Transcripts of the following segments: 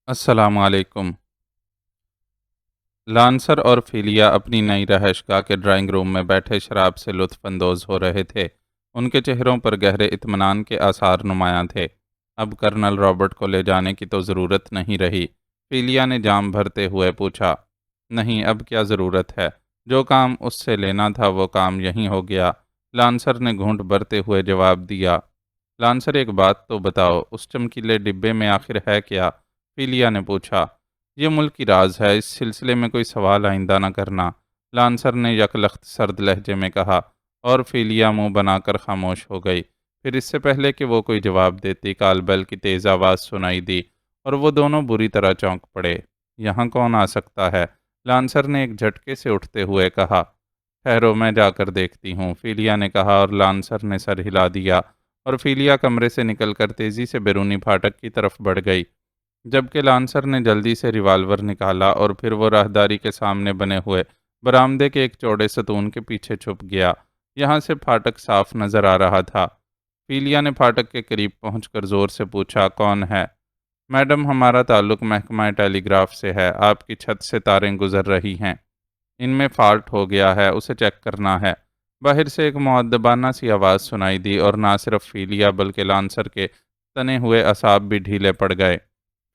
السلام علیکم۔ لانسر اور فیلیا اپنی نئی رہائش گاہ کے ڈرائنگ روم میں بیٹھے شراب سے لطف اندوز ہو رہے تھے۔ ان کے چہروں پر گہرے اطمینان کے آثار نمایاں تھے۔ اب کرنل رابرٹ کو لے جانے کی تو ضرورت نہیں رہی، فیلیا نے جام بھرتے ہوئے پوچھا۔ نہیں، اب کیا ضرورت ہے؟ جو کام اس سے لینا تھا وہ کام یہیں ہو گیا، لانسر نے گھونٹ بھرتے ہوئے جواب دیا۔ لانسر، ایک بات تو بتاؤ، اس چمکیلے ڈبے میں آخر ہے کیا؟ فیلیا نے پوچھا۔ یہ ملک کی راز ہے، اس سلسلے میں کوئی سوال آئندہ نہ کرنا، لانسر نے یکلخت سرد لہجے میں کہا، اور فیلیا منہ بنا کر خاموش ہو گئی۔ پھر اس سے پہلے کہ وہ کوئی جواب دیتی، کال بیل کی تیز آواز سنائی دی اور وہ دونوں بری طرح چونک پڑے۔ یہاں کون آ سکتا ہے؟ لانسر نے ایک جھٹکے سے اٹھتے ہوئے کہا۔ ٹھہرو، میں جا کر دیکھتی ہوں، فیلیا نے کہا، اور لانسر نے سر ہلا دیا اور فیلیا کمرے سے نکل کر تیزی سے بیرونی پھاٹک کی طرف بڑھ گئی، جبکہ لانسر نے جلدی سے ریوالور نکالا اور پھر وہ راہداری کے سامنے بنے ہوئے برآمدے کے ایک چوڑے ستون کے پیچھے چھپ گیا۔ یہاں سے پھاٹک صاف نظر آ رہا تھا۔ فیلیا نے پھاٹک کے قریب پہنچ کر زور سے پوچھا، کون ہے؟ میڈم، ہمارا تعلق محکمہ ٹیلی گراف سے ہے، آپ کی چھت سے تاریں گزر رہی ہیں، ان میں فالٹ ہو گیا ہے، اسے چیک کرنا ہے۔ باہر سے ایک مؤدبانہ سی آواز سنائی دی اور نہ صرف فیلیا بلکہ لانسر کے تنے ہوئے اعصاب بھی ڈھیلے پڑ گئے۔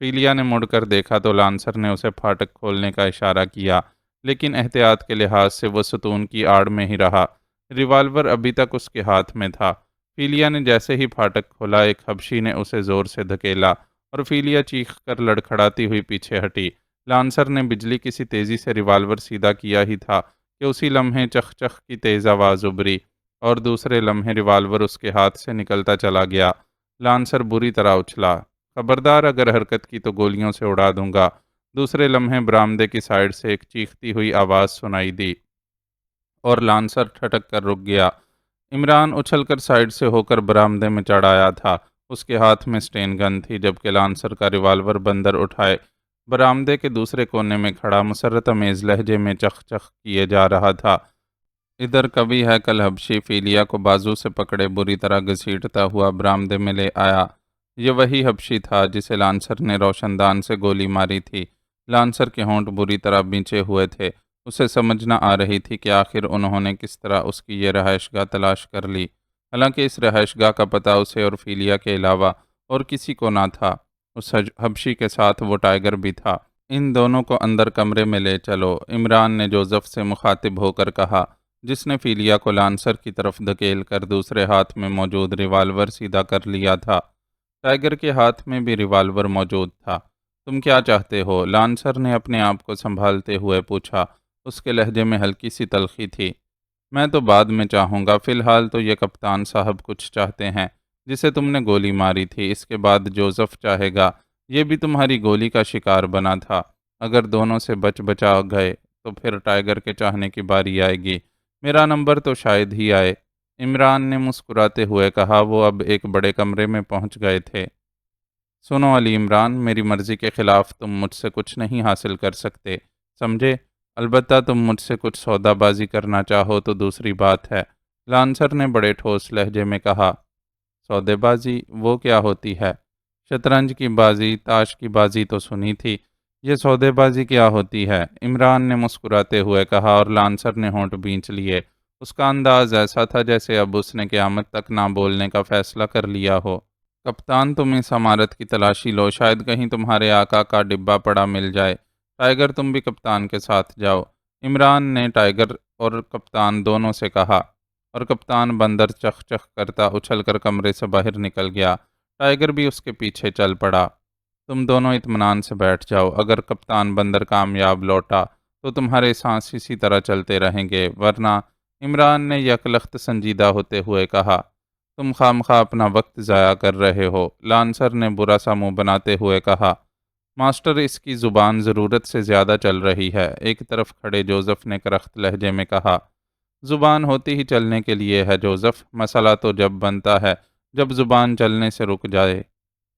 فیلیا نے مڑ کر دیکھا تو لانسر نے اسے پھاٹک کھولنے کا اشارہ کیا، لیکن احتیاط کے لحاظ سے وہ ستون کی آڑ میں ہی رہا۔ ریوالور ابھی تک اس کے ہاتھ میں تھا۔ فیلیا نے جیسے ہی پھاٹک کھولا، ایک حبشی نے اسے زور سے دھکیلا اور فیلیا چیخ کر لڑکھڑاتی ہوئی پیچھے ہٹی۔ لانسر نے بجلی کی سی تیزی سے ریوالور سیدھا کیا ہی تھا کہ اسی لمحے چخ چخ کی تیز آواز ابھری اور دوسرے لمحے ریوالور اس کے ہاتھ سے نکلتا چلا گیا۔ لانسر بری طرح اچھلا۔ خبردار، اگر حرکت کی تو گولیوں سے اڑا دوں گا۔ دوسرے لمحے برآمدے کی سائیڈ سے ایک چیختی ہوئی آواز سنائی دی اور لانسر ٹھٹک کر رک گیا۔ عمران اچھل کر سائیڈ سے ہو کر برآمدے میں چڑھ آیا تھا۔ اس کے ہاتھ میں سٹین گن تھی، جبکہ لانسر کا ریوالور بندر اٹھائے برآمدے کے دوسرے کونے میں کھڑا مسرت امیز لہجے میں چخ چخ کیے جا رہا تھا۔ ادھر کبھی ہیکل حبشی فیلیا کو بازو سے پکڑے بری طرح گھسیٹتا ہوا برآمدے میں لے آیا۔ یہ وہی حبشی تھا جسے لانسر نے روشن دان سے گولی ماری تھی۔ لانسر کے ہونٹ بری طرح بھینچے ہوئے تھے۔ اسے سمجھ نہ آ رہی تھی کہ آخر انہوں نے کس طرح اس کی یہ رہائش گاہ تلاش کر لی، حالانکہ اس رہائش گاہ کا پتہ اسے اور فیلیا کے علاوہ اور کسی کو نہ تھا۔ اس حبشی کے ساتھ وہ ٹائیگر بھی تھا۔ ان دونوں کو اندر کمرے میں لے چلو، عمران نے جوزف سے مخاطب ہو کر کہا، جس نے فیلیا کو لانسر کی طرف دھکیل کر دوسرے ہاتھ میں موجود ریوالور سیدھا کر لیا تھا۔ ٹائیگر کے ہاتھ میں بھی ریوالور موجود تھا۔ تم کیا چاہتے ہو؟ لانسر نے اپنے آپ کو سنبھالتے ہوئے پوچھا۔ اس کے لہجے میں ہلکی سی تلخی تھی۔ میں تو بعد میں چاہوں گا، فی الحال تو یہ کپتان صاحب کچھ چاہتے ہیں جسے تم نے گولی ماری تھی، اس کے بعد جوزف چاہے گا، یہ بھی تمہاری گولی کا شکار بنا تھا۔ اگر دونوں سے بچ بچا گئے تو پھر ٹائیگر کے چاہنے کی باری آئے گی۔ میرا نمبر تو شاید ہی آئے، عمران نے مسکراتے ہوئے کہا۔ وہ اب ایک بڑے کمرے میں پہنچ گئے تھے۔ سنو علی عمران، میری مرضی کے خلاف تم مجھ سے کچھ نہیں حاصل کر سکتے، سمجھے؟ البتہ تم مجھ سے کچھ سودا بازی کرنا چاہو تو دوسری بات ہے، لانسر نے بڑے ٹھوس لہجے میں کہا۔ سودے بازی؟ وہ کیا ہوتی ہے؟ شطرنج کی بازی، تاش کی بازی تو سنی تھی، یہ سودے بازی کیا ہوتی ہے؟ عمران نے مسکراتے ہوئے کہا اور لانسر نے ہونٹ بھینچ لیے۔ اس کا انداز ایسا تھا جیسے اب اس نے قیامت تک نہ بولنے کا فیصلہ کر لیا ہو۔ کپتان، تم اس عمارت کی تلاشی لو، شاید کہیں تمہارے آقا کا ڈبہ پڑا مل جائے۔ ٹائیگر، تم بھی کپتان کے ساتھ جاؤ، عمران نے ٹائیگر اور کپتان دونوں سے کہا، اور کپتان بندر چخ چخ کرتا اچھل کر کمرے سے باہر نکل گیا۔ ٹائیگر بھی اس کے پیچھے چل پڑا۔ تم دونوں اطمینان سے بیٹھ جاؤ، اگر کپتان بندر کامیاب لوٹا تو تمہارے سانس اسی طرح چلتے رہیں گے، ورنہ، عمران نے یکلخت سنجیدہ ہوتے ہوئے کہا، تم خواہ اپنا وقت ضائع کر رہے ہو، لانسر نے برا سا منہ بناتے ہوئے کہا۔ ماسٹر، اس کی زبان ضرورت سے زیادہ چل رہی ہے، ایک طرف کھڑے جوزف نے کرخت لہجے میں کہا۔ زبان ہوتی ہی چلنے کے لیے ہے جوزف، مسئلہ تو جب بنتا ہے جب زبان چلنے سے رک جائے،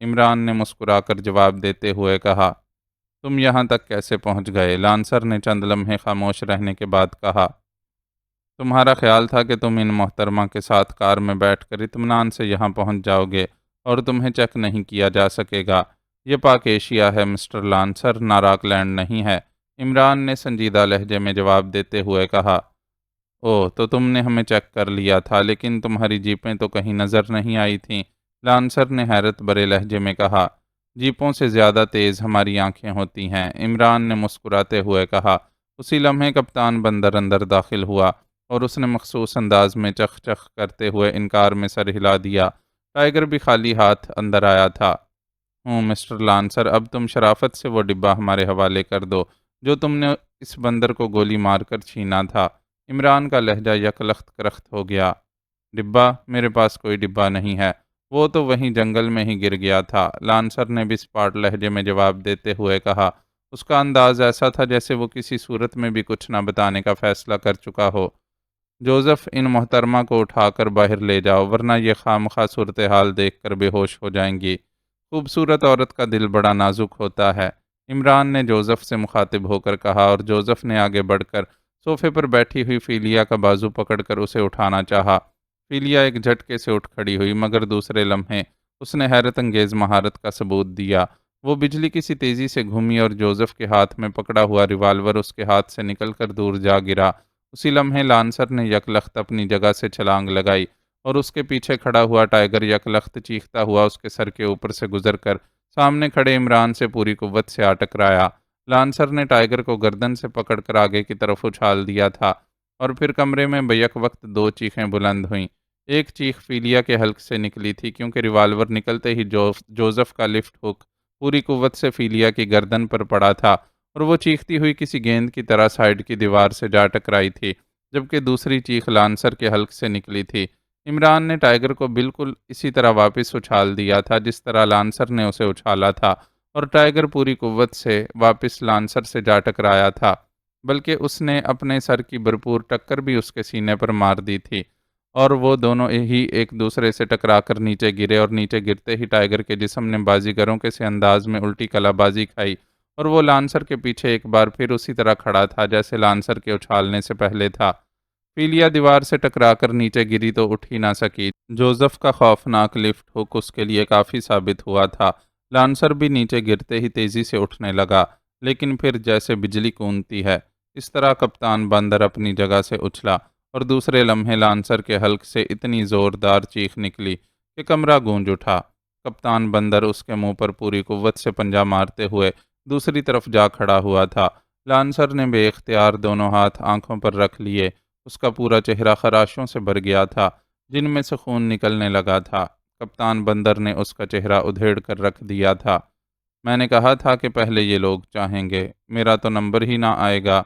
عمران نے مسکرا کر جواب دیتے ہوئے کہا۔ تم یہاں تک کیسے پہنچ گئے؟ لانسر نے چند لمحے خاموش رہنے کے بعد کہا۔ تمہارا خیال تھا کہ تم ان محترمہ کے ساتھ کار میں بیٹھ کر اطمینان سے یہاں پہنچ جاؤ گے اور تمہیں چیک نہیں کیا جا سکے گا، یہ پاک ایشیا ہے مسٹر لانسر، ناراک لینڈ نہیں ہے۔ عمران نے سنجیدہ لہجے میں جواب دیتے ہوئے کہا۔ اوہ، تو تم نے ہمیں چیک کر لیا تھا، لیکن تمہاری جیپیں تو کہیں نظر نہیں آئی تھیں، لانسر نے حیرت بھرے لہجے میں کہا۔ جیپوں سے زیادہ تیز ہماری آنکھیں ہوتی ہیں، عمران نے مسکراتے ہوئے کہا۔ اسی لمحے کپتان بندر اندر داخل ہوا اور اس نے مخصوص انداز میں چخ چخ کرتے ہوئے انکار میں سر ہلا دیا۔ ٹائیگر بھی خالی ہاتھ اندر آیا تھا۔ مسٹر لانسر، اب تم شرافت سے وہ ڈبہ ہمارے حوالے کر دو جو تم نے اس بندر کو گولی مار کر چھینا تھا۔ عمران کا لہجہ یک لخت کرخت ہو گیا۔ ڈبہ؟ میرے پاس کوئی ڈبہ نہیں ہے، وہ تو وہیں جنگل میں ہی گر گیا تھا، لانسر نے بسپاٹ لہجے میں جواب دیتے ہوئے کہا۔ اس کا انداز ایسا تھا جیسے وہ کسی صورت میں بھی کچھ نہ بتانے کا فیصلہ کر چکا ہو۔ جوزف، ان محترمہ کو اٹھا کر باہر لے جاؤ، ورنہ یہ خواہ صورتحال دیکھ کر بے ہوش ہو جائیں گی۔ خوبصورت عورت کا دل بڑا نازک ہوتا ہے، عمران نے جوزف سے مخاطب ہو کر کہا، اور جوزف نے آگے بڑھ کر صوفے پر بیٹھی ہوئی فیلیا کا بازو پکڑ کر اسے اٹھانا چاہا۔ فیلیا ایک جھٹکے سے اٹھ کھڑی ہوئی، مگر دوسرے لمحے اس نے حیرت انگیز مہارت کا ثبوت دیا۔ وہ بجلی کی سی تیزی سے گھومی اور جوزف کے ہاتھ میں پکڑا ہوا ریوالور اس کے ہاتھ سے نکل کر دور جا گرا۔ اسی لمحے لانسر نے یک لخت اپنی جگہ سے چھلانگ لگائی اور اس کے پیچھے کھڑا ہوا ٹائیگر یک لخت چیختا ہوا اس کے سر کے اوپر سے گزر کر سامنے کھڑے عمران سے پوری قوت سے آ ٹکرایا۔ لانسر نے ٹائیگر کو گردن سے پکڑ کر آگے کی طرف اچھال دیا تھا اور پھر کمرے میں بیک وقت دو چیخیں بلند ہوئیں۔ ایک چیخ فیلیا کے حلق سے نکلی تھی کیونکہ ریوالور نکلتے ہی جوزف کا لفٹ ہک پوری قوت سے فیلیا کی گردن پر پڑا تھا اور وہ چیختی ہوئی کسی گیند کی طرح سائیڈ کی دیوار سے جا ٹکرائی تھی، جبکہ دوسری چیخ لانسر کے حلق سے نکلی تھی۔ عمران نے ٹائیگر کو بالکل اسی طرح واپس اچھال دیا تھا جس طرح لانسر نے اسے اچھالا تھا، اور ٹائیگر پوری قوت سے واپس لانسر سے جا ٹکرایا تھا، بلکہ اس نے اپنے سر کی بھرپور ٹکر بھی اس کے سینے پر مار دی تھی، اور وہ دونوں ہی ایک دوسرے سے ٹکرا کر نیچے گرے، اور نیچے گرتے ہی ٹائیگر کے جسم نے بازیگروں کے سے انداز میں الٹی کلا بازی کھائی، اور وہ لانسر کے پیچھے ایک بار پھر اسی طرح کھڑا تھا جیسے لانسر کے اچھالنے سے پہلے تھا۔ فیلیا دیوار سے ٹکرا کر نیچے گری تو اٹھ ہی نہ سکی۔ جوزف کا خوفناک لفٹ ہک اس کے لیے کافی ثابت ہوا تھا۔ لانسر بھی نیچے گرتے ہی تیزی سے اٹھنے لگا، لیکن پھر جیسے بجلی کونتی ہے اس طرح کپتان بندر اپنی جگہ سے اچھلا، اور دوسرے لمحے لانسر کے حلق سے اتنی زوردار چیخ نکلی کہ کمرہ گونج اٹھا۔ کپتان بندر اس کے منہ پر پوری قوت سے پنجہ مارتے ہوئے دوسری طرف جا کھڑا ہوا تھا۔ لانسر نے بے اختیار دونوں ہاتھ آنکھوں پر رکھ لیے، اس کا پورا چہرہ خراشوں سے بھر گیا تھا جن میں سے خون نکلنے لگا تھا۔ کپتان بندر نے اس کا چہرہ ادھیڑ کر رکھ دیا تھا۔ میں نے کہا تھا کہ پہلے یہ لوگ چاہیں گے، میرا تو نمبر ہی نہ آئے گا،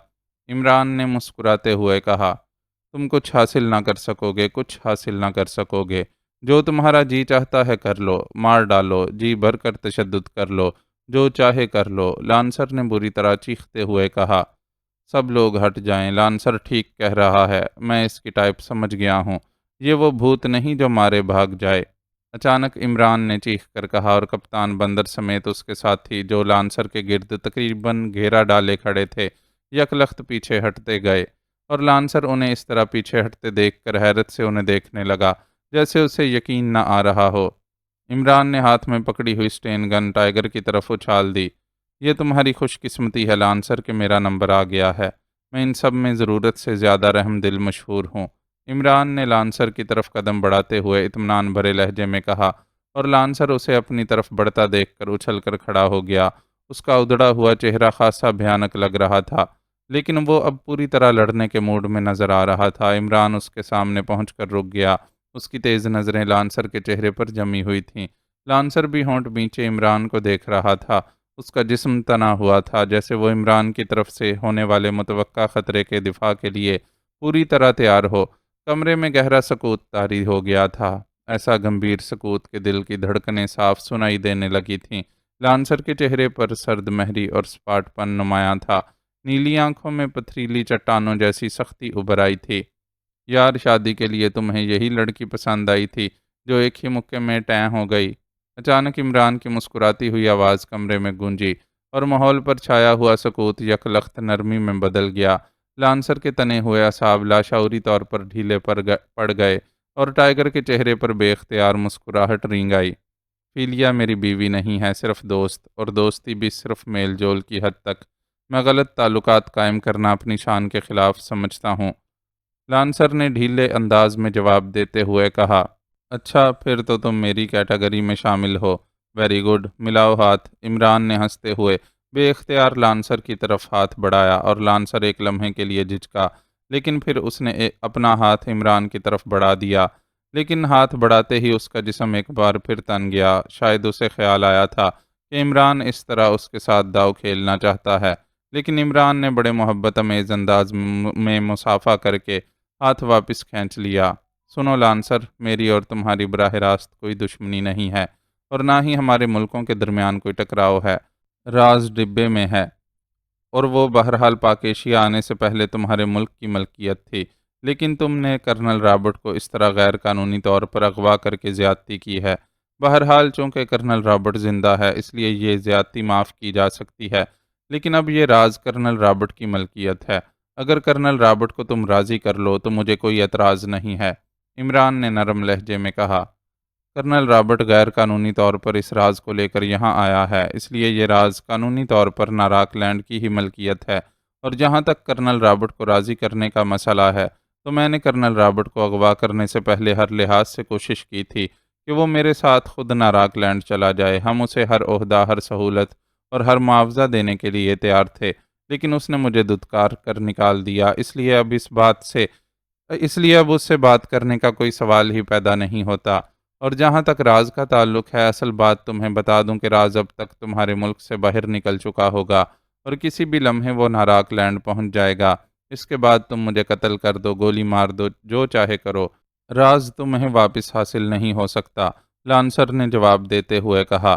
عمران نے مسکراتے ہوئے کہا۔ تم کچھ حاصل نہ کر سکو گے، کچھ حاصل نہ کر سکو گے، جو تمہارا جی چاہتا ہے کر لو، مار ڈالو، جی بھر کر تشدد کر لو، جو چاہے کر لو، لانسر نے بری طرح چیختے ہوئے کہا۔ سب لوگ ہٹ جائیں، لانسر ٹھیک کہہ رہا ہے، میں اس کی ٹائپ سمجھ گیا ہوں، یہ وہ بھوت نہیں جو مارے بھاگ جائے، اچانک عمران نے چیخ کر کہا، اور کپتان بندر سمیت اس کے ساتھی جو لانسر کے گرد تقریباً گھیرا ڈالے کھڑے تھے یک لخت پیچھے ہٹتے گئے، اور لانسر انہیں اس طرح پیچھے ہٹتے دیکھ کر حیرت سے انہیں دیکھنے لگا جیسے اسے یقین نہ آ رہا ہو۔ عمران نے ہاتھ میں پکڑی ہوئی سٹین گن ٹائیگر کی طرف اچھال دی۔ یہ تمہاری خوش قسمتی ہے لانسر کہ میرا نمبر آ گیا ہے، میں ان سب میں ضرورت سے زیادہ رحم دل مشہور ہوں، عمران نے لانسر کی طرف قدم بڑھاتے ہوئے اطمینان بھرے لہجے میں کہا، اور لانسر اسے اپنی طرف بڑھتا دیکھ کر اچھل کر کھڑا ہو گیا۔ اس کا ادڑا ہوا چہرہ خاصا بھیانک لگ رہا تھا، لیکن وہ اب پوری طرح لڑنے کے موڈ میں نظر آ رہا تھا۔ عمران اس کے سامنے پہنچ کر رک گیا، اس کی تیز نظریں لانسر کے چہرے پر جمی ہوئی تھیں۔ لانسر بھی ہونٹ بیچے عمران کو دیکھ رہا تھا، اس کا جسم تنا ہوا تھا جیسے وہ عمران کی طرف سے ہونے والے متوقع خطرے کے دفاع کے لیے پوری طرح تیار ہو۔ کمرے میں گہرا سکوت طاری ہو گیا تھا، ایسا گمبھیر سکوت کہ دل کی دھڑکنیں صاف سنائی دینے لگی تھیں۔ لانسر کے چہرے پر سرد مہری اور سپاٹ پن نمایاں تھا، نیلی آنکھوں میں پتھریلی چٹانوں جیسی سختی ابھر آئی تھی۔ یار، شادی کے لیے تمہیں یہی لڑکی پسند آئی تھی جو ایک ہی مکے میں ٹیں ہو گئی؟ اچانک عمران کی مسکراتی ہوئی آواز کمرے میں گونجی، اور ماحول پر چھایا ہوا سکوت یک لخت نرمی میں بدل گیا۔ لانسر کے تنے ہوئے اعصاب لاشعوری طور پر ڈھیلے پڑ گئے، اور ٹائیگر کے چہرے پر بے اختیار مسکراہٹ رینگ آئی۔ فیلیا میری بیوی نہیں ہے، صرف دوست، اور دوستی بھی صرف میل جول کی حد تک۔ میں غلط تعلقات قائم کرنا اپنی شان کے خلاف سمجھتا ہوں۔ لانسر نے ڈھیلے انداز میں جواب دیتے ہوئے کہا، اچھا پھر تو تم میری کیٹیگری میں شامل ہو۔ ویری گڈ، ملاؤ ہاتھ۔ عمران نے ہنستے ہوئے بے اختیار لانسر کی طرف ہاتھ بڑھایا اور لانسر ایک لمحے کے لیے جھجکا، لیکن پھر اس نے اپنا ہاتھ عمران کی طرف بڑھا دیا۔ لیکن ہاتھ بڑھاتے ہی اس کا جسم ایک بار پھر تن گیا۔ شاید اسے خیال آیا تھا کہ عمران اس طرح اس کے ساتھ داؤ کھیلنا چاہتا ہے، لیکن عمران نے بڑے محبت آمیز انداز میں مصافحہ کر کے ہاتھ واپس کھینچ لیا۔ سنو لانسر، میری اور تمہاری براہ راست کوئی دشمنی نہیں ہے، اور نہ ہی ہمارے ملکوں کے درمیان کوئی ٹکراؤ ہے۔ راز ڈبے میں ہے، اور وہ بہرحال پاک ایشیا آنے سے پہلے تمہارے ملک کی ملکیت تھی، لیکن تم نے کرنل رابرٹ کو اس طرح غیر قانونی طور پر اغوا کر کے زیادتی کی ہے۔ بہرحال چونکہ کرنل رابرٹ زندہ ہے، اس لیے یہ زیادتی معاف کی جا سکتی ہے، لیکن اب یہ راز کرنل رابرٹ کی ملکیت ہے۔ اگر کرنل رابرٹ کو تم راضی کر لو تو مجھے کوئی اعتراض نہیں ہے، عمران نے نرم لہجے میں کہا۔ کرنل رابرٹ غیر قانونی طور پر اس راز کو لے کر یہاں آیا ہے، اس لیے یہ راز قانونی طور پر ناراک لینڈ کی ہی ملکیت ہے، اور جہاں تک کرنل رابرٹ کو راضی کرنے کا مسئلہ ہے تو میں نے کرنل رابرٹ کو اغوا کرنے سے پہلے ہر لحاظ سے کوشش کی تھی کہ وہ میرے ساتھ خود ناراک لینڈ چلا جائے۔ ہم اسے ہر عہدہ، ہر سہولت اور ہر معاوضہ دینے کے لیے تیار تھے، لیکن اس نے مجھے دھتکار کر نکال دیا، اس لیے اب اس سے بات کرنے کا کوئی سوال ہی پیدا نہیں ہوتا۔ اور جہاں تک راز کا تعلق ہے، اصل بات تمہیں بتا دوں کہ راز اب تک تمہارے ملک سے باہر نکل چکا ہوگا، اور کسی بھی لمحے وہ ناراک لینڈ پہنچ جائے گا۔ اس کے بعد تم مجھے قتل کر دو، گولی مار دو، جو چاہے کرو، راز تمہیں واپس حاصل نہیں ہو سکتا، لانسر نے جواب دیتے ہوئے کہا۔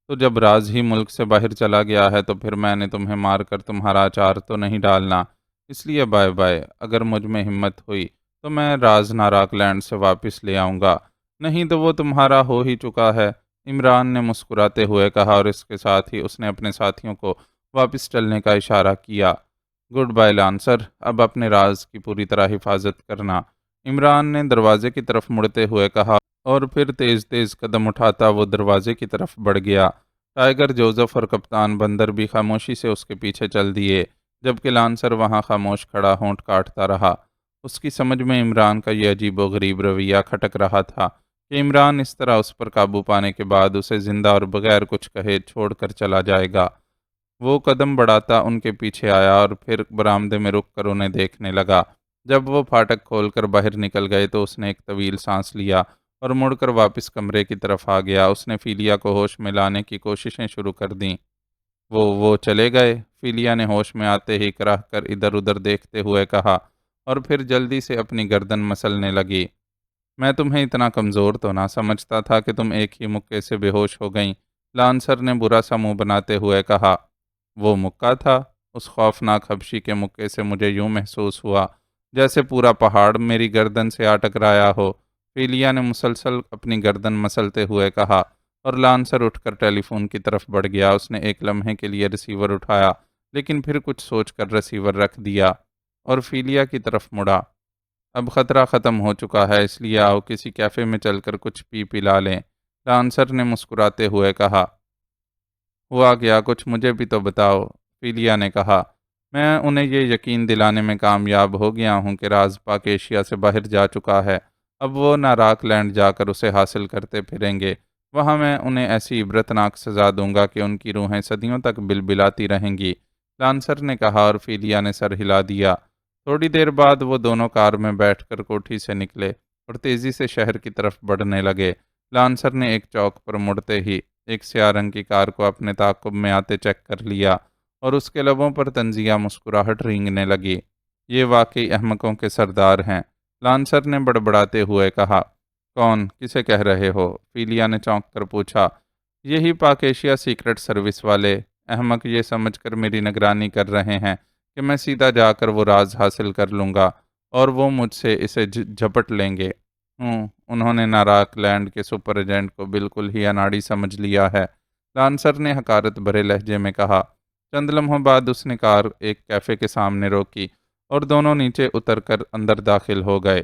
تو جب راز ہی ملک سے باہر چلا گیا ہے تو پھر میں نے تمہیں مار کر تمہارا اچار تو نہیں ڈالنا، اس لیے بائے بائے۔ اگر مجھ میں ہمت ہوئی تو میں راز ناراک لینڈ سے واپس لے آؤں گا، نہیں تو وہ تمہارا ہو ہی چکا ہے، عمران نے مسکراتے ہوئے کہا، اور اس کے ساتھ ہی اس نے اپنے ساتھیوں کو واپس چلنے کا اشارہ کیا۔ گڈ بائے لانسر، اب اپنے راز کی پوری طرح حفاظت کرنا، عمران نے دروازے کی طرف مڑتے ہوئے کہا، اور پھر تیز تیز قدم اٹھاتا وہ دروازے کی طرف بڑھ گیا۔ ٹائیگر، جوزف اور کپتان بندر بھی خاموشی سے اس کے پیچھے چل دیے، جبکہ لانسر وہاں خاموش کھڑا ہونٹ کاٹتا رہا۔ اس کی سمجھ میں عمران کا یہ عجیب و غریب رویہ کھٹک رہا تھا کہ عمران اس طرح اس پر قابو پانے کے بعد اسے زندہ اور بغیر کچھ کہے چھوڑ کر چلا جائے گا۔ وہ قدم بڑھاتا ان کے پیچھے آیا اور پھر برآمدے میں رک کر انہیں دیکھنے لگا۔ جب وہ پھاٹک کھول کر باہر نکل گئے تو اس نے ایک طویل سانس لیا اور مڑ کر واپس کمرے کی طرف آ گیا۔ اس نے فیلیا کو ہوش میں لانے کی کوششیں شروع کر دیں۔ وہ چلے گئے؟ فیلیا نے ہوش میں آتے ہی کراہ کر ادھر ادھر دیکھتے ہوئے کہا، اور پھر جلدی سے اپنی گردن مسلنے لگی۔ میں تمہیں اتنا کمزور تو نہ سمجھتا تھا کہ تم ایک ہی مکے سے بے ہوش ہو گئیں، لانسر نے برا سا منہ بناتے ہوئے کہا۔ وہ مکہ تھا؟ اس خوفناک حبشی کے مکے سے مجھے یوں محسوس ہوا جیسے پورا پہاڑ میری گردن سے آ ٹکرایا ہو، فیلیا نے مسلسل اپنی گردن مسلتے ہوئے کہا، اور لانسر اٹھ کر ٹیلی فون کی طرف بڑھ گیا۔ اس نے ایک لمحے کے لیے ریسیور اٹھایا، لیکن پھر کچھ سوچ کر ریسیور رکھ دیا اور فیلیا کی طرف مڑا۔ اب خطرہ ختم ہو چکا ہے، اس لیے آؤ کسی کیفے میں چل کر کچھ پلا لیں، لانسر نے مسکراتے ہوئے کہا۔ ہوا کیا؟ کچھ مجھے بھی تو بتاؤ، فیلیا نے کہا۔ میں انہیں یہ یقین دلانے میں کامیاب ہو گیا ہوں کہ راز پاک ایشیا سے باہر جا چکا ہے، اب وہ ناراک لینڈ جا کر اسے حاصل کرتے پھریں گے۔ وہاں میں انہیں ایسی عبرتناک سزا دوں گا کہ ان کی روحیں صدیوں تک بلبلاتی رہیں گی، لانسر نے کہا، اور فیلیا نے سر ہلا دیا۔ تھوڑی دیر بعد وہ دونوں کار میں بیٹھ کر کوٹھی سے نکلے اور تیزی سے شہر کی طرف بڑھنے لگے۔ لانسر نے ایک چوک پر مڑتے ہی ایک سیاہ رنگ کی کار کو اپنے تعاقب میں آتے چیک کر لیا، اور اس کے لبوں پر طنزیہ مسکراہٹ رینگنے لگی۔ یہ واقعی احمقوں کے سردار ہیں، لانسر نے بڑبڑاتے ہوئے کہا۔ کون؟ کسے کہہ رہے ہو؟ فیلیا نے چونک کر پوچھا۔ یہی پاک ایشیا سیکرٹ سروس والے احمق یہ سمجھ کر میری نگرانی کر رہے ہیں کہ میں سیدھا جا کر وہ راز حاصل کر لوں گا اور وہ مجھ سے اسے جھپٹ لیں گے۔ انہوں نے ناراک لینڈ کے سپر ایجنٹ کو بالکل ہی اناڑی سمجھ لیا ہے، لانسر نے حقارت بھرے لہجے میں کہا۔ چند لمحوں بعد اس نے کار ایک کیفے کے سامنے روکی اور دونوں نیچے اتر کر اندر داخل ہو گئے۔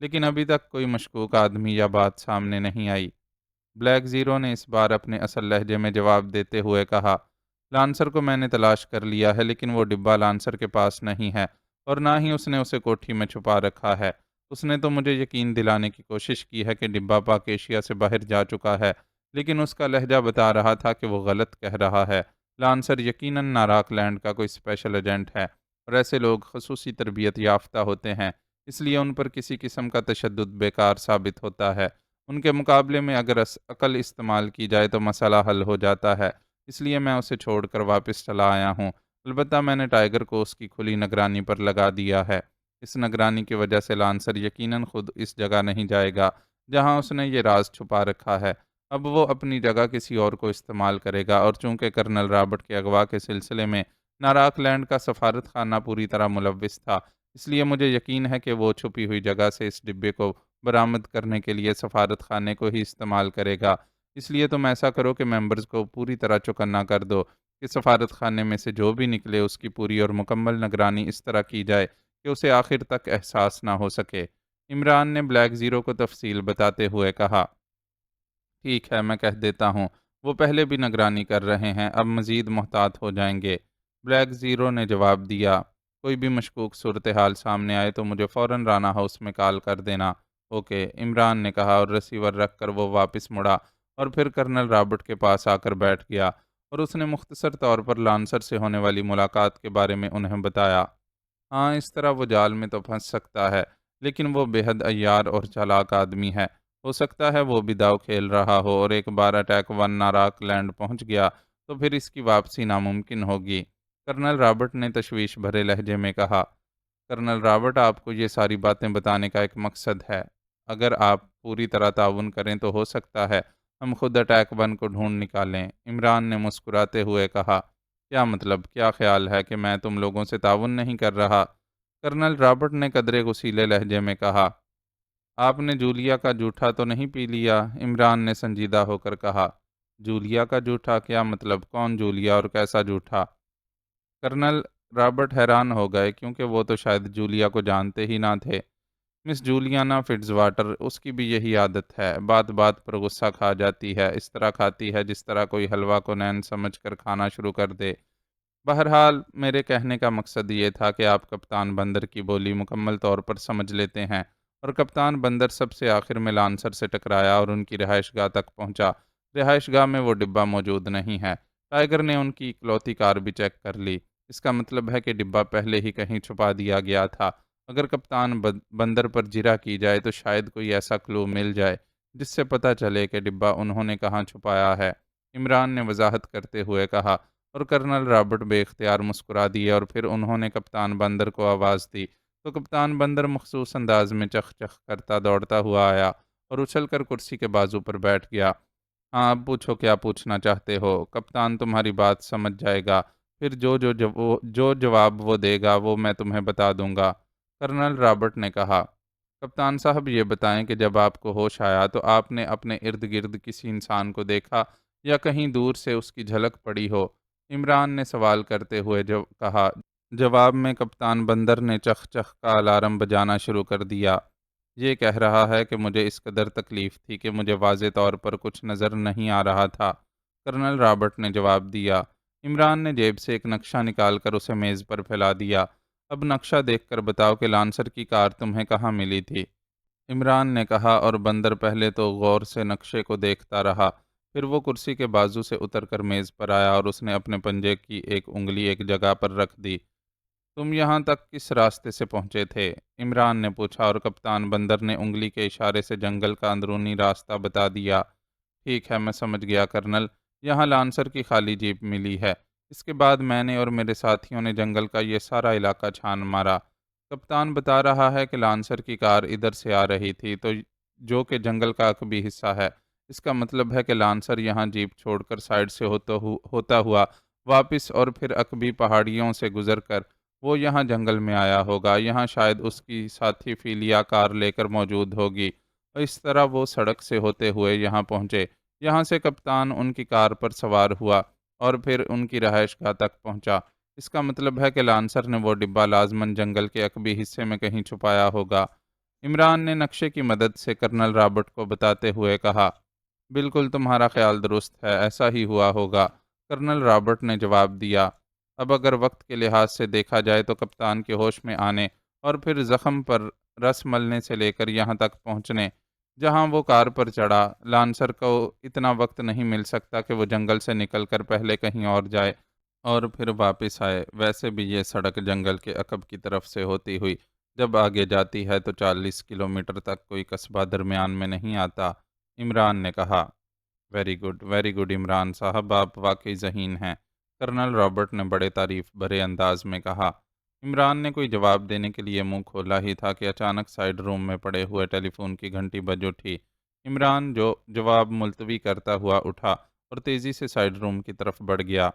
لیکن ابھی تک کوئی مشکوک آدمی یا بات سامنے نہیں آئی۔ بلیک زیرو نے اس بار اپنے اصل لہجے میں جواب دیتے ہوئے کہا، لانسر کو میں نے تلاش کر لیا ہے، لیکن وہ ڈبہ لانسر کے پاس نہیں ہے، اور نہ ہی اس نے اسے کوٹھی میں چھپا رکھا ہے۔ اس نے تو مجھے یقین دلانے کی کوشش کی ہے کہ ڈبہ پاک ایشیا سے باہر جا چکا ہے، لیکن اس کا لہجہ بتا رہا تھا کہ وہ غلط کہہ رہا ہے۔ لانسر یقیناً ناراک لینڈ کا کوئی اسپیشل ایجنٹ ہے، اور ایسے لوگ خصوصی تربیت یافتہ ہوتے ہیں، اس لیے ان پر کسی قسم کا تشدد بیکار ثابت ہوتا ہے۔ ان کے مقابلے میں اگر عقل استعمال کی جائے تو مسئلہ حل ہو جاتا ہے، اس لیے میں اسے چھوڑ کر واپس چلا آیا ہوں۔ البتہ میں نے ٹائیگر کو اس کی کھلی نگرانی پر لگا دیا ہے۔ اس نگرانی کی وجہ سے لانسر یقیناً خود اس جگہ نہیں جائے گا جہاں اس نے یہ راز چھپا رکھا ہے۔ اب وہ اپنی جگہ کسی اور کو استعمال کرے گا، اور چونکہ کرنل رابرٹ کے اغوا کے سلسلے میں ناراک لینڈ کا سفارت خانہ پوری طرح ملوث تھا، اس لیے مجھے یقین ہے کہ وہ چھپی ہوئی جگہ سے اس ڈبے کو برآمد کرنے کے لیے سفارت خانے کو ہی استعمال کرے گا۔ اس لیے تم ایسا کرو کہ ممبرز کو پوری طرح چوکنا کر دو کہ سفارت خانے میں سے جو بھی نکلے اس کی پوری اور مکمل نگرانی اس طرح کی جائے کہ اسے آخر تک احساس نہ ہو سکے۔ عمران نے بلیک زیرو کو تفصیل بتاتے ہوئے کہا، ٹھیک ہے، میں کہہ دیتا ہوں، وہ پہلے بھی نگرانی کر رہے ہیں، اب مزید محتاط ہو جائیں گے۔ بلیک زیرو نے جواب دیا، کوئی بھی مشکوک صورتحال سامنے آئے تو مجھے فوراً رانا ہاؤس میں کال کر دینا۔ اوکے، عمران نے کہا، اور ریسیور رکھ کر وہ واپس مڑا اور پھر کرنل رابرٹ کے پاس آ کر بیٹھ گیا، اور اس نے مختصر طور پر لانسر سے ہونے والی ملاقات کے بارے میں انہیں بتایا۔ ہاں، اس طرح وہ جال میں تو پھنس سکتا ہے، لیکن وہ بے حد عیار اور چالاک آدمی ہے۔ ہو سکتا ہے وہ بھی داؤ کھیل رہا ہو، اور ایک بار اٹیک ون ناراک لینڈ پہنچ گیا تو پھر اس کی واپسی ناممکن ہوگی۔ کرنل رابرٹ نے تشویش بھرے لہجے میں کہا، کرنل رابرٹ، آپ کو یہ ساری باتیں بتانے کا ایک مقصد ہے۔ اگر آپ پوری طرح تعاون کریں تو ہو سکتا ہے ہم خود اٹیک ون کو ڈھونڈ نکالیں۔ عمران نے مسکراتے ہوئے کہا، کیا مطلب؟ کیا خیال ہے کہ میں تم لوگوں سے تعاون نہیں کر رہا؟ کرنل رابرٹ نے قدرے غصیلے لہجے میں کہا، آپ نے جولیا کا جوٹھا تو نہیں پی لیا؟ عمران نے سنجیدہ ہو کر کہا، جولیا کا جوٹھا؟ کیا مطلب؟ کون جولیا اور کیسا جوٹھا؟ کرنل رابرٹ حیران ہو گئے، کیونکہ وہ تو شاید جولیا کو جانتے ہی نہ تھے۔ مس جولیانا فٹز واٹر، اس کی بھی یہی عادت ہے، بات بات پر غصہ کھا جاتی ہے، اس طرح کھاتی ہے جس طرح کوئی حلوہ کو نین سمجھ کر کھانا شروع کر دے۔ بہرحال میرے کہنے کا مقصد یہ تھا کہ آپ کپتان بندر کی بولی مکمل طور پر سمجھ لیتے ہیں، اور کپتان بندر سب سے آخر میں لانسر سے ٹکرایا اور ان کی رہائش گاہ تک پہنچا۔ رہائش گاہ میں وہ ڈبہ موجود نہیں ہے۔ ٹائیگر نے ان کی اکلوتی کار بھی چیک کر لی۔ اس کا مطلب ہے کہ ڈبہ پہلے ہی کہیں چھپا دیا گیا تھا۔ اگر کپتان بندر پر جرا کی جائے تو شاید کوئی ایسا کلو مل جائے جس سے پتہ چلے کہ ڈبہ انہوں نے کہاں چھپایا ہے، عمران نے وضاحت کرتے ہوئے کہا، اور کرنل رابرٹ بے اختیار مسکرا دیے، اور پھر انہوں نے کپتان بندر کو آواز دی تو کپتان بندر مخصوص انداز میں چخ چخ کرتا دوڑتا ہوا آیا اور اچھل کر کرسی کے بازو پر بیٹھ گیا۔ ہاں، اب پوچھو کیا پوچھنا چاہتے ہو؟ کپتان تمہاری بات سمجھ جائے گا، پھر جو جواب وہ دے گا وہ میں تمہیں بتا دوں گا، کرنل رابرٹ نے کہا۔ کپتان صاحب، یہ بتائیں کہ جب آپ کو ہوش آیا تو آپ نے اپنے ارد گرد کسی انسان کو دیکھا یا کہیں دور سے اس کی جھلک پڑی ہو؟ عمران نے سوال کرتے ہوئے جو کہا۔ جواب میں کپتان بندر نے چخ چخ کا الارم بجانا شروع کر دیا۔ یہ کہہ رہا ہے کہ مجھے اس قدر تکلیف تھی کہ مجھے واضح طور پر کچھ نظر نہیں آ رہا تھا، کرنل رابرٹ نے جواب دیا۔ عمران نے جیب سے ایک نقشہ نکال کر اسے میز پر پھیلا دیا۔ اب نقشہ دیکھ کر بتاؤ کہ لانسر کی کار تمہیں کہاں ملی تھی؟ عمران نے کہا، اور بندر پہلے تو غور سے نقشے کو دیکھتا رہا، پھر وہ کرسی کے بازو سے اتر کر میز پر آیا اور اس نے اپنے پنجے کی ایک انگلی ایک جگہ پر رکھ دی۔ تم یہاں تک کس راستے سے پہنچے تھے؟ عمران نے پوچھا، اور کپتان بندر نے انگلی کے اشارے سے جنگل کا اندرونی راستہ بتا دیا۔ ٹھیک ہے، میں سمجھ گیا کرنل، یہاں لانسر کی خالی جیپ ملی ہے۔ اس کے بعد میں نے اور میرے ساتھیوں نے جنگل کا یہ سارا علاقہ چھان مارا۔ کپتان بتا رہا ہے کہ لانسر کی کار ادھر سے آ رہی تھی، تو جو کہ جنگل کا عقبی حصہ ہے۔ اس کا مطلب ہے کہ لانسر یہاں جیپ چھوڑ کر سائڈ سے ہوتا ہوا واپس اور پھر عقبی پہاڑیوں سے گزر کر وہ یہاں جنگل میں آیا ہوگا۔ یہاں شاید اس کی ساتھی فیلیا کار لے کر موجود ہوگی، اور اس طرح وہ سڑک سے ہوتے ہوئے یہاں پہنچے۔ یہاں سے کپتان ان کی کار پر سوار ہوا اور پھر ان کی رہائش گاہ تک پہنچا۔ اس کا مطلب ہے کہ لانسر نے وہ ڈبہ لازماً جنگل کے عقبی حصے میں کہیں چھپایا ہوگا۔ عمران نے نقشے کی مدد سے کرنل رابرٹ کو بتاتے ہوئے کہا، بالکل تمہارا خیال درست ہے، ایسا ہی ہوا ہوگا۔ کرنل رابرٹ نے جواب دیا، اب اگر وقت کے لحاظ سے دیکھا جائے تو کپتان کے ہوش میں آنے اور پھر زخم پر رس ملنے سے لے کر یہاں تک پہنچنے جہاں وہ کار پر چڑھا، لانسر کو اتنا وقت نہیں مل سکتا کہ وہ جنگل سے نکل کر پہلے کہیں اور جائے اور پھر واپس آئے۔ ویسے بھی یہ سڑک جنگل کے عقب کی طرف سے ہوتی ہوئی جب آگے جاتی ہے تو 40 کلومیٹر تک کوئی قصبہ درمیان میں نہیں آتا۔ عمران نے کہا، ویری گڈ عمران صاحب، آپ واقعی ذہین ہیں، کرنل رابرٹ نے بڑے تعریف بھرے انداز میں کہا۔ عمران نے کوئی جواب دینے کے لیے منہ کھولا ہی تھا کہ اچانک سائیڈ روم میں پڑے ہوئے ٹیلی فون کی گھنٹی بج اٹھی۔ عمران جو جواب ملتوی کرتا ہوا اٹھا اور تیزی سے سائیڈ روم کی طرف بڑھ گیا۔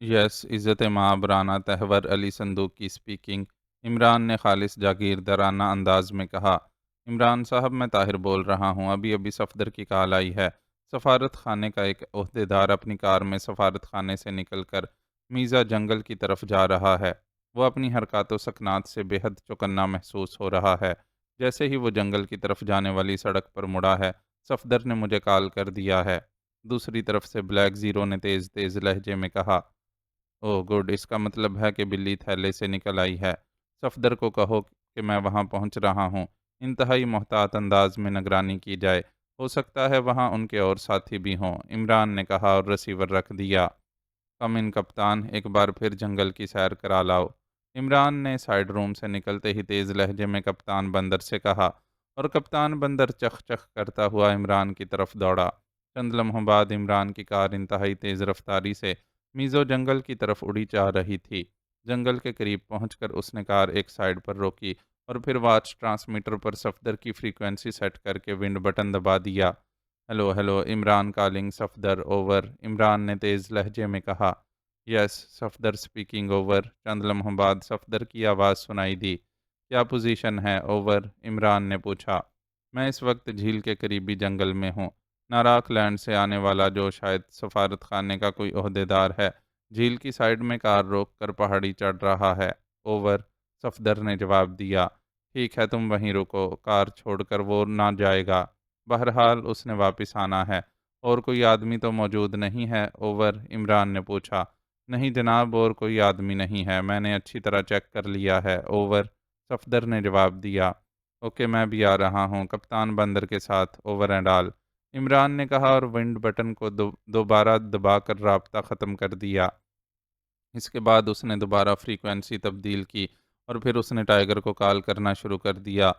یس، عزت مآب رانا تحور علی صندوق کی سپیکنگ، عمران نے خالص جاگیردارانہ انداز میں کہا۔ عمران صاحب، میں طاہر بول رہا ہوں، ابھی صفدر کی کال آئی ہے۔ سفارت خانے کا ایک عہدیدار اپنی کار میں سفارت خانے سے نکل کر میزا جنگل کی طرف جا رہا ہے۔ وہ اپنی حرکات و سکنات سے بے حد چوکنا محسوس ہو رہا ہے۔ جیسے ہی وہ جنگل کی طرف جانے والی سڑک پر مڑا ہے، صفدر نے مجھے کال کر دیا ہے۔ دوسری طرف سے بلیک زیرو نے تیز لہجے میں کہا، اوہ گڈ، اس کا مطلب ہے کہ بلی تھیلے سے نکل آئی ہے۔ صفدر کو کہو کہ میں وہاں پہنچ رہا ہوں، انتہائی محتاط انداز میں نگرانی کی جائے، ہو سکتا ہے وہاں ان کے اور ساتھی بھی ہوں، عمران نے کہا اور ریسیور رکھ دیا۔ کم ان کپتان، ایک بار پھر جنگل کی سیر کرا لاؤ، عمران نے سائیڈ روم سے نکلتے ہی تیز لہجے میں کپتان بندر سے کہا، اور کپتان بندر چخ چخ کرتا ہوا عمران کی طرف دوڑا۔ چند لمحوں بعد عمران کی کار انتہائی تیز رفتاری سے میزو جنگل کی طرف اڑی جا رہی تھی۔ جنگل کے قریب پہنچ کر اس نے کار ایک سائیڈ پر روکی اور پھر واچ ٹرانسمیٹر پر صفدر کی فریکوینسی سیٹ کر کے ونڈ بٹن دبا دیا۔ Hello Imran calling Safdar, over, Imran نے تیز لہجے میں کہا۔ یس، صفدر سپیکنگ، اوور۔ چند لمحوں بعد صفدر کی آواز سنائی دی۔ کیا پوزیشن ہے، اوور، عمران نے پوچھا۔ میں اس وقت جھیل کے قریبی جنگل میں ہوں، ناراک لینڈ سے آنے والا جو شاید سفارت خانے کا کوئی عہدیدار ہے، جھیل کی سائیڈ میں کار روک کر پہاڑی چڑھ رہا ہے، اوور، صفدر نے جواب دیا۔ ٹھیک ہے، تم وہیں رکو، کار چھوڑ کر وہ نہ جائے گا، بہرحال اس نے واپس آنا ہے۔ اور کوئی آدمی تو موجود نہیں ہے، اوور، عمران نے پوچھا۔ نہیں جناب، اور کوئی آدمی نہیں ہے، میں نے اچھی طرح چیک کر لیا ہے، اوور، صفدر نے جواب دیا۔ اوکے، میں بھی آ رہا ہوں، کپتان بندر کے ساتھ، اوور اینڈ آل، عمران نے کہا اور ونڈ بٹن کو دوبارہ دبا کر رابطہ ختم کر دیا۔ اس کے بعد اس نے دوبارہ فریکوینسی تبدیل کی اور پھر اس نے ٹائیگر کو کال کرنا شروع کر دیا۔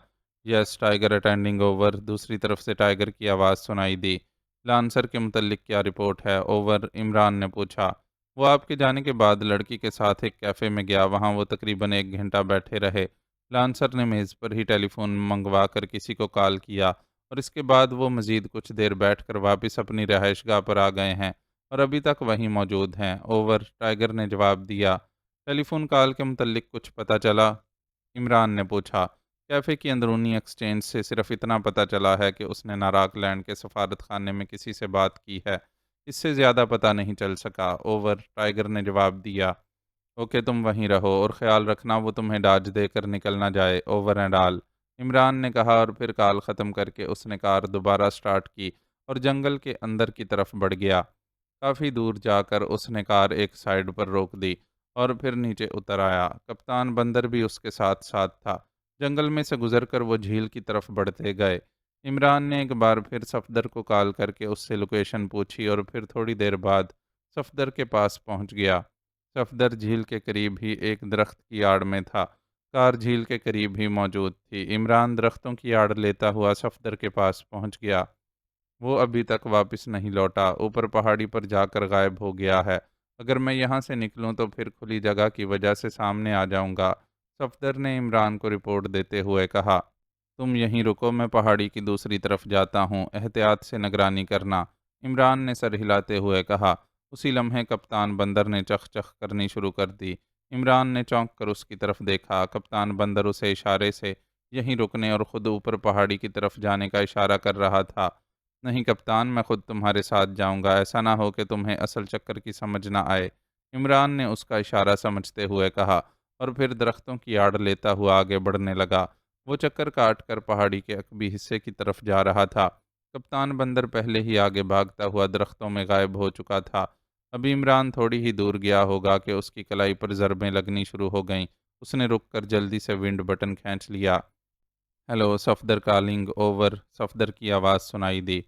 یس ٹائیگر اٹینڈنگ، اوور، دوسری طرف سے ٹائیگر کی آواز سنائی دی۔ لانسر کے متعلق کیا رپورٹ ہے، اوور، عمران نے پوچھا۔ وہ آپ کے جانے کے بعد لڑکی کے ساتھ ایک کیفے میں گیا، وہاں وہ تقریباً 1 گھنٹہ بیٹھے رہے۔ لانسر نے میز پر ہی ٹیلی فون منگوا کر کسی کو کال کیا اور اس کے بعد وہ مزید کچھ دیر بیٹھ کر واپس اپنی رہائش گاہ پر آ گئے ہیں اور ابھی تک وہیں موجود ہیں، اوور، ٹائیگر نے جواب دیا۔ ٹیلی فون کال کے متعلق کچھ پتہ چلا، عمران نے پوچھا۔ کیفے کی اندرونی ایکسچینج سے صرف اتنا پتہ چلا ہے کہ اس نے ناراک لینڈ کے سفارت خانے میں کسی سے بات کی ہے، اس سے زیادہ پتہ نہیں چل سکا، اوور، ٹائیگر نے جواب دیا۔ اوکے، تم وہیں رہو اور خیال رکھنا وہ تمہیں ڈاج دے کر نکل نہ جائے، اوور اینڈ آل، عمران نے کہا اور پھر کال ختم کر کے اس نے کار دوبارہ سٹارٹ کی اور جنگل کے اندر کی طرف بڑھ گیا۔ کافی دور جا کر اس نے کار ایک سائیڈ پر روک دی اور پھر نیچے اتر آیا۔ کپتان بندر بھی اس کے ساتھ ساتھ تھا۔ جنگل میں سے گزر کر وہ جھیل کی طرف بڑھتے گئے۔ عمران نے ایک بار پھر صفدر کو کال کر کے اس سے لوکیشن پوچھی اور پھر تھوڑی دیر بعد صفدر کے پاس پہنچ گیا۔ صفدر جھیل کے قریب ہی ایک درخت کی آڑ میں تھا۔ کار جھیل کے قریب ہی موجود تھی۔ عمران درختوں کی آڑ لیتا ہوا صفدر کے پاس پہنچ گیا۔ وہ ابھی تک واپس نہیں لوٹا، اوپر پہاڑی پر جا کر غائب ہو گیا ہے۔ اگر میں یہاں سے نکلوں تو پھر کھلی جگہ کی وجہ سے سامنے آ جاؤں گا، صفدر نے عمران کو رپورٹ دیتے ہوئے کہا۔ تم یہیں رکو، میں پہاڑی کی دوسری طرف جاتا ہوں، احتیاط سے نگرانی کرنا، عمران نے سر ہلاتے ہوئے کہا۔ اسی لمحے کپتان بندر نے چخ چخ کرنی شروع کر دی۔ عمران نے چونک کر اس کی طرف دیکھا۔ کپتان بندر اسے اشارے سے یہیں رکنے اور خود اوپر پہاڑی کی طرف جانے کا اشارہ کر رہا تھا۔ نہیں کپتان، میں خود تمہارے ساتھ جاؤں گا، ایسا نہ ہو کہ تمہیں اصل چکر کی سمجھ نہ آئے، عمران نے اس کا اشارہ سمجھتے ہوئے کہا اور پھر درختوں کی آڑ لیتا ہوا آگے بڑھنے لگا۔ وہ چکر کاٹ کر پہاڑی کے عقبی حصے کی طرف جا رہا تھا۔ کپتان بندر پہلے ہی آگے بھاگتا ہوا درختوں میں غائب ہو چکا تھا۔ ابھی عمران تھوڑی ہی دور گیا ہوگا کہ اس کی کلائی پر ضربیں لگنی شروع ہو گئیں۔ اس نے رک کر جلدی سے ونڈ بٹن کھینچ لیا۔ Hello Safdar calling, over. Safdar کی آواز سنائی دی۔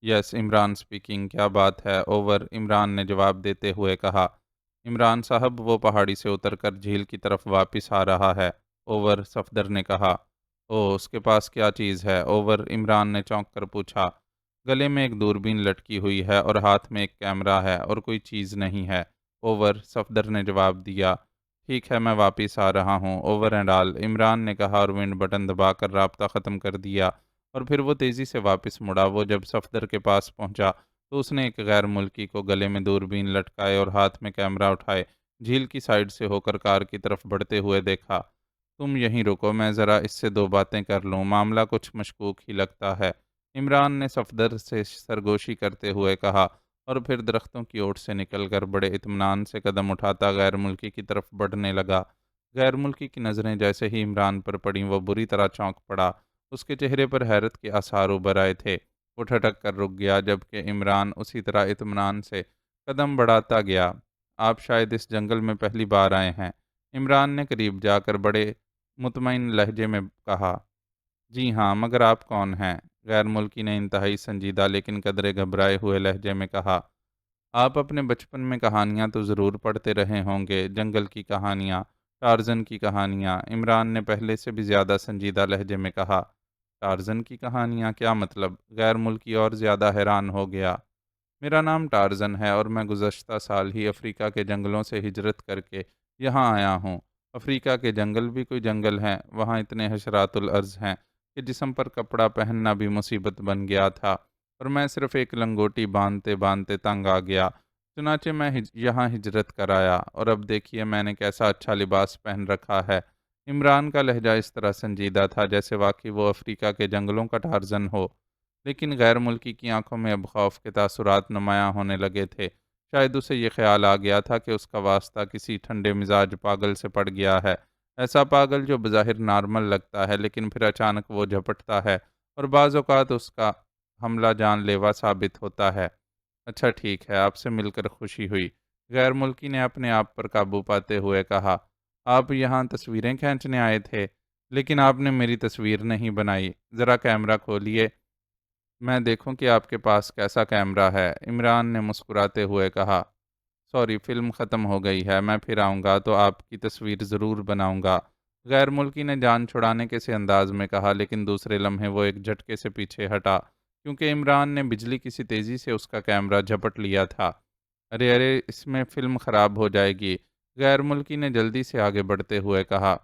یس عمران سپیکنگ، کیا بات ہے؟ اوور، عمران نے جواب دیتے ہوئے کہا۔ عمران صاحب وہ پہاڑی سے اتر کر جھیل کی طرف واپس آ رہا ہے۔ اوور، صفدر نے کہا۔ او، اس کے پاس کیا چیز ہے؟ اوور، عمران نے چونک کر پوچھا۔ گلے میں ایک دوربین لٹکی ہوئی ہے اور ہاتھ میں ایک کیمرہ ہے اور کوئی چیز نہیں ہے۔ اوور، صفدر نے جواب دیا۔ ٹھیک ہے، میں واپس آ رہا ہوں، اوور اینڈ آل، عمران نے کہا اور ونڈ بٹن دبا کر رابطہ ختم کر دیا، اور پھر وہ تیزی سے واپس مڑا۔ وہ جب صفدر کے پاس پہنچا تو اس نے ایک غیر ملکی کو گلے میں دوربین لٹکائے اور ہاتھ میں کیمرہ اٹھائے جھیل کی سائڈ سے ہو کر کار کی طرف بڑھتے ہوئے دیکھا۔ تم یہیں رکو، میں ذرا اس سے دو باتیں کر لوں، معاملہ کچھ مشکوک ہی لگتا ہے، عمران نے صفدر سے سرگوشی کرتے ہوئے کہا، اور پھر درختوں کی اوٹ سے نکل کر بڑے اطمینان سے قدم اٹھاتا غیر ملکی کی طرف بڑھنے لگا۔ غیر ملکی کی نظریں جیسے ہی عمران پر پڑیں وہ بری طرح چونک پڑا۔ اس کے چہرے پر حیرت کے آثار ابھر آئے تھے۔ وہ ٹھٹک کر رک گیا، جبکہ عمران اسی طرح اطمینان سے قدم بڑھاتا گیا۔ آپ شاید اس جنگل میں پہلی بار آئے ہیں، عمران نے قریب جا کر بڑے مطمئن لہجے میں کہا۔ جی ہاں، مگر آپ کون ہیں؟ غیر ملکی نے انتہائی سنجیدہ لیکن قدرے گھبرائے ہوئے لہجے میں کہا۔ آپ اپنے بچپن میں کہانیاں تو ضرور پڑھتے رہے ہوں گے، جنگل کی کہانیاں، ٹارزن کی کہانیاں، عمران نے پہلے سے بھی زیادہ سنجیدہ لہجے میں کہا۔ ٹارزن کی کہانیاں؟ کیا مطلب؟ غیر ملکی اور زیادہ حیران ہو گیا۔ میرا نام ٹارزن ہے اور میں گزشتہ سال ہی افریقہ کے جنگلوں سے ہجرت کر کے یہاں آیا ہوں۔ افریقہ کے جنگل بھی کوئی جنگل ہیں؟ وہاں اتنے حشرات الارض ہیں کہ جسم پر کپڑا پہننا بھی مصیبت بن گیا تھا، اور میں صرف ایک لنگوٹی باندھتے باندھتے تنگ آ گیا۔ چنانچہ میں یہاں ہجرت کر آیا، اور اب دیکھیے میں نے کیسا اچھا لباس پہن رکھا ہے۔ عمران کا لہجہ اس طرح سنجیدہ تھا جیسے واقعی وہ افریقہ کے جنگلوں کا ٹارزن ہو، لیکن غیر ملکی کی آنکھوں میں اب خوف کے تاثرات نمایاں ہونے لگے تھے۔ شاید اسے یہ خیال آ گیا تھا کہ اس کا واسطہ کسی ٹھنڈے مزاج پاگل سے پڑ گیا ہے، ایسا پاگل جو بظاہر نارمل لگتا ہے لیکن پھر اچانک وہ جھپٹتا ہے اور بعض اوقات اس کا حملہ جان لیوا ثابت ہوتا ہے۔ اچھا ٹھیک ہے، آپ سے مل کر خوشی ہوئی، غیر ملکی نے اپنے آپ پر قابو پاتے ہوئے کہا۔ آپ یہاں تصویریں کھینچنے آئے تھے، لیکن آپ نے میری تصویر نہیں بنائی، ذرا کیمرہ کھولیے، میں دیکھوں کہ آپ کے پاس کیسا کیمرہ ہے، عمران نے مسکراتے ہوئے کہا۔ سوری، فلم ختم ہو گئی ہے، میں پھر آؤں گا تو آپ کی تصویر ضرور بناؤں گا، غیر ملکی نے جان چھڑانے کے سے انداز میں کہا، لیکن دوسرے لمحے وہ ایک جھٹکے سے پیچھے ہٹا کیونکہ عمران نے بجلی کی سی تیزی سے اس کا کیمرہ جھپٹ لیا تھا۔ ارے ارے، اس میں فلم خراب ہو جائے گی، غیر ملکی نے جلدی سے آگے بڑھتے ہوئے کہا۔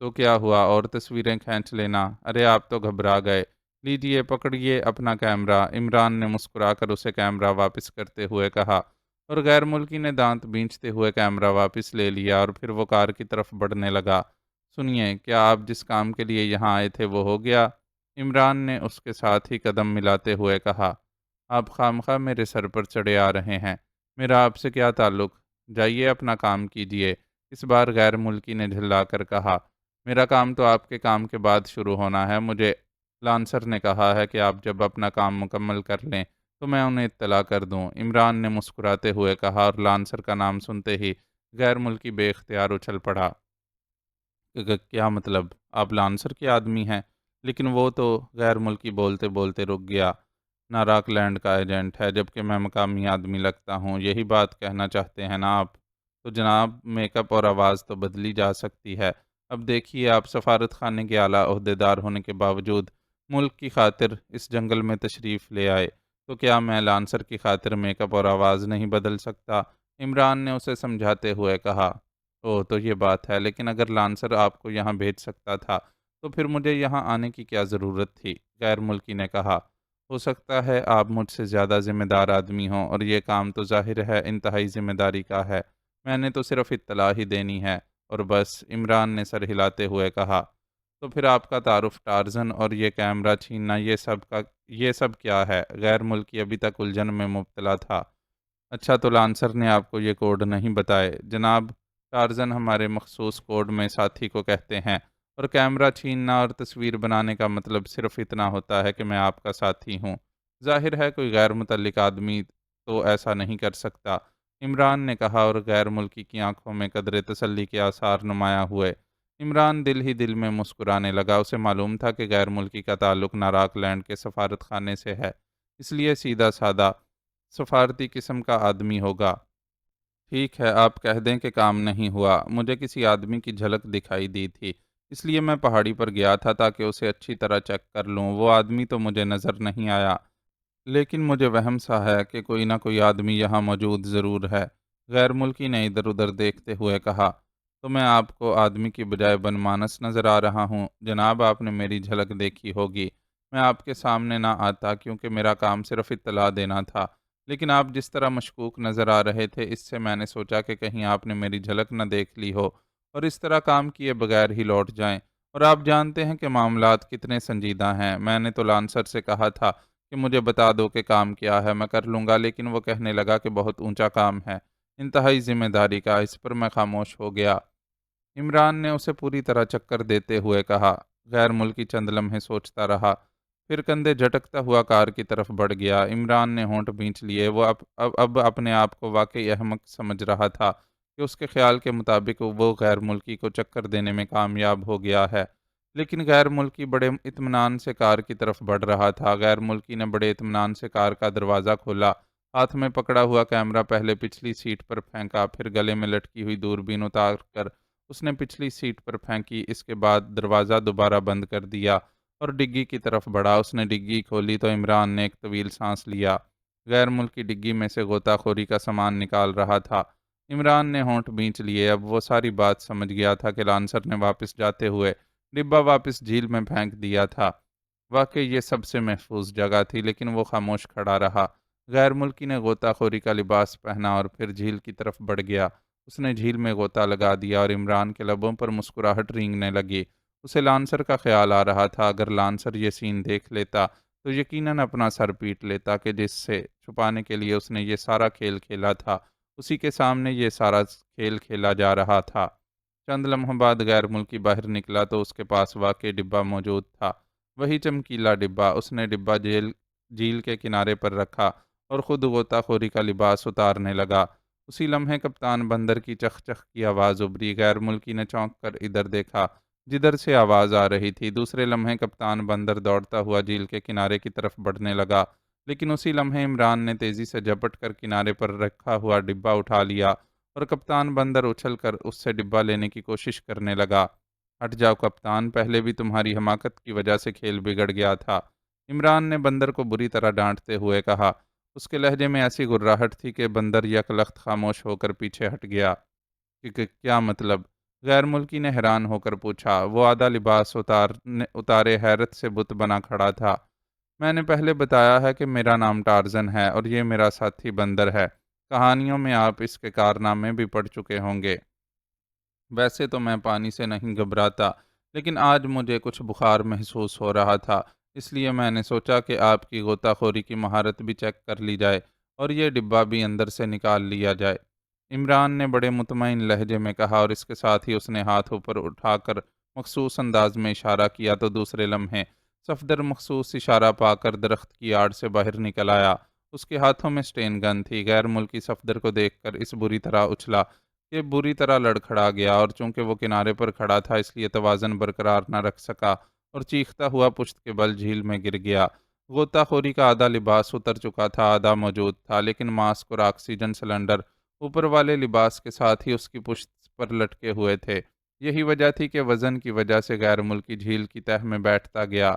تو کیا ہوا، اور تصویریں کھینچ لینا، ارے آپ تو گھبرا گئے، لیجیے پکڑیے اپنا کیمرہ، عمران نے مسکرا کر اسے کیمرہ واپس کرتے ہوئے کہا، اور غیر ملکی نے دانت بینچتے ہوئے کیمرہ واپس لے لیا اور پھر وہ کار کی طرف بڑھنے لگا۔ سنیے، کیا آپ جس کام کے لیے یہاں آئے تھے وہ ہو گیا؟ عمران نے اس کے ساتھ ہی قدم ملاتے ہوئے کہا۔ آپ خواہ میرے سر پر چڑھے آ رہے ہیں، میرا آپ سے کیا تعلق؟ جائیے اپنا کام کیجیے، اس بار غیر ملکی نے جھلا کر کہا۔ میرا کام تو آپ کے کام کے بعد شروع ہونا ہے، مجھے لانسر نے کہا ہے کہ آپ جب اپنا کام مکمل کر لیں تو میں انہیں اطلاع کر دوں، عمران نے مسکراتے ہوئے کہا، اور لانسر کا نام سنتے ہی غیر ملکی بے اختیار اچھل پڑا۔ کیا مطلب؟ آپ لانسر کے آدمی ہیں؟ لیکن وہ تو، غیر ملکی بولتے بولتے رک گیا، ناراک لینڈ کا ایجنٹ ہے جبکہ میں مقامی آدمی لگتا ہوں، یہی بات کہنا چاہتے ہیں نا آپ؟ تو جناب، میک اپ اور آواز تو بدلی جا سکتی ہے۔ اب دیکھیے، آپ سفارت خانے کے اعلیٰ عہدیدار ہونے کے باوجود ملک کی خاطر اس جنگل میں تشریف لے آئے، تو کیا میں لانسر کی خاطر میک اپ اور آواز نہیں بدل سکتا؟ عمران نے اسے سمجھاتے ہوئے کہا۔ اوہ، تو یہ بات ہے، لیکن اگر لانسر آپ کو یہاں بھیج سکتا تھا تو پھر مجھے یہاں آنے کی کیا ضرورت تھی؟ غیر ملکی نے کہا۔ ہو سکتا ہے آپ مجھ سے زیادہ ذمہ دار آدمی ہوں، اور یہ کام تو ظاہر ہے انتہائی ذمہ داری کا ہے، میں نے تو صرف اطلاع ہی دینی ہے اور بس، عمران نے سر ہلاتے ہوئے کہا۔ تو پھر آپ کا تعارف ٹارزن اور یہ کیمرہ چھیننا، یہ سب کیا ہے؟ غیر ملکی ابھی تک الجھن میں مبتلا تھا۔ اچھا، تو لانسر نے آپ کو یہ کوڈ نہیں بتائے؟ جناب، ٹارزن ہمارے مخصوص کوڈ میں ساتھی کو کہتے ہیں، اور کیمرہ چھیننا اور تصویر بنانے کا مطلب صرف اتنا ہوتا ہے کہ میں آپ کا ساتھی ہوں۔ ظاہر ہے کوئی غیر متعلق آدمی تو ایسا نہیں کر سکتا، عمران نے کہا، اور غیر ملکی کی آنکھوں میں قدرے تسلی کے آثار نمایاں ہوئے۔ عمران دل ہی دل میں مسکرانے لگا۔ اسے معلوم تھا کہ غیر ملکی کا تعلق ناراک لینڈ کے سفارت خانے سے ہے، اس لیے سیدھا سادہ سفارتی قسم کا آدمی ہوگا۔ ٹھیک ہے، آپ کہہ دیں کہ کام نہیں ہوا۔ مجھے کسی آدمی کی جھلک دکھائی دی تھی، اس لیے میں پہاڑی پر گیا تھا تاکہ اسے اچھی طرح چیک کر لوں۔ وہ آدمی تو مجھے نظر نہیں آیا، لیکن مجھے وہم سا ہے کہ کوئی نہ کوئی آدمی یہاں موجود ضرور ہے۔ غیر ملکی نے ادھر ادھر دیکھتے ہوئے کہا، تو میں آپ کو آدمی کی بجائے بن مانس نظر آ رہا ہوں؟ جناب، آپ نے میری جھلک دیکھی ہوگی، میں آپ کے سامنے نہ آتا کیونکہ میرا کام صرف اطلاع دینا تھا، لیکن آپ جس طرح مشکوک نظر آ رہے تھے، اس سے میں نے سوچا کہ کہیں آپ نے میری جھلک نہ دیکھ لی ہو اور اس طرح کام کیے بغیر ہی لوٹ جائیں۔ اور آپ جانتے ہیں کہ معاملات کتنے سنجیدہ ہیں۔ میں نے تو لانسر سے کہا تھا کہ مجھے بتا دو کہ کام کیا ہے، میں کر لوں گا، لیکن وہ کہنے لگا کہ بہت اونچا کام ہے، انتہائی ذمہ داری کا۔ اس پر میں خاموش ہو گیا۔ عمران نے اسے پوری طرح چکر دیتے ہوئے کہا۔ غیر ملکی چند لمحے سوچتا رہا، پھر کندھے جھٹکتا ہوا کار کی طرف بڑھ گیا۔ عمران نے ہونٹ بھینچ لیے۔ وہ اب اپنے آپ کو واقعی احمق سمجھ رہا تھا کہ اس کے خیال کے مطابق وہ غیر ملکی کو چکر دینے میں کامیاب ہو گیا ہے، لیکن غیر ملکی بڑے اطمینان سے کار کی طرف بڑھ رہا تھا۔ غیر ملکی نے بڑے اطمینان سے کار کا دروازہ کھولا، ہاتھ میں پکڑا ہوا کیمرہ پہلے پچھلی سیٹ پر پھینکا، پھر گلے میں لٹکی ہوئی دوربین اتار کر اس نے پچھلی سیٹ پر پھینکی۔ اس کے بعد دروازہ دوبارہ بند کر دیا اور ڈگی کی طرف بڑھا۔ اس نے ڈگی کھولی تو عمران نے ایک طویل سانس لیا۔ غیر ملکی ڈگی میں سے غوطہ خوری کا سامان نکال رہا تھا۔ عمران نے ہونٹ بھینچ لیے۔ اب وہ ساری بات سمجھ گیا تھا کہ لانسر نے واپس جاتے ہوئے ڈبہ واپس جھیل میں پھینک دیا تھا۔ واقعی یہ سب سے محفوظ جگہ تھی، لیکن وہ خاموش کھڑا رہا۔ غیر ملکی نے غوطہ خوری کا لباس پہنا اور پھر جھیل کی طرف بڑھ گیا۔ اس نے جھیل میں غوطہ لگا دیا اور عمران کے لبوں پر مسکراہٹ رینگنے لگی۔ اسے لانسر کا خیال آ رہا تھا۔ اگر لانسر یہ سین دیکھ لیتا تو یقیناً اپنا سر پیٹ لیتا کہ جس سے چھپانے کے لیے اس نے یہ سارا کھیل کھیلا تھا، اسی کے سامنے یہ سارا کھیل کھیلا جا رہا تھا۔ چند لمحوں بعد غیر ملکی باہر نکلا تو اس کے پاس واقعی ڈبہ موجود تھا، وہی چمکیلا ڈبہ۔ اس نے ڈبہ جھیل کے کنارے پر رکھا اور خود غوطہ خوری کا لباس اتارنے لگا۔ اسی لمحے کپتان بندر کی چخ چخ کی آواز ابھری۔ غیر ملکی نے چونک کر ادھر دیکھا جدھر سے آواز آ رہی تھی۔ دوسرے لمحے کپتان بندر دوڑتا ہوا جھیل کے کنارے کی طرف بڑھنے لگا، لیکن اسی لمحے عمران نے تیزی سے جھپٹ کر کنارے پر رکھا ہوا ڈبہ اٹھا لیا اور کپتان بندر اچھل کر اس سے ڈبہ لینے کی کوشش کرنے لگا۔ ہٹ جاؤ کپتان، پہلے بھی تمہاری حماقت کی وجہ سے کھیل بگڑ گیا تھا، عمران نے بندر کو بری طرح ڈانٹتے ہوئے کہا۔ اس کے لہجے میں ایسی گراہٹ تھی کہ بندر یک لخت خاموش ہو کر پیچھے ہٹ گیا۔ کیا مطلب؟ غیر ملکی نے حیران ہو کر پوچھا۔ وہ آدھا لباس اتارے حیرت سے بت بنا کھڑا تھا۔ میں نے پہلے بتایا ہے کہ میرا نام ٹارزن ہے اور یہ میرا ساتھی بندر ہے۔ کہانیوں میں آپ اس کے کارنامے بھی پڑھ چکے ہوں گے۔ ویسے تو میں پانی سے نہیں گھبراتا، لیکن آج مجھے کچھ بخار محسوس ہو رہا تھا، اس لیے میں نے سوچا کہ آپ کی غوطہ خوری کی مہارت بھی چیک کر لی جائے اور یہ ڈبہ بھی اندر سے نکال لیا جائے، عمران نے بڑے مطمئن لہجے میں کہا، اور اس کے ساتھ ہی اس نے ہاتھ اوپر اٹھا کر مخصوص انداز میں اشارہ کیا تو دوسرے لمحے صفدر مخصوص اشارہ پا کر درخت کی آڑ سے باہر نکل آیا۔ اس کے ہاتھوں میں سٹین گن تھی۔ غیر ملکی صفدر کو دیکھ کر اس بری طرح اچھلا کہ بری طرح لڑکھڑا گیا، اور چونکہ وہ کنارے پر کھڑا تھا اس لیے توازن برقرار نہ رکھ سکا اور چیختا ہوا پشت کے بل جھیل میں گر گیا۔ غوطہ خوری کا آدھا لباس اتر چکا تھا، آدھا موجود تھا، لیکن ماسک اور آکسیجن سلنڈر اوپر والے لباس کے ساتھ ہی اس کی پشت پر لٹکے ہوئے تھے۔ یہی وجہ تھی کہ وزن کی وجہ سے غیر ملکی جھیل کی تہہ میں بیٹھتا گیا۔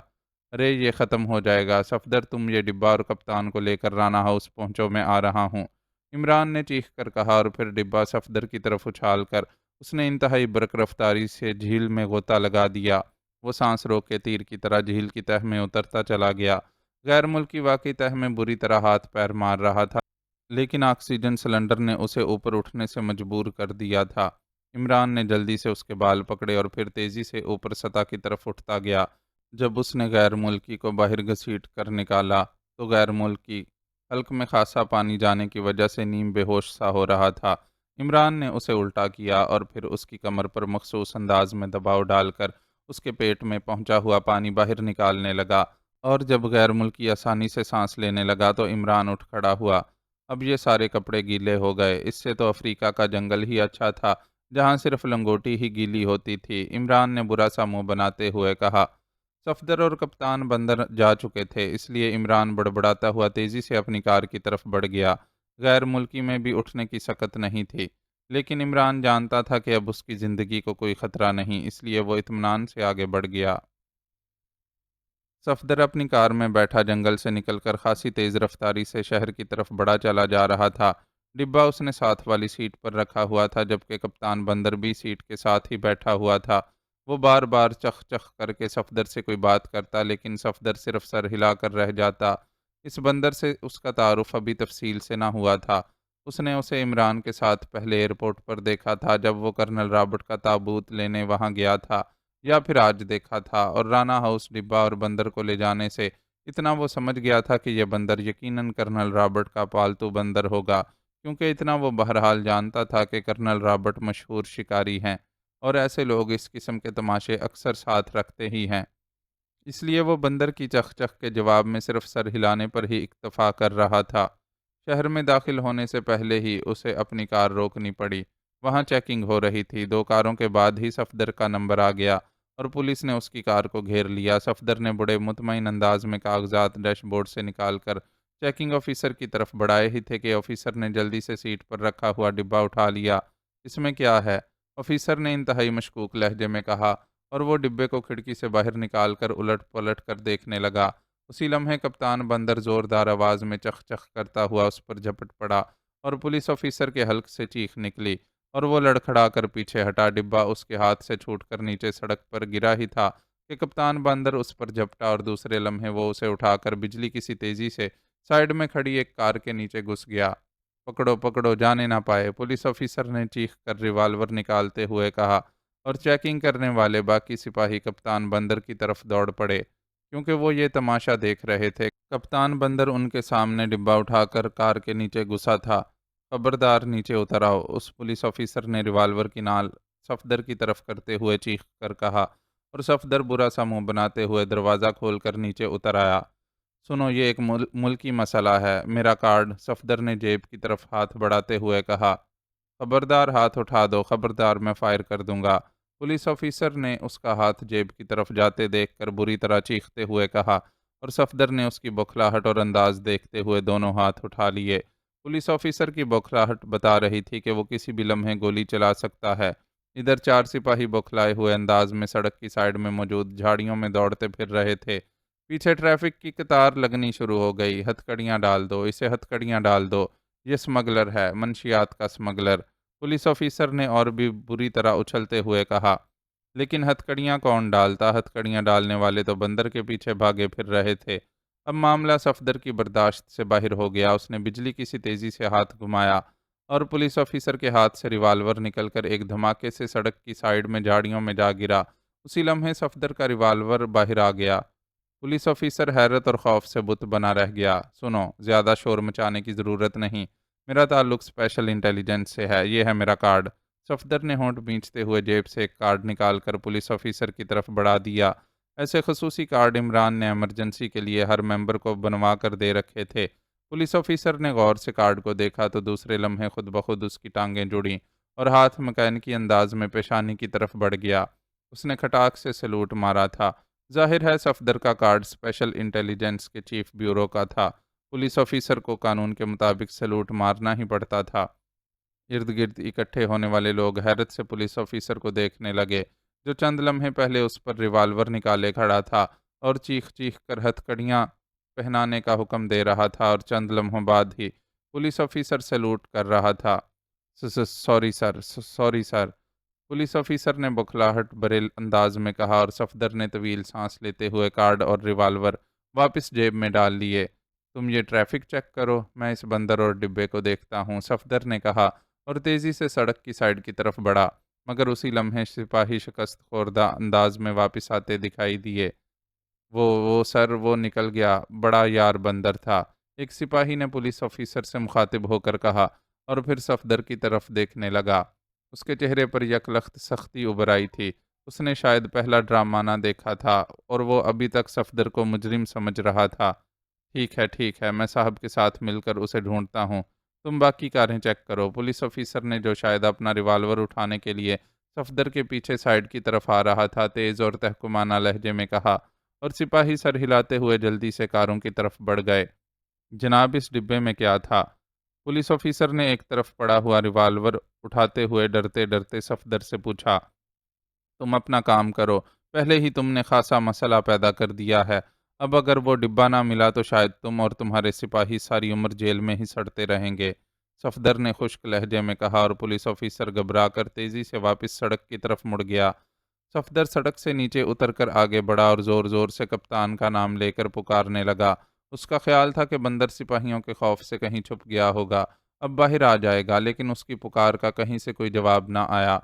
ارے یہ ختم ہو جائے گا صفدر، تم یہ ڈبہ اور کپتان کو لے کر رانا ہاؤس پہنچو، میں آ رہا ہوں، عمران نے چیخ کر کہا، اور پھر ڈبہ صفدر کی طرف اچھال کر اس نے انتہائی برق رفتاری سے جھیل میں غوطہ لگا دیا۔ وہ سانس روکے تیر کی طرح جھیل کی تہہ میں اترتا چلا گیا۔ غیر ملکی واقعی تہہ میں بری طرح ہاتھ پیر مار رہا تھا، لیکن آکسیجن سلنڈر نے اسے اوپر اٹھنے سے مجبور کر دیا تھا۔ عمران نے جلدی سے اس کے بال پکڑے اور پھر تیزی سے اوپر سطح کی طرف اٹھتا گیا۔ جب اس نے غیر ملکی کو باہر گھسیٹ کر نکالا تو غیر ملکی حلق میں خاصا پانی جانے کی وجہ سے نیم بے ہوش سا ہو رہا تھا۔ عمران نے اسے الٹا کیا اور پھر اس کی کمر پر مخصوص انداز میں دباؤ ڈال کر اس کے پیٹ میں پہنچا ہوا پانی باہر نکالنے لگا، اور جب غیر ملکی آسانی سے سانس لینے لگا تو عمران اٹھ کھڑا ہوا۔ اب یہ سارے کپڑے گیلے ہو گئے، اس سے تو افریقہ کا جنگل ہی اچھا تھا جہاں صرف لنگوٹی ہی گیلی ہوتی تھی، عمران نے برا سا منہ بناتے ہوئے کہا۔ صفدر اور کپتان بندر جا چکے تھے، اس لیے عمران بڑبڑاتا ہوا تیزی سے اپنی کار کی طرف بڑھ گیا۔ غیر ملکی میں بھی اٹھنے کی سکت نہیں تھی، لیکن عمران جانتا تھا کہ اب اس کی زندگی کو کوئی خطرہ نہیں، اس لیے وہ اطمینان سے آگے بڑھ گیا۔ صفدر اپنی کار میں بیٹھا جنگل سے نکل کر خاصی تیز رفتاری سے شہر کی طرف بڑا چلا جا رہا تھا۔ ڈبہ اس نے ساتھ والی سیٹ پر رکھا ہوا تھا، جبکہ کپتان بندر بھی سیٹ کے ساتھ ہی بیٹھا ہوا تھا۔ وہ بار بار چخ چخ کر کے صفدر سے کوئی بات کرتا، لیکن صفدر صرف سر ہلا کر رہ جاتا۔ اس بندر سے اس کا تعارف ابھی تفصیل سے نہ ہوا تھا۔ اس نے اسے عمران کے ساتھ پہلے ایئرپورٹ پر دیکھا تھا جب وہ کرنل رابرٹ کا تابوت لینے وہاں گیا تھا، یا پھر آج دیکھا تھا، اور رانا ہاؤس ڈبہ اور بندر کو لے جانے سے اتنا وہ سمجھ گیا تھا کہ یہ بندر یقیناً کرنل رابرٹ کا پالتو بندر ہوگا، کیونکہ اتنا وہ بہرحال جانتا تھا کہ کرنل رابرٹ مشہور شکاری ہیں، اور ایسے لوگ اس قسم کے تماشے اکثر ساتھ رکھتے ہی ہیں۔ اس لیے وہ بندر کی چخ چخ کے جواب میں صرف سر ہلانے پر ہی اکتفا کر رہا تھا۔ شہر میں داخل ہونے سے پہلے ہی اسے اپنی کار روکنی پڑی۔ وہاں چیکنگ ہو رہی تھی۔ 2 کاروں کے بعد ہی صفدر کا نمبر آ گیا اور پولیس نے اس کی کار کو گھیر لیا۔ صفدر نے بڑے مطمئن انداز میں کاغذات ڈیش بورڈ سے نکال کر چیکنگ آفیسر کی طرف بڑھائے ہی تھے کہ آفیسر نے جلدی سے سیٹ پر رکھا ہوا ڈبہ اٹھا لیا۔ اس میں کیا ہے؟ آفیسر نے انتہائی مشکوک لہجے میں کہا، اور وہ ڈبے کو کھڑکی سے باہر نکال کر الٹ پلٹ کر دیکھنے لگا۔ اسی لمحے کپتان بندر زوردار آواز میں چخ چخ کرتا ہوا اس پر جھپٹ پڑا، اور پولیس آفیسر کے حلق سے چیخ نکلی، اور وہ لڑکھڑا کر پیچھے ہٹا۔ ڈبہ اس کے ہاتھ سے چھوٹ کر نیچے سڑک پر گرا ہی تھا کہ کپتان بندر اس پر جھپٹا، اور دوسرے لمحے وہ اسے اٹھا کر بجلی کی سی تیزی سے سائیڈ میں کھڑی ایک کار کے نیچے گھس گیا۔ پکڑو پکڑو، جانے نہ پائے، پولیس آفیسر نے چیخ کر ریوالور نکالتے ہوئے کہا، اور چیکنگ کرنے والے باقی سپاہی کپتان بندر کی طرف دوڑ پڑے، کیونکہ وہ یہ تماشا دیکھ رہے تھے۔ کپتان بندر ان کے سامنے ڈبہ اٹھا کر کار کے نیچے گھسا تھا۔ خبردار، نیچے اتر آؤ، اس پولیس آفیسر نے ریوالور کی نال صفدر کی طرف کرتے ہوئے چیخ کر کہا، اور صفدر برا سا منہ بناتے ہوئے دروازہ کھول کر نیچے اتر آیا۔ سنو، یہ ایک ملکی مسئلہ ہے، میرا کارڈ، صفدر نے جیب کی طرف ہاتھ بڑھاتے ہوئے کہا۔ خبردار، ہاتھ اٹھا دو، خبردار، میں فائر کر دوں گا، پولیس آفیسر نے اس کا ہاتھ جیب کی طرف جاتے دیکھ کر بری طرح چیختے ہوئے کہا، اور صفدر نے اس کی بوکھلاہٹ اور انداز دیکھتے ہوئے دونوں ہاتھ اٹھا لیے۔ پولیس آفیسر کی بوکھلاہٹ بتا رہی تھی کہ وہ کسی بھی لمحے گولی چلا سکتا ہے۔ ادھر 4 سپاہی بوکھلائے ہوئے انداز میں سڑک کی سائیڈ میں موجود جھاڑیوں میں دوڑتے پھر رہے تھے۔ پیچھے ٹریفک کی قطار لگنی شروع ہو گئی۔ ہتھکڑیاں ڈال دو، اسے ہتھکڑیاں ڈال دو، یہ اسمگلر ہے، منشیات کا اسمگلر، پولیس آفیسر نے اور بھی بری طرح اچھلتے ہوئے کہا۔ لیکن ہتھکڑیاں کون ڈالتا؟ ہتھکڑیاں ڈالنے والے تو بندر کے پیچھے بھاگے پھر رہے تھے۔ اب معاملہ صفدر کی برداشت سے باہر ہو گیا۔ اس نے بجلی کی سی تیزی سے ہاتھ گھمایا، اور پولیس آفیسر کے ہاتھ سے ریوالور نکل کر ایک دھماکے سے سڑک کی سائیڈ میں جھاڑیوں میں جا گرا۔ اسی لمحے صفدر کا ریوالور باہر آ گیا۔ پولیس آفیسر حیرت اور خوف سے بت بنا رہ گیا۔ سنو، زیادہ شور مچانے کی ضرورت نہیں، میرا تعلق اسپیشل انٹیلیجنس سے ہے، یہ ہے میرا کارڈ۔ صفدر نے ہونٹ بھینچتے ہوئے جیب سے ایک کارڈ نکال کر پولیس آفیسر کی طرف بڑھا دیا۔ ایسے خصوصی کارڈ عمران نے ایمرجنسی کے لیے ہر ممبر کو بنوا کر دے رکھے تھے۔ پولیس آفیسر نے غور سے کارڈ کو دیکھا تو دوسرے لمحے خود بخود اس کی ٹانگیں جڑیں، اور ہاتھ مکینکی انداز میں پیشانی کی طرف بڑھ گیا۔ اس نے کھٹاک سے سلوٹ مارا تھا۔ ظاہر ہے صفدر کا کارڈ اسپیشل انٹیلیجنس کے چیف بیورو کا تھا۔ پولیس آفیسر کو قانون کے مطابق سلوٹ مارنا ہی پڑتا تھا۔ ارد گرد اکٹھے ہونے والے لوگ حیرت سے پولیس آفیسر کو دیکھنے لگے، جو چند لمحے پہلے اس پر ریوالور نکالے کھڑا تھا اور چیخ چیخ کر ہتھکڑیاں پہنانے کا حکم دے رہا تھا، اور چند لمحوں بعد ہی پولیس آفیسر سلوٹ کر رہا تھا۔ Sorry sir, sorry sir, police officer نے بوکھلاہٹ بھرے انداز میں کہا، اور صفدر نے طویل سانس لیتے ہوئے کارڈ اور ریوالور واپس جیب میں ڈال لیے۔ تم یہ ٹریفک چیک کرو، میں اس بندر اور ڈبے کو دیکھتا ہوں، صفدر نے کہا، اور تیزی سے سڑک کی سائیڈ کی طرف بڑھا، مگر اسی لمحے سپاہی شکست خوردہ انداز میں واپس آتے دکھائی دیے۔ وہ سر، وہ نکل گیا، بڑا یار بندر تھا، ایک سپاہی نے پولیس آفیسر سے مخاطب ہو کر کہا، اور پھر صفدر کی طرف دیکھنے لگا۔ اس کے چہرے پر یک لخت سختی ابھر آئی تھی۔ اس نے شاید پہلا ڈرامہ نہ دیکھا تھا اور وہ ابھی تک صفدر کو مجرم سمجھ رہا تھا۔ ٹھیک ہے، میں صاحب کے ساتھ مل کر اسے ڈھونڈتا ہوں، تم باقی کاریں چیک کرو۔ پولیس آفیسر نے، جو شاید اپنا ریوالور اٹھانے کے لیے صفدر کے پیچھے سائڈ کی طرف آ رہا تھا، تیز اور تحکمانہ لہجے میں کہا، اور سپاہی سر ہلاتے ہوئے جلدی سے کاروں کی طرف بڑھ گئے۔ جناب، اس ڈبے میں کیا تھا؟ پولیس آفیسر نے ایک طرف پڑا ہوا ریوالور اٹھاتے ہوئے ڈرتے ڈرتے صفدر سے پوچھا۔ تم اپنا کام کرو، پہلے ہی تم نے خاصا مسئلہ پیدا کر دیا ہے۔ اب اگر وہ ڈبہ نہ ملا تو شاید تم اور تمہارے سپاہی ساری عمر جیل میں ہی سڑتے رہیں گے، صفدر نے خشک لہجے میں کہا، اور پولیس آفیسر گھبرا کر تیزی سے واپس سڑک کی طرف مڑ گیا۔ صفدر سڑک سے نیچے اتر کر آگے بڑھا اور زور زور سے کپتان کا نام لے کر پکارنے لگا۔ اس کا خیال تھا کہ بندر سپاہیوں کے خوف سے کہیں چھپ گیا ہوگا، اب باہر آ جائے گا، لیکن اس کی پکار کا کہیں سے کوئی جواب نہ آیا۔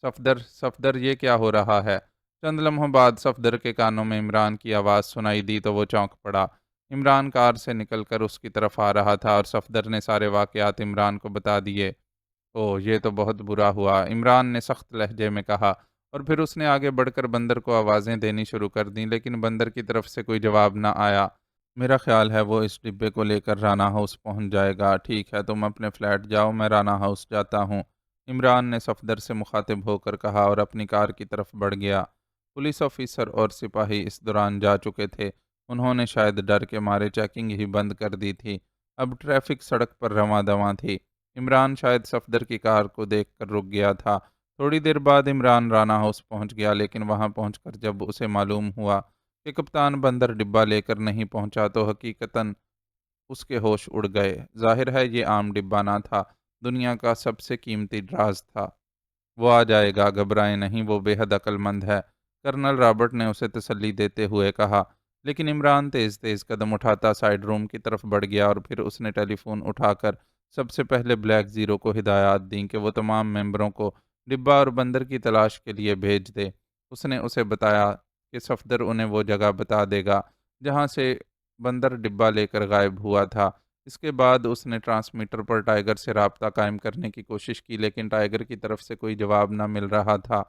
صفدر، یہ کیا ہو رہا ہے؟ چند لمحوں بعد صفدر کے کانوں میں عمران کی آواز سنائی دی تو وہ چونک پڑا۔ عمران کار سے نکل کر اس کی طرف آ رہا تھا اور صفدر نے سارے واقعات عمران کو بتا دیے۔ اوہ، یہ تو بہت برا ہوا، عمران نے سخت لہجے میں کہا، اور پھر اس نے آگے بڑھ کر بندر کو آوازیں دینی شروع کر دیں، لیکن بندر کی طرف سے کوئی جواب نہ آیا۔ میرا خیال ہے وہ اس ڈبے کو لے کر رانا ہاؤس پہنچ جائے گا۔ ٹھیک ہے، تم اپنے فلیٹ جاؤ، میں رانا ہاؤس جاتا ہوں، عمران نے صفدر سے مخاطب ہو کر کہا اور اپنی کار کی طرف بڑھ گیا۔ پولیس آفیسر اور سپاہی اس دوران جا چکے تھے، انہوں نے شاید ڈر کے مارے چیکنگ ہی بند کر دی تھی۔ اب ٹریفک سڑک پر رواں دواں تھی۔ عمران شاید صفدر کی کار کو دیکھ کر رک گیا تھا۔ تھوڑی دیر بعد عمران رانا ہاؤس پہنچ گیا، لیکن وہاں پہنچ کر جب اسے معلوم ہوا کہ کپتان بندر ڈبہ لے کر نہیں پہنچا تو حقیقتاً اس کے ہوش اڑ گئے۔ ظاہر ہے یہ عام ڈبہ نہ تھا، دنیا کا سب سے قیمتی راز تھا۔ وہ آ جائے گا، گھبرائیں نہیں، وہ بے حد عقل مند ہے، کرنل رابرٹ نے اسے تسلی دیتے ہوئے کہا۔ لیکن عمران تیز تیز قدم اٹھاتا سائیڈ روم کی طرف بڑھ گیا، اور پھر اس نے ٹیلی فون اٹھا کر سب سے پہلے بلیک زیرو کو ہدایات دیں کہ وہ تمام ممبروں کو ڈبہ اور بندر کی تلاش کے لیے بھیج دے۔ اس نے اسے بتایا کہ صفدر انہیں وہ جگہ بتا دے گا جہاں سے بندر ڈبہ لے کر غائب ہوا تھا۔ اس کے بعد اس نے ٹرانسمیٹر پر ٹائیگر سے رابطہ قائم کرنے کی کوشش کی، لیکن ٹائیگر کی طرف سے کوئی جواب نہ مل رہا تھا۔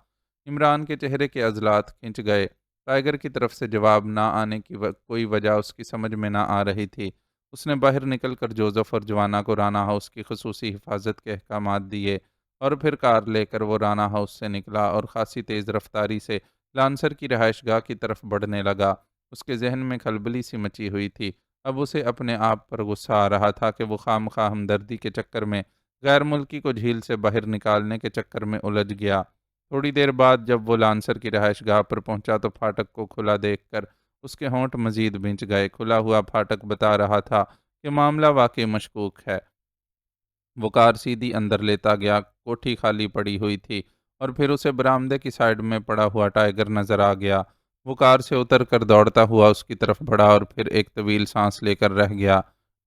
عمران کے چہرے کے عضلات کھنچ گئے۔ ٹائیگر کی طرف سے جواب نہ آنے کی کوئی وجہ اس کی سمجھ میں نہ آ رہی تھی۔ اس نے باہر نکل کر جوزف اور جوانا کو رانا ہاؤس کی خصوصی حفاظت کے احکامات دیے، اور پھر کار لے کر وہ رانا ہاؤس سے نکلا اور خاصی تیز رفتاری سے لانسر کی رہائش گاہ کی طرف بڑھنے لگا۔ اس کے ذہن میں کھلبلی سی مچی ہوئی تھی۔ اب اسے اپنے آپ پر غصہ آ رہا تھا کہ وہ خواہ مخواہ ہمدردی کے چکر میں غیر ملکی کو جھیل سے باہر نکالنے کے چکر میں الجھ گیا۔ تھوڑی دیر بعد جب وہ لانسر کی رہائش گاہ پر پہنچا تو پھاٹک کو کھلا دیکھ کر اس کے ہونٹ مزید بھنچ گئے۔ کھلا ہوا پھاٹک بتا رہا تھا کہ معاملہ واقعی مشکوک ہے۔ وہ کار سیدھی اندر لیتا گیا، کوٹھی خالی پڑی ہوئی تھی، اور پھر اسے برآمدے کی سائیڈ میں پڑا ہوا ٹائیگر نظر آ گیا۔ وہ کار سے اتر کر دوڑتا ہوا اس کی طرف بڑھا اور پھر ایک طویل سانس لے کر رہ گیا۔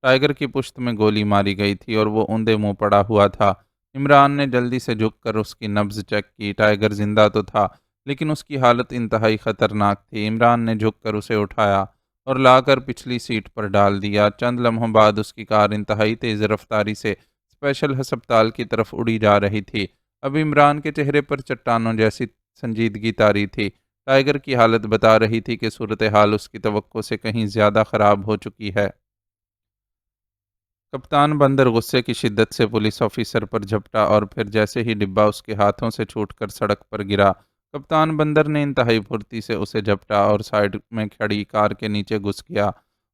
ٹائیگر کی پشت میں گولی ماری گئی تھی اور وہ اوندے منہ پڑا ہوا تھا۔ عمران نے جلدی سے جھک کر اس کی نبض چیک کی۔ ٹائیگر زندہ تو تھا، لیکن اس کی حالت انتہائی خطرناک تھی۔ عمران نے جھک کر اسے اٹھایا اور لا کر پچھلی سیٹ پر ڈال دیا۔ چند لمحوں بعد اس کی کار انتہائی تیز رفتاری سے اسپیشل ہسپتال کی طرف اڑی جا رہی تھی۔ اب عمران کے چہرے پر چٹانوں جیسی سنجیدگی طاری تھی۔ ٹائیگر کی حالت بتا رہی تھی کہ صورتحال اس کی توقع سے کہیں زیادہ خراب ہو چکی ہے۔ کپتان بندر غصے کی شدت سے پولیس آفیسر پر جھپٹا اور پھر جیسے ہی ڈبہ اس کے ہاتھوں سے چھوٹ کر سڑک پر گرا، کپتان بندر نے انتہائی پھرتی سے اسے جھپٹا اور سائیڈ میں کھڑی کار کے نیچے گھس گیا۔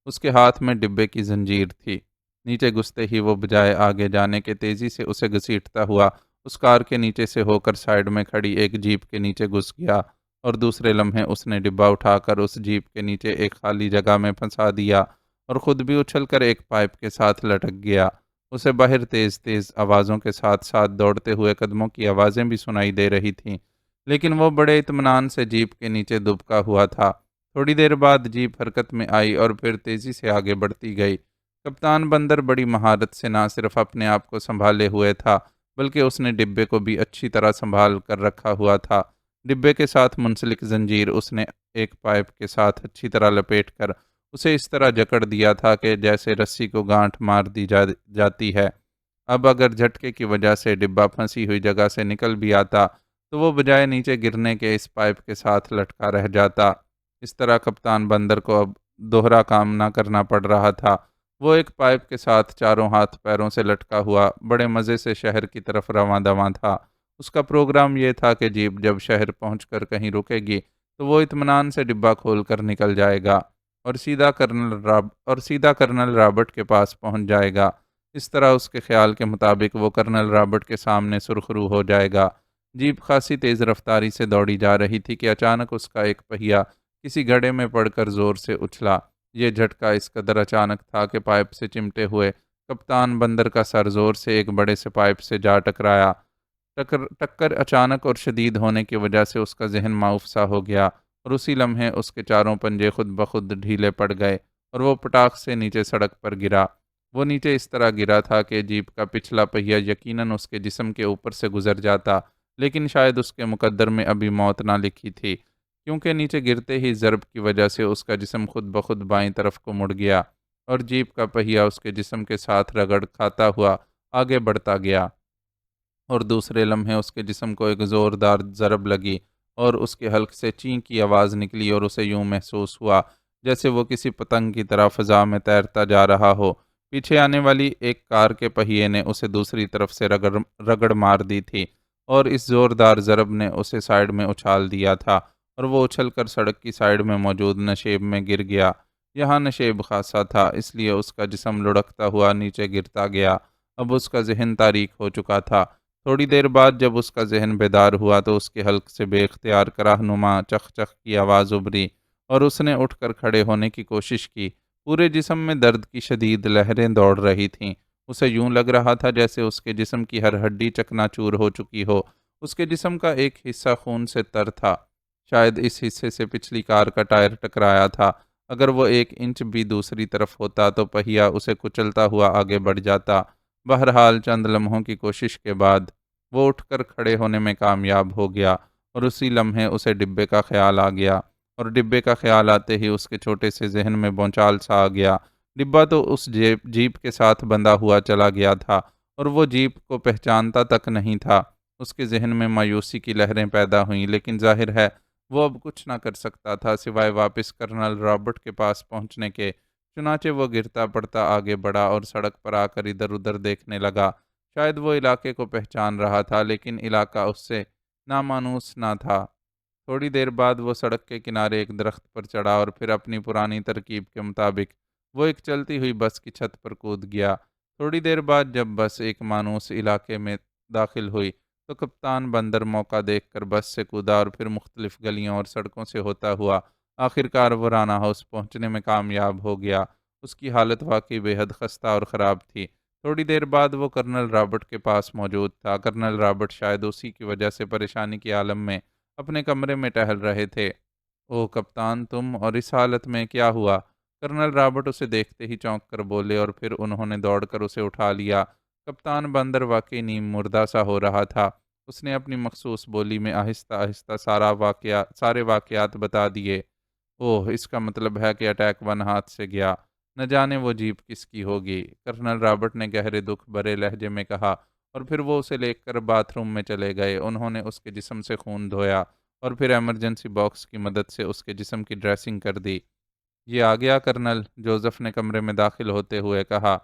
اس کے ہاتھ میں ڈبے کی زنجیر تھی۔ نیچے گھستے ہی وہ بجائے آگے جانے کے تیزی سے اسے گھسیٹتا ہوا اس کار کے نیچے سے ہو کر سائیڈ میں کھڑی ایک جیپ کے نیچے گھس گیا، اور دوسرے لمحے اس نے ڈبہ اٹھا کر اس جیپ کے نیچے ایک خالی جگہ میں پھنسا دیا اور خود بھی اچھل کر ایک پائپ کے ساتھ لٹک گیا۔ اسے باہر تیز تیز آوازوں کے ساتھ ساتھ دوڑتے ہوئے قدموں کی آوازیں بھی سنائی دے رہی تھیں، لیکن وہ بڑے اطمینان سے جیپ کے نیچے دبکا ہوا تھا۔ تھوڑی دیر بعد جیپ حرکت میں آئی اور پھر تیزی سے آگے بڑھتی گئی۔ کپتان بندر بڑی مہارت سے نہ صرف اپنے آپ کو سنبھالے ہوئے تھا، بلکہ اس نے ڈبے کو بھی اچھی طرح سنبھال کر رکھا ہوا تھا۔ ڈبے کے ساتھ منسلک زنجیر اس نے ایک پائپ کے ساتھ اچھی طرح لپیٹ کر اسے اس طرح جکڑ دیا تھا کہ جیسے رسی کو گانٹھ مار دی جاتی ہے۔ اب اگر جھٹکے کی وجہ سے ڈبہ پھنسی ہوئی جگہ سے نکل بھی آتا تو وہ بجائے نیچے گرنے کے اس پائپ کے ساتھ لٹکا رہ جاتا۔ اس طرح کپتان بندر کو اب دوہرا کام نہ کرنا پڑ رہا تھا۔ وہ ایک پائپ کے ساتھ چاروں ہاتھ پیروں سے لٹکا ہوا بڑے مزے سے شہر کی طرف رواں دواں تھا۔ اس کا پروگرام یہ تھا کہ جیپ جب شہر پہنچ کر کہیں رکے گی تو وہ اطمینان سے ڈبہ کھول کر نکل جائے گا اور سیدھا کرنل رابرٹ کے پاس پہنچ جائے گا۔ اس طرح اس کے خیال کے مطابق وہ کرنل رابرٹ کے سامنے سرخرو ہو جائے گا۔ جیپ خاصی تیز رفتاری سے دوڑی جا رہی تھی کہ اچانک اس کا ایک پہیا کسی گڑھے میں پڑ کر زور سے اچھلا۔ یہ جھٹکا اس قدر اچانک تھا کہ پائپ سے چمٹے ہوئے کپتان بندر کا سر زور سے ایک بڑے سے پائپ سے جا ٹکرایا۔ ٹکر اچانک اور شدید ہونے کی وجہ سے اس کا ذہن معاف سا ہو گیا اور اسی لمحے اس کے چاروں پنجے خود بخود ڈھیلے پڑ گئے اور وہ پٹاخ سے نیچے سڑک پر گرا۔ وہ نیچے اس طرح گرا تھا کہ جیپ کا پچھلا پہیا یقیناً اس کے جسم کے اوپر سے گزر جاتا، لیکن شاید اس کے مقدر میں ابھی موت نہ لکھی تھی، کیونکہ نیچے گرتے ہی ضرب کی وجہ سے اس کا جسم خود بخود بائیں طرف کو مڑ گیا اور جیپ کا پہیا اس کے جسم کے ساتھ رگڑ کھاتا ہوا آگے بڑھتا گیا، اور دوسرے لمحے اس کے جسم کو ایک زوردار ضرب لگی اور اس کے حلق سے چین کی آواز نکلی اور اسے یوں محسوس ہوا جیسے وہ کسی پتنگ کی طرح فضا میں تیرتا جا رہا ہو۔ پیچھے آنے والی ایک کار کے پہیے نے اسے دوسری طرف سے رگڑ مار دی تھی اور اس زوردار ضرب نے اسے سائیڈ میں اچھال دیا تھا اور وہ اچھل کر سڑک کی سائیڈ میں موجود نشیب میں گر گیا۔ یہاں نشیب خاصا تھا، اس لیے اس کا جسم لڑکتا ہوا نیچے گرتا گیا۔ اب اس کا ذہن تاریک ہو چکا تھا۔ تھوڑی دیر بعد جب اس کا ذہن بیدار ہوا تو اس کے حلق سے بے اختیار کراہ نما چخ چخ کی آواز ابھری اور اس نے اٹھ کر کھڑے ہونے کی کوشش کی۔ پورے جسم میں درد کی شدید لہریں دوڑ رہی تھیں۔ اسے یوں لگ رہا تھا جیسے اس کے جسم کی ہر ہڈی چکنا چور ہو چکی ہو۔ اس کے جسم کا ایک حصہ خون سے تر تھا، شاید اس حصے سے پچھلی کار کا ٹائر ٹکرایا تھا۔ اگر وہ 1 انچ بھی دوسری طرف ہوتا تو پہیا اسے کچلتا ہوا آگے بڑھ جاتا۔ بہرحال چند لمحوں کی کوشش کے بعد وہ اٹھ کر کھڑے ہونے میں کامیاب ہو گیا اور اسی لمحے اسے ڈبے کا خیال آ گیا، اور ڈبے کا خیال آتے ہی اس کے چھوٹے سے ذہن میں بھونچال سا آ گیا۔ ڈبہ تو اس جیپ کے ساتھ بندھا ہوا چلا گیا تھا اور وہ جیپ کو پہچانتا تک نہیں تھا۔ اس کے ذہن میں مایوسی کی لہریں پیدا ہوئیں، لیکن ظاہر ہے وہ اب کچھ نہ کر سکتا تھا سوائے واپس کرنل رابرٹ کے پاس پہنچنے کے۔ چنانچہ وہ گرتا پڑتا آگے بڑھا اور سڑک پر آ کر ادھر ادھر دیکھنے لگا۔ شاید وہ علاقے کو پہچان رہا تھا، لیکن علاقہ اس سے نامانوس نہ تھا۔ تھوڑی دیر بعد وہ سڑک کے کنارے ایک درخت پر چڑھا اور پھر اپنی پرانی ترکیب کے مطابق وہ ایک چلتی ہوئی بس کی چھت پر کود گیا۔ تھوڑی دیر بعد جب بس ایک مانوس علاقے میں داخل ہوئی تو کپتان بندر موقع دیکھ کر بس سے کودا اور پھر مختلف گلیوں اور سڑکوں سے ہوتا ہوا آخرکار وہ رانا ہاؤس پہنچنے میں کامیاب ہو گیا۔ اس کی حالت واقعی بے حد خستہ اور خراب تھی۔ تھوڑی دیر بعد وہ کرنل رابرٹ کے پاس موجود تھا۔ کرنل رابرٹ شاید اسی کی وجہ سے پریشانی کے عالم میں اپنے کمرے میں ٹہل رہے تھے۔ اوہ کپتان، تم اور اس حالت میں کیا ہوا؟ کرنل رابرٹ اسے دیکھتے ہی چونک کر بولے اور پھر انہوں نے دوڑ کر اسے اٹھا لیا۔ کپتان بندر واقعی نیم مردہ سا ہو رہا تھا۔ اس نے اپنی مخصوص بولی میں آہستہ آہستہ سارے واقعات بتا دیے۔ اوہ، اس کا مطلب ہے کہ اٹیک 1 ہاتھ سے گیا۔ نہ جانے وہ جیپ کس کی ہوگی، کرنل رابرٹ نے گہرے دکھ بھرے لہجے میں کہا، اور پھر وہ اسے لے کر باتھ روم میں چلے گئے۔ انہوں نے اس کے جسم سے خون دھویا اور پھر ایمرجنسی باکس کی مدد سے اس کے جسم کی ڈریسنگ کر دی۔ یہ آ گیا کرنل، جوزف نے کمرے میں داخل ہوتے ہوئے کہا۔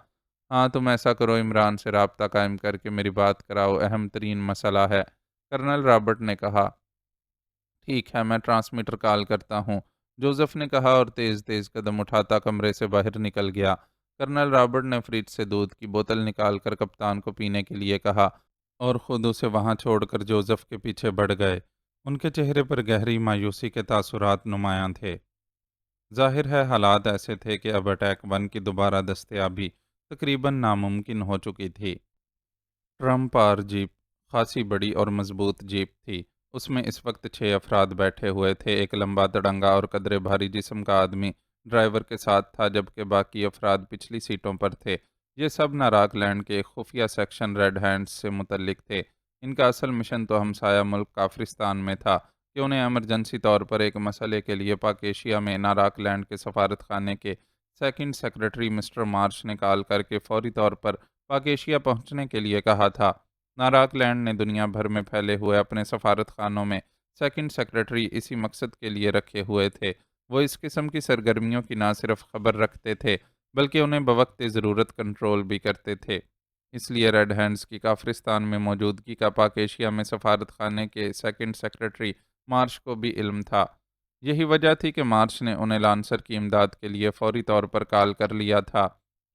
ہاں تم ایسا کرو، عمران سے رابطہ قائم کر کے میری بات کراؤ، اہم ترین مسئلہ ہے، کرنل رابرٹ نے کہا۔ ٹھیک ہے، میں ٹرانسمیٹر کال کرتا ہوں، جوزف نے کہا اور تیز تیز قدم اٹھاتا کمرے سے باہر نکل گیا۔ کرنل رابرٹ نے فریج سے دودھ کی بوتل نکال کر کپتان کو پینے کے لیے کہا اور خود اسے وہاں چھوڑ کر جوزف کے پیچھے بڑھ گئے۔ ان کے چہرے پر گہری مایوسی کے تاثرات نمایاں تھے۔ ظاہر ہے حالات ایسے تھے کہ اب اٹیک 1 کی دوبارہ دستیابی تقریباً ناممکن ہو چکی تھی۔ ٹرمپ آر جیپ خاصی بڑی اور مضبوط جیپ تھی۔ اس میں اس وقت 6 افراد بیٹھے ہوئے تھے۔ ایک لمبا تڑنگا اور قدرے بھاری جسم کا آدمی ڈرائیور کے ساتھ تھا، جبکہ باقی افراد پچھلی سیٹوں پر تھے۔ یہ سب ناراک لینڈ کے ایک خفیہ سیکشن ریڈ ہینڈز سے متعلق تھے۔ ان کا اصل مشن تو ہمسایہ ملک کافرستان میں تھا کہ انہیں ایمرجنسی طور پر ایک مسئلے کے لیے پاک ایشیا میں ناراک لینڈ کے سفارت خانے کے سیکنڈ سیکرٹری مسٹر مارش نے کال کر کے فوری طور پر پاک ایشیا پہنچنے کے لیے کہا تھا۔ ناراک لینڈ نے دنیا بھر میں پھیلے ہوئے اپنے سفارت خانوں میں سیکنڈ سیکرٹری اسی مقصد کے لیے رکھے ہوئے تھے۔ وہ اس قسم کی سرگرمیوں کی نہ صرف خبر رکھتے تھے بلکہ انہیں بوقت ضرورت کنٹرول بھی کرتے تھے۔ اس لیے ریڈ ہینڈز کی کافرستان میں موجودگی کا پاک ایشیا میں سفارت خانے کے سیکنڈ سیکرٹری مارش کو بھی علم تھا۔ یہی وجہ تھی کہ مارش نے انہیں لانسر کی امداد کے لیے فوری طور پر کال کر لیا تھا۔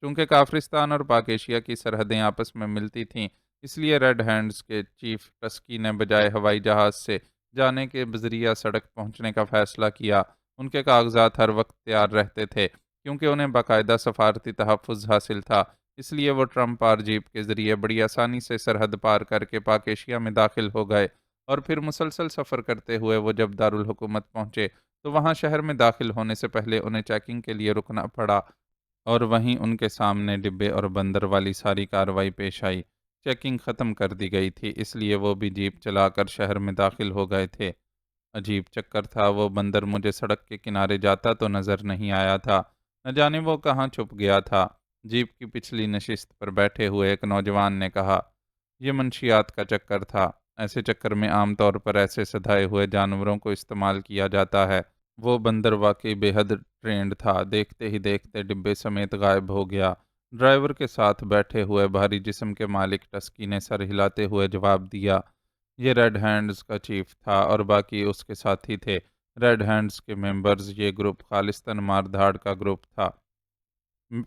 چونکہ کافرستان اور پاک ایشیا کی سرحدیں آپس میں ملتی تھیں، اس لیے ریڈ ہینڈز کے چیف ٹسکی نے بجائے ہوائی جہاز سے جانے کے بذریعہ سڑک پہنچنے کا فیصلہ کیا۔ ان کے کاغذات ہر وقت تیار رہتے تھے کیونکہ انہیں باقاعدہ سفارتی تحفظ حاصل تھا۔ اس لیے وہ ٹرمپ اور جیپ کے ذریعے بڑی آسانی سے سرحد پار کر کے پاک ایشیا میں داخل ہو گئے، اور پھر مسلسل سفر کرتے ہوئے وہ جب دارالحکومت پہنچے تو وہاں شہر میں داخل ہونے سے پہلے انہیں چیکنگ کے لیے رکنا پڑا، اور وہیں ان کے سامنے ڈبے اور بندر والی ساری کارروائی پیش آئی۔ چیکنگ ختم کر دی گئی تھی، اس لیے وہ بھی جیپ چلا کر شہر میں داخل ہو گئے تھے۔ عجیب چکر تھا، وہ بندر مجھے سڑک کے کنارے جاتا تو نظر نہیں آیا تھا، نہ جانے وہ کہاں چھپ گیا تھا۔ جیپ کی پچھلی نشست پر بیٹھے ہوئے ایک نوجوان نے کہا، یہ منشیات کا چکر تھا۔ ایسے چکر میں عام طور پر ایسے سدھائے ہوئے جانوروں کو استعمال کیا جاتا ہے۔ وہ بندر واقعی بے حد ٹرینڈ تھا، دیکھتے ہی دیکھتے ڈبے سمیت غائب ہو گیا۔ ڈرائیور کے ساتھ بیٹھے ہوئے بھاری جسم کے مالک ٹسکی نے سر ہلاتے ہوئے جواب دیا، یہ ریڈ ہینڈز کا چیف تھا اور باقی اس کے ساتھی تھے۔ ریڈ ہینڈز کے ممبرز، یہ گروپ خالصتاً مار دھاڑ کا گروپ تھا،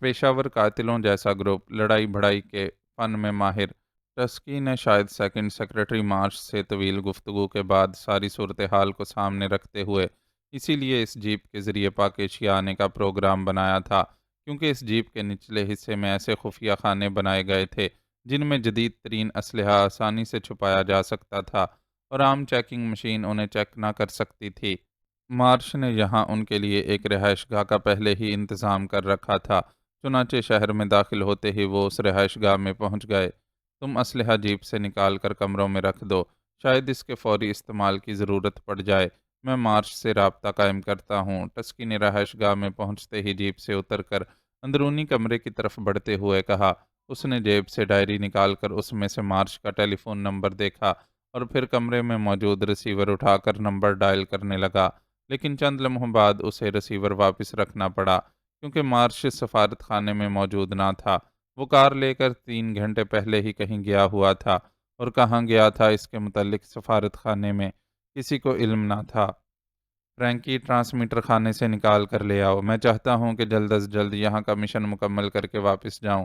پیشہ ور قاتلوں جیسا گروپ، لڑائی بھڑائی کے فن میں ماہر۔ ٹسکی نے شاید سیکنڈ سیکرٹری مارش سے طویل گفتگو کے بعد ساری صورتحال کو سامنے رکھتے ہوئے اسی لیے اس جیپ کے ذریعے پاک ایشیا آنے کا پروگرام بنایا تھا، کیونکہ اس جیپ کے نچلے حصے میں ایسے خفیہ خانے بنائے گئے تھے جن میں جدید ترین اسلحہ آسانی سے چھپایا جا سکتا تھا اور عام چیکنگ مشین انہیں چیک نہ کر سکتی تھی۔ مارش نے یہاں ان کے لیے ایک رہائش گاہ کا پہلے ہی انتظام کر رکھا تھا، چنانچہ شہر میں داخل ہوتے ہی وہ اس رہائش گاہ میں پہنچ گئے۔ تم اسلحہ جیپ سے نکال کر کمروں میں رکھ دو، شاید اس کے فوری استعمال کی ضرورت پڑ جائے، میں مارش سے رابطہ قائم کرتا ہوں۔ ٹسکی نے رہائش گاہ میں پہنچتے ہی جیپ سے اتر کر اندرونی کمرے کی طرف بڑھتے ہوئے کہا۔ اس نے جیب سے ڈائری نکال کر اس میں سے مارش کا ٹیلی فون نمبر دیکھا اور پھر کمرے میں موجود رسیور اٹھا کر نمبر ڈائل کرنے لگا، لیکن چند لمحوں بعد اسے رسیور واپس رکھنا پڑا کیونکہ مارش سفارت خانے میں موجود نہ تھا۔ وہ کار لے کر 3 گھنٹے پہلے ہی کہیں گیا ہوا تھا، اور کہاں گیا تھا اس کے متعلق سفارت خانے میں کسی کو علم نہ تھا۔ فرینکی، ٹرانسمیٹر خانے سے نکال کر لے آؤ، میں چاہتا ہوں کہ جلد از جلد یہاں کا مشن مکمل کر کے واپس جاؤں،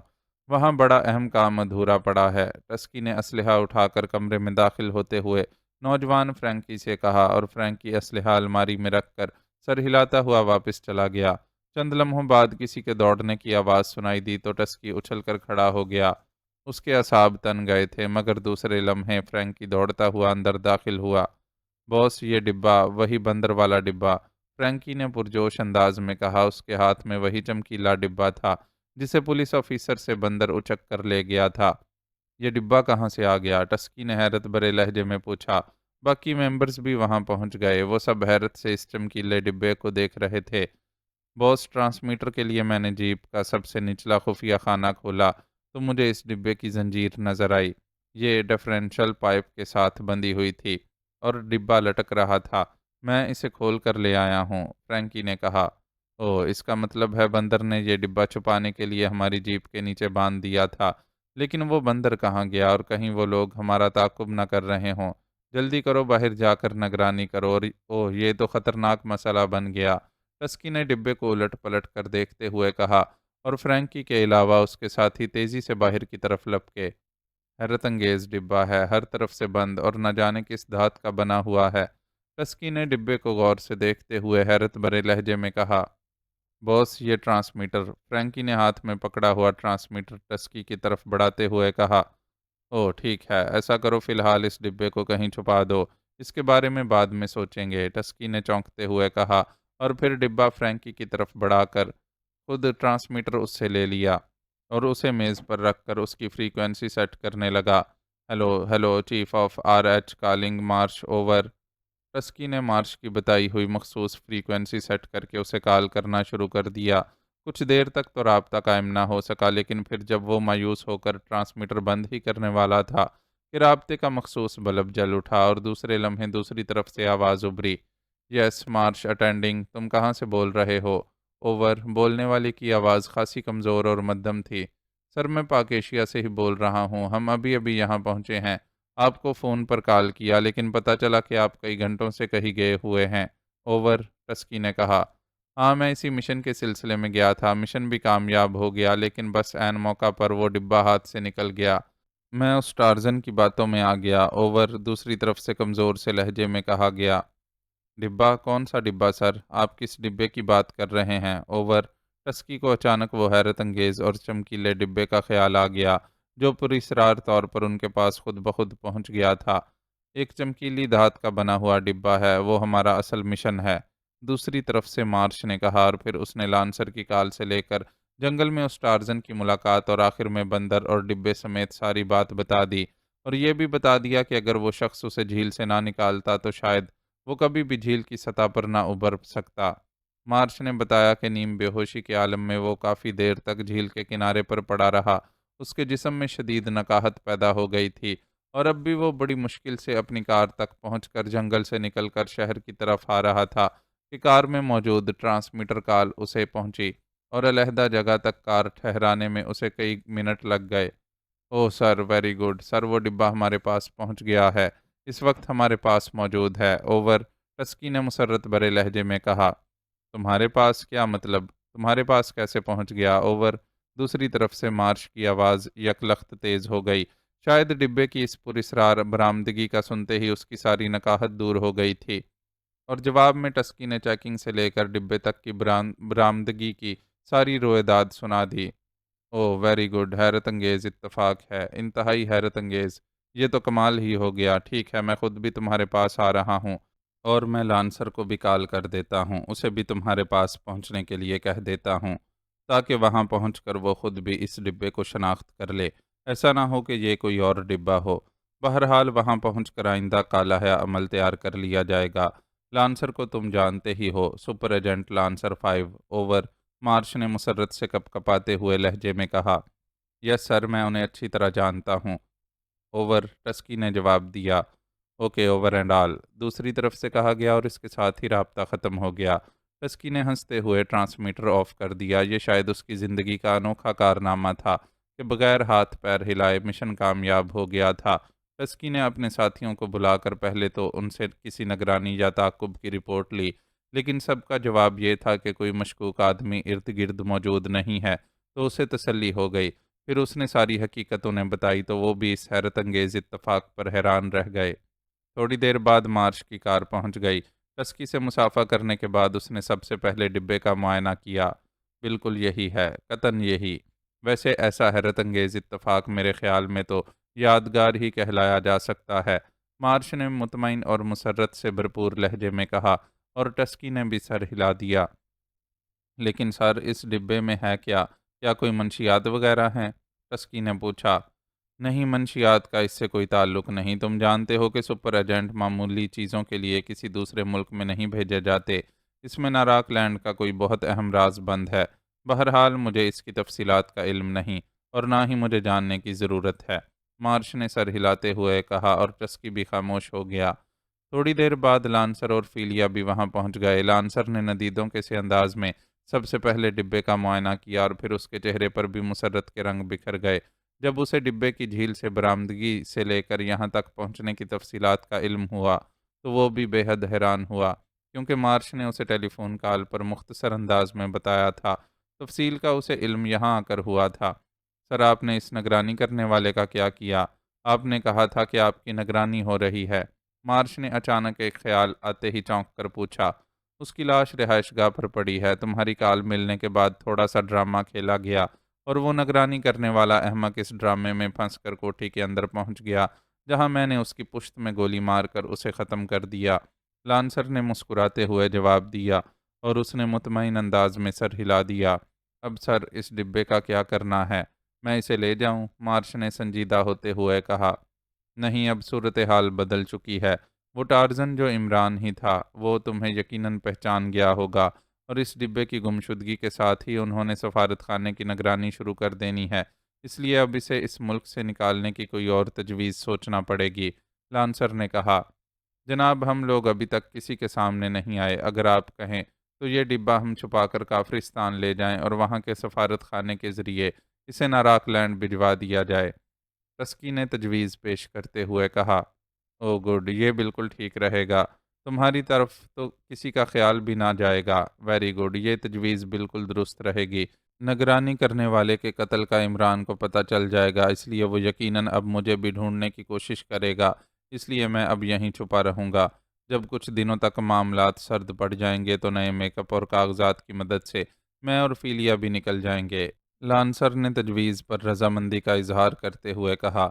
وہاں بڑا اہم کام ادھورا پڑا ہے۔ ٹسکی نے اسلحہ اٹھا کر کمرے میں داخل ہوتے ہوئے نوجوان فرینکی سے کہا، اور فرینکی اسلحہ الماری میں رکھ کر سر ہلاتا ہوا واپس چلا گیا۔ چند لمحوں بعد کسی کے دوڑنے کی آواز سنائی دی تو ٹسکی اچھل کر کھڑا ہو گیا۔ اس کے اعصاب تن گئے تھے، مگر دوسرے لمحے فرینکی دوڑتا ہوا اندر داخل ہوا۔ باس، یہ ڈبہ، وہی بندر والا ڈبہ، فرینکی نے پرجوش انداز میں کہا۔ اس کے ہاتھ میں وہی چمکیلا ڈبہ تھا جسے پولیس آفیسر سے بندر اچک کر لے گیا تھا۔ یہ ڈبہ کہاں سے آ گیا؟ ٹسکی نے حیرت بھرے لہجے میں پوچھا۔ باقی ممبرز بھی وہاں پہنچ گئے، وہ سب حیرت سے اس چمکیلے ڈبے کو دیکھ رہے تھے۔ باس، ٹرانسمیٹر کے لیے میں نے جیپ کا سب سے نچلا خفیہ خانہ کھولا تو مجھے اس ڈبے کی زنجیر نظر آئی۔ یہ ڈفرینشل پائپ کے ساتھ بندھی ہوئی تھی اور ڈبہ لٹک رہا تھا، میں اسے کھول کر لے آیا ہوں، فرینکی نے کہا۔ اوہ، اس کا مطلب ہے بندر نے یہ ڈبہ چھپانے کے لیے ہماری جیپ کے نیچے باندھ دیا تھا، لیکن وہ بندر کہاں گیا؟ اور کہیں وہ لوگ ہمارا تعاقب نہ کر رہے ہوں۔ جلدی کرو، باہر جا کر نگرانی کرو، اور اوہ، یہ تو خطرناک مسئلہ بن گیا، ٹسکی نے ڈبے کو الٹ پلٹ کر دیکھتے ہوئے کہا، اور فرینکی کے علاوہ اس کے ساتھی تیزی سے باہر کی طرف لپکے۔ حیرت انگیز ڈبہ ہے، ہر طرف سے بند، اور نہ جانے کس دھات کا بنا ہوا ہے۔ ٹسکی نے ڈبے کو غور سے دیکھتے ہوئے حیرت بھرے لہجے میں کہا۔ باس، یہ ٹرانسمیٹر، فرینکی نے ہاتھ میں پکڑا ہوا ٹرانسمیٹر ٹسکی کی طرف بڑھاتے ہوئے کہا۔ اوہ، ٹھیک ہے، ایسا کرو، فی الحال اس ڈبے کو کہیں چھپا دو، اس کے بارے میں بعد میں سوچیں گے، ٹسکی نے چونکتے ہوئے کہا، اور پھر ڈبہ فرینکی کی طرف بڑھا کر خود ٹرانسمیٹر اس سے لے لیا اور اسے میز پر رکھ کر اس کی فریکوینسی سیٹ کرنے لگا۔ Hello hello, chief of R H calling, Marsh over. ٹسکی نے مارش کی بتائی ہوئی مخصوص فریکوینسی سیٹ کر کے اسے کال کرنا شروع کر دیا۔ کچھ دیر تک تو رابطہ قائم نہ ہو سکا، لیکن پھر جب وہ مایوس ہو کر ٹرانسمیٹر بند ہی کرنے والا تھا کہ رابطے کا مخصوص بلب جل اٹھا اور دوسرے لمحے دوسری طرف سے آواز ابھری، یس مارش اٹینڈنگ، تم کہاں سے بول رہے ہو؟ اوور، بولنے والے کی آواز خاصی کمزور اور مدھم تھی۔ سر میں پاک ایشیا سے ہی بول رہا ہوں، ہم ابھی ابھی یہاں پہنچے ہیں، آپ کو فون پر کال کیا لیکن پتہ چلا کہ آپ کئی گھنٹوں سے کہیں گئے ہوئے ہیں۔ اوور، ٹسکی نے کہا۔ ہاں، میں اسی مشن کے سلسلے میں گیا تھا، مشن بھی کامیاب ہو گیا لیکن بس عین موقع پر وہ ڈبہ ہاتھ سے نکل گیا، میں اس ٹارزن کی باتوں میں آ گیا۔ اوور، دوسری طرف سے کمزور سے لہجے میں کہا گیا۔ ڈبہ؟ کون سا ڈبہ سر؟ آپ کس ڈبے کی بات کر رہے ہیں؟ اوور، ٹسکی کو اچانک وہ حیرت انگیز اور چمکیلے ڈبے کا خیال آ گیا جو پراسرار طور پر ان کے پاس خود بخود پہنچ گیا تھا۔ ایک چمکیلی دھات کا بنا ہوا ڈبہ ہے، وہ ہمارا اصل مشن ہے، دوسری طرف سے مارش نے کہا، اور پھر اس نے لانسر کی کال سے لے کر جنگل میں اس ٹارزن کی ملاقات اور آخر میں بندر اور ڈبے سمیت ساری بات بتا دی، اور یہ بھی بتا دیا کہ اگر وہ شخص اسے جھیل سے نہ نکالتا تو شاید وہ کبھی بھی جھیل کی سطح پر نہ ابھر سکتا۔ مارش نے بتایا کہ نیم بے ہوشی کے عالم میں وہ کافی دیر تک جھیل کے کنارے پر پڑا رہا، اس کے جسم میں شدید نکاہت پیدا ہو گئی تھی، اور اب بھی وہ بڑی مشکل سے اپنی کار تک پہنچ کر جنگل سے نکل کر شہر کی طرف آ رہا تھا کہ کار میں موجود ٹرانسمیٹر کال اسے پہنچی، اور علیحدہ جگہ تک کار ٹھہرانے میں اسے کئی منٹ لگ گئے۔ اوہ سر، ویری گڈ سر، وہ ڈبہ ہمارے پاس پہنچ گیا ہے، اس وقت ہمارے پاس موجود ہے۔ اوور، ٹسکی نے مسرت بھرے لہجے میں کہا۔ تمہارے پاس؟ کیا مطلب؟ تمہارے پاس کیسے پہنچ گیا؟ اوور، دوسری طرف سے مارش کی آواز یکلخت تیز ہو گئی، شاید ڈبے کی اس پراسرار برآمدگی کا سنتے ہی اس کی ساری نکاہت دور ہو گئی تھی، اور جواب میں ٹسکی نے چیکنگ سے لے کر ڈبے تک کی برآمدگی کی ساری رویداد سنا دی۔ اوہ ویری گڈ، حیرت انگیز اتفاق ہے، انتہائی حیرت انگیز، یہ تو کمال ہی ہو گیا۔ ٹھیک ہے، میں خود بھی تمہارے پاس آ رہا ہوں، اور میں لانسر کو بھی کال کر دیتا ہوں، اسے بھی تمہارے پاس پہنچنے کے لیے کہہ دیتا ہوں تاکہ وہاں پہنچ کر وہ خود بھی اس ڈبے کو شناخت کر لے، ایسا نہ ہو کہ یہ کوئی اور ڈبہ ہو۔ بہرحال وہاں پہنچ کر آئندہ کا لائحہ عمل تیار کر لیا جائے گا۔ لانسر کو تم جانتے ہی ہو، سپر ایجنٹ لانسر 5۔ اوور، مارش نے مسرت سے کپ کپاتے ہوئے لہجے میں کہا۔ یس سر، میں انہیں اچھی طرح جانتا ہوں۔ اوور، ٹسکی نے جواب دیا۔ اوکے اوور اینڈ آل، دوسری طرف سے کہا گیا، اور اس کے ساتھ ہی رابطہ ختم ہو گیا۔ ٹسکی نے ہنستے ہوئے ٹرانسمیٹر آف کر دیا، یہ شاید اس کی زندگی کا انوکھا کارنامہ تھا کہ بغیر ہاتھ پیر ہلائے مشن کامیاب ہو گیا تھا۔ ٹسکی نے اپنے ساتھیوں کو بلا کر پہلے تو ان سے کسی نگرانی یا تعاقب کی رپورٹ لی، لیکن سب کا جواب یہ تھا کہ کوئی مشکوک آدمی ارد گرد موجود نہیں ہے، تو اسے تسلی ہو گئی۔ پھر اس نے ساری حقیقت انہیں بتائی تو وہ بھی اس حیرت انگیز اتفاق پر حیران رہ گئے۔ تھوڑی دیر بعد مارش کی کار پہنچ گئی۔ ٹسکی سے مصافحہ کرنے کے بعد اس نے سب سے پہلے ڈبے کا معائنہ کیا۔ بالکل یہی ہے، قطعاً یہی۔ ویسے ایسا حیرت انگیز اتفاق میرے خیال میں تو یادگار ہی کہلایا جا سکتا ہے، مارش نے مطمئن اور مسرت سے بھرپور لہجے میں کہا، اور ٹسکی نے بھی سر ہلا دیا۔ لیکن سر، اس ڈبے میں ہے کیا؟ کیا کوئی منشیات وغیرہ ہیں؟ ٹسکی نے پوچھا۔ نہیں، منشیات کا اس سے کوئی تعلق نہیں، تم جانتے ہو کہ سپر ایجنٹ معمولی چیزوں کے لیے کسی دوسرے ملک میں نہیں بھیجے جاتے، اس میں ناراک لینڈ کا کوئی بہت اہم راز بند ہے۔ بہرحال مجھے اس کی تفصیلات کا علم نہیں، اور نہ ہی مجھے جاننے کی ضرورت ہے، مارش نے سر ہلاتے ہوئے کہا، اور ٹسکی بھی خاموش ہو گیا۔ تھوڑی دیر بعد لانسر اور فیلیا بھی وہاں پہنچ گئے۔ لانسر نے ندیدوں کے سے انداز میں سب سے پہلے ڈبے کا معائنہ کیا، اور پھر اس کے چہرے پر بھی مسرت کے رنگ بکھر گئے جب اسے ڈبے کی جھیل سے برآمدگی سے لے کر یہاں تک پہنچنے کی تفصیلات کا علم ہوا، تو وہ بھی بے حد حیران ہوا، کیونکہ مارش نے اسے ٹیلی فون کال پر مختصر انداز میں بتایا تھا، تفصیل کا اسے علم یہاں آ کر ہوا تھا۔ سر، آپ نے اس نگرانی کرنے والے کا کیا کیا؟ آپ نے کہا تھا کہ آپ کی نگرانی ہو رہی ہے، مارش نے اچانک ایک خیال آتے ہی چونک کر پوچھا۔ اس کی لاش رہائش گاہ پر پڑی ہے، تمہاری کال ملنے کے بعد تھوڑا سا ڈرامہ کھیلا گیا، اور وہ نگرانی کرنے والا احمق اس ڈرامے میں پھنس کر کوٹھی کے اندر پہنچ گیا، جہاں میں نے اس کی پشت میں گولی مار کر اسے ختم کر دیا۔ لانسر نے مسکراتے ہوئے جواب دیا، اور اس نے مطمئن انداز میں سر ہلا دیا۔ اب سر، اس ڈبے کا کیا کرنا ہے؟ میں اسے لے جاؤں؟ مارش نے سنجیدہ ہوتے ہوئے کہا۔ نہیں، اب صورتحال بدل چکی ہے، وہ ٹارزن جو عمران ہی تھا وہ تمہیں یقیناً پہچان گیا ہوگا، اور اس ڈبے کی گمشدگی کے ساتھ ہی انہوں نے سفارت خانے کی نگرانی شروع کر دینی ہے، اس لیے اب اسے اس ملک سے نکالنے کی کوئی اور تجویز سوچنا پڑے گی۔ لانسر نے کہا، جناب ہم لوگ ابھی تک کسی کے سامنے نہیں آئے، اگر آپ کہیں تو یہ ڈبہ ہم چھپا کر کافرستان لے جائیں اور وہاں کے سفارت خانے کے ذریعے اسے ناراک لینڈ بھجوا دیا جائے۔ تسکی نے تجویز پیش کرتے ہوئے کہا، او گڈ، یہ بالکل ٹھیک رہے گا، تمہاری طرف تو کسی کا خیال بھی نہ جائے گا۔ ویری گڈ، یہ تجویز بالکل درست رہے گی۔ نگرانی کرنے والے کے قتل کا عمران کو پتہ چل جائے گا، اس لیے وہ یقیناً اب مجھے بھی ڈھونڈنے کی کوشش کرے گا، اس لیے میں اب یہیں چھپا رہوں گا۔ جب کچھ دنوں تک معاملات سرد پڑ جائیں گے تو نئے میک اپ اور کاغذات کی مدد سے میں اور فیلیا بھی نکل جائیں گے۔ لانسر نے تجویز پر رضامندی کا اظہار کرتے ہوئے کہا،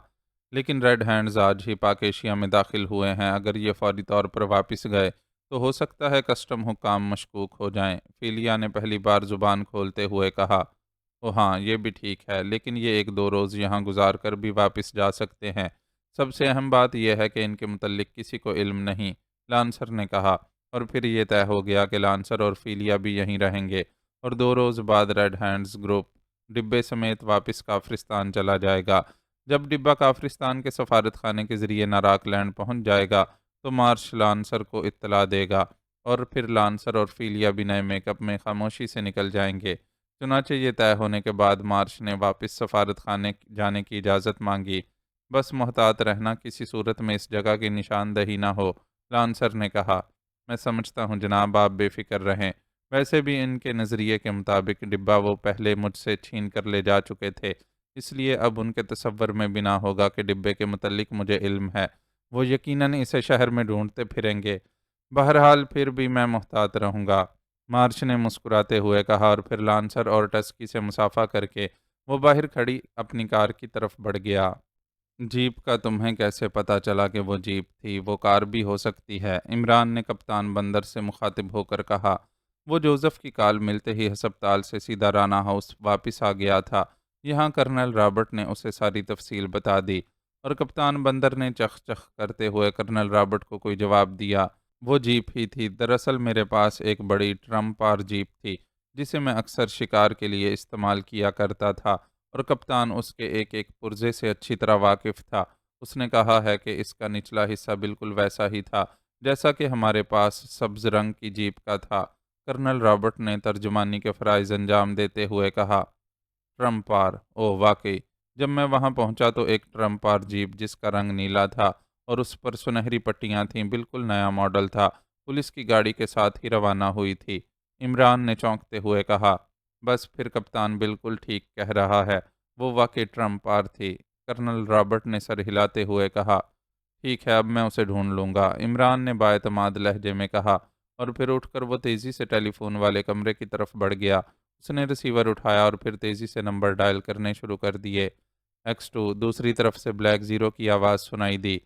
لیکن ریڈ ہینڈز آج ہی پاک ایشیا میں داخل ہوئے ہیں، اگر یہ فوری طور پر واپس گئے تو ہو سکتا ہے کسٹم حکام مشکوک ہو جائیں۔ فیلیا نے پہلی بار زبان کھولتے ہوئے کہا، او ہاں یہ بھی ٹھیک ہے، لیکن یہ ایک دو روز یہاں گزار کر بھی واپس جا سکتے ہیں۔ سب سے اہم بات یہ ہے کہ ان کے متعلق کسی کو علم نہیں، لانسر نے کہا، اور پھر یہ طے ہو گیا کہ لانسر اور فیلیا بھی یہیں رہیں گے اور 2 روز بعد ریڈ ہینڈز گروپ ڈبے سمیت واپس کافرستان چلا جائے گا۔ جب ڈبہ کافرستان کے سفارت خانے کے ذریعے ناراک لینڈ پہنچ جائے گا تو مارش لانسر کو اطلاع دے گا اور پھر لانسر اور فیلیا بھی نئے میک اپ میں خاموشی سے نکل جائیں گے۔ چنانچہ یہ طے ہونے کے بعد مارش نے واپس سفارت خانے جانے کی اجازت مانگی۔ بس محتاط رہنا، کسی صورت میں اس جگہ کی نشاندہی نہ ہو، لانسر نے کہا۔ میں سمجھتا ہوں جناب، آپ بے فکر رہیں۔ ویسے بھی ان کے نظریے کے مطابق ڈبہ وہ پہلے مجھ سے چھین کر لے جا چکے تھے، اس لیے اب ان کے تصور میں بھی نہ ہوگا کہ ڈبے کے متعلق مجھے علم ہے۔ وہ یقیناً اسے شہر میں ڈھونڈتے پھریں گے۔ بہرحال پھر بھی میں محتاط رہوں گا، مارش نے مسکراتے ہوئے کہا، اور پھر لانسر اور ٹسکی سے مصافحہ کر کے وہ باہر کھڑی اپنی کار کی طرف بڑھ گیا۔ جیپ کا تمہیں کیسے پتہ چلا کہ وہ جیپ تھی؟ وہ کار بھی ہو سکتی ہے، عمران نے کپتان بندر سے مخاطب ہو کر کہا۔ وہ جوزف کی کال ملتے ہی ہسپتال سے سیدھا رانا ہاؤس واپس آ گیا تھا۔ یہاں کرنل رابرٹ نے اسے ساری تفصیل بتا دی اور کپتان بندر نے چخ چخ کرتے ہوئے کرنل رابرٹ کو کوئی جواب دیا۔ وہ جیپ ہی تھی، دراصل میرے پاس ایک بڑی ٹرمپار جیپ تھی جسے میں اکثر شکار کے لیے استعمال کیا کرتا تھا، اور کپتان اس کے ایک ایک پرزے سے اچھی طرح واقف تھا۔ اس نے کہا ہے کہ اس کا نچلا حصہ بالکل ویسا ہی تھا جیسا کہ ہمارے پاس سبز رنگ کی جیپ کا تھا۔ کرنل رابرٹ نے ترجمانی کے فرائض انجام دیتے ہوئے کہا، ٹرمپار، او واقعی۔ جب میں وہاں پہنچا تو ایک ٹرمپار جیپ جس کا رنگ نیلا تھا اور اس پر سنہری پٹیاں تھیں، بالکل نیا ماڈل تھا، پولیس کی گاڑی کے ساتھ ہی روانہ ہوئی تھی۔ عمران نے چونکتے ہوئے کہا، بس پھر کپتان بالکل ٹھیک کہہ رہا ہے، وہ واقعی ٹرمپار تھی۔ کرنل رابرٹ نے سر ہلاتے ہوئے کہا، ٹھیک ہے، اب میں اسے ڈھونڈ لوں گا، عمران نے بااعتماد لہجے میں کہا، اور پھر اٹھ کر وہ تیزی سے ٹیلی فون والے کمرے کی طرف بڑھ گیا۔ اس نے ریسیور اٹھایا اور پھر تیزی سے نمبر ڈائل کرنے شروع کر دیے۔ X2، دوسری طرف سے بلیک زیرو کی آواز سنائی دی۔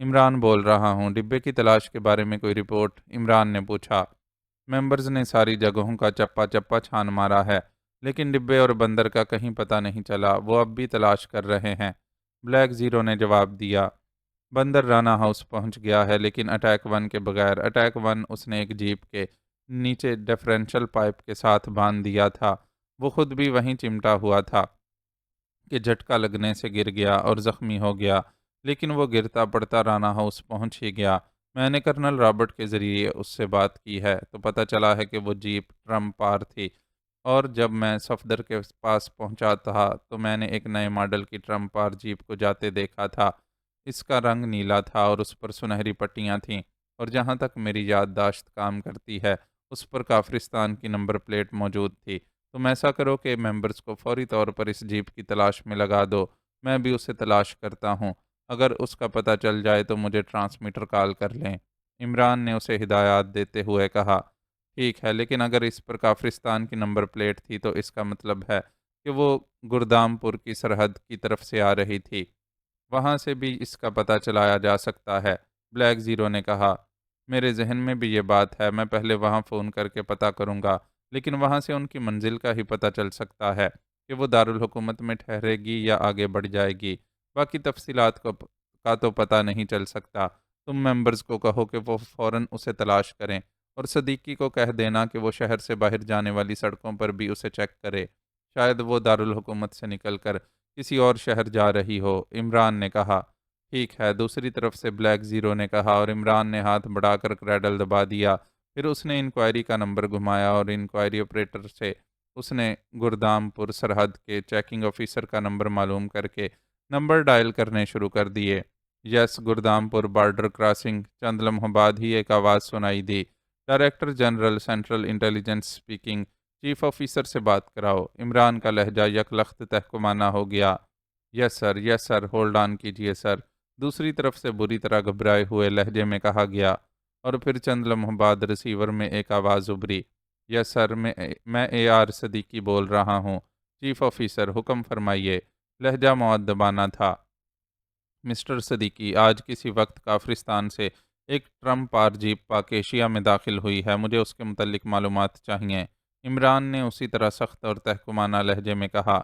عمران بول رہا ہوں، ڈبے کی تلاش کے بارے میں کوئی رپورٹ؟ عمران نے پوچھا۔ ممبرز نے ساری جگہوں کا چپا چپا چھان مارا ہے، لیکن ڈبے اور بندر کا کہیں پتہ نہیں چلا، وہ اب بھی تلاش کر رہے ہیں، بلیک زیرو نے جواب دیا۔ بندر رانا ہاؤس پہنچ گیا ہے، لیکن اٹیک 1 کے بغیر۔ اٹیک 1 اس نے ایک جیپ کے نیچے ڈیفرنشل پائپ کے ساتھ باندھ دیا تھا۔ وہ خود بھی وہیں چمٹا ہوا تھا کہ جھٹکا لگنے سے گر گیا اور زخمی ہو گیا، لیکن وہ گرتا پڑتا رانا ہاؤس پہنچ ہی گیا۔ میں نے کرنل رابرٹ کے ذریعے اس سے بات کی ہے تو پتہ چلا ہے کہ وہ جیپ ٹرمپار تھی، اور جب میں صفدر کے پاس پہنچا تھا تو میں نے ایک نئے ماڈل کی ٹرمپار جیپ کو جاتے دیکھا تھا۔ اس کا رنگ نیلا تھا اور اس پر سنہری پٹیاں تھیں، اور جہاں تک میری یادداشت کام کرتی ہے اس پر کافرستان کی نمبر پلیٹ موجود تھی۔ تم ایسا کرو کہ ممبرز کو فوری طور پر اس جیپ کی تلاش میں لگا دو، میں بھی اسے تلاش کرتا ہوں، اگر اس کا پتہ چل جائے تو مجھے ٹرانسمیٹر کال کر لیں۔ عمران نے اسے ہدایات دیتے ہوئے کہا، ٹھیک ہے، لیکن اگر اس پر کافرستان کی نمبر پلیٹ تھی تو اس کا مطلب ہے کہ وہ گردامپور کی سرحد کی طرف سے آ رہی تھی، وہاں سے بھی اس کا پتہ چلایا جا سکتا ہے، بلیک زیرو نے کہا۔ میرے ذہن میں بھی یہ بات ہے، میں پہلے وہاں فون کر کے پتہ کروں گا، لیکن وہاں سے ان کی منزل کا ہی پتہ چل سکتا ہے کہ وہ دارالحکومت میں ٹھہرے گی یا آگے بڑھ جائے گی، باقی تفصیلات کا تو پتہ نہیں چل سکتا۔ تم ممبرز کو کہو کہ وہ فوراً اسے تلاش کریں، اور صدیقی کو کہہ دینا کہ وہ شہر سے باہر جانے والی سڑکوں پر بھی اسے چیک کرے، شاید وہ دارالحکومت سے نکل کر کسی اور شہر جا رہی ہو، عمران نے کہا۔ ٹھیک ہے، دوسری طرف سے بلیک زیرو نے کہا، اور عمران نے ہاتھ بڑھا کر کریڈل دبا دیا۔ پھر اس نے انکوائری کا نمبر گھمایا اور انکوائری آپریٹر سے اس نے گردام پور سرحد کے چیکنگ آفیسر کا نمبر معلوم کر کے نمبر ڈائل کرنے شروع کر دیے۔ یس، گردام پور بارڈر کراسنگ۔ چند لمحوں بعد ہی ایک آواز سنائی دی، director general central intelligence speaking, chief officer سے بات کراؤ۔ عمران کا لہجہ یک لخت تحکمانہ ہو گیا۔ یس سر، ہولڈ آن کیجئے سر، دوسری طرف سے بری طرح گھبرائے ہوئے لہجے میں کہا گیا، اور پھر چند لمحوں بعد ریسیور میں ایک آواز ابھری، یس سر، میں اے آر صدیقی بول رہا ہوں، چیف آفیسر، حکم فرمائیے۔ لہجہ مؤدبانہ تھا۔ مسٹر صدیقی، آج کسی وقت کافرستان سے ایک ٹرمپ آر جیپ پاکیشیا میں داخل ہوئی ہے، مجھے اس کے متعلق معلومات چاہیے۔ عمران نے اسی طرح سخت اور تحکمانہ لہجے میں کہا۔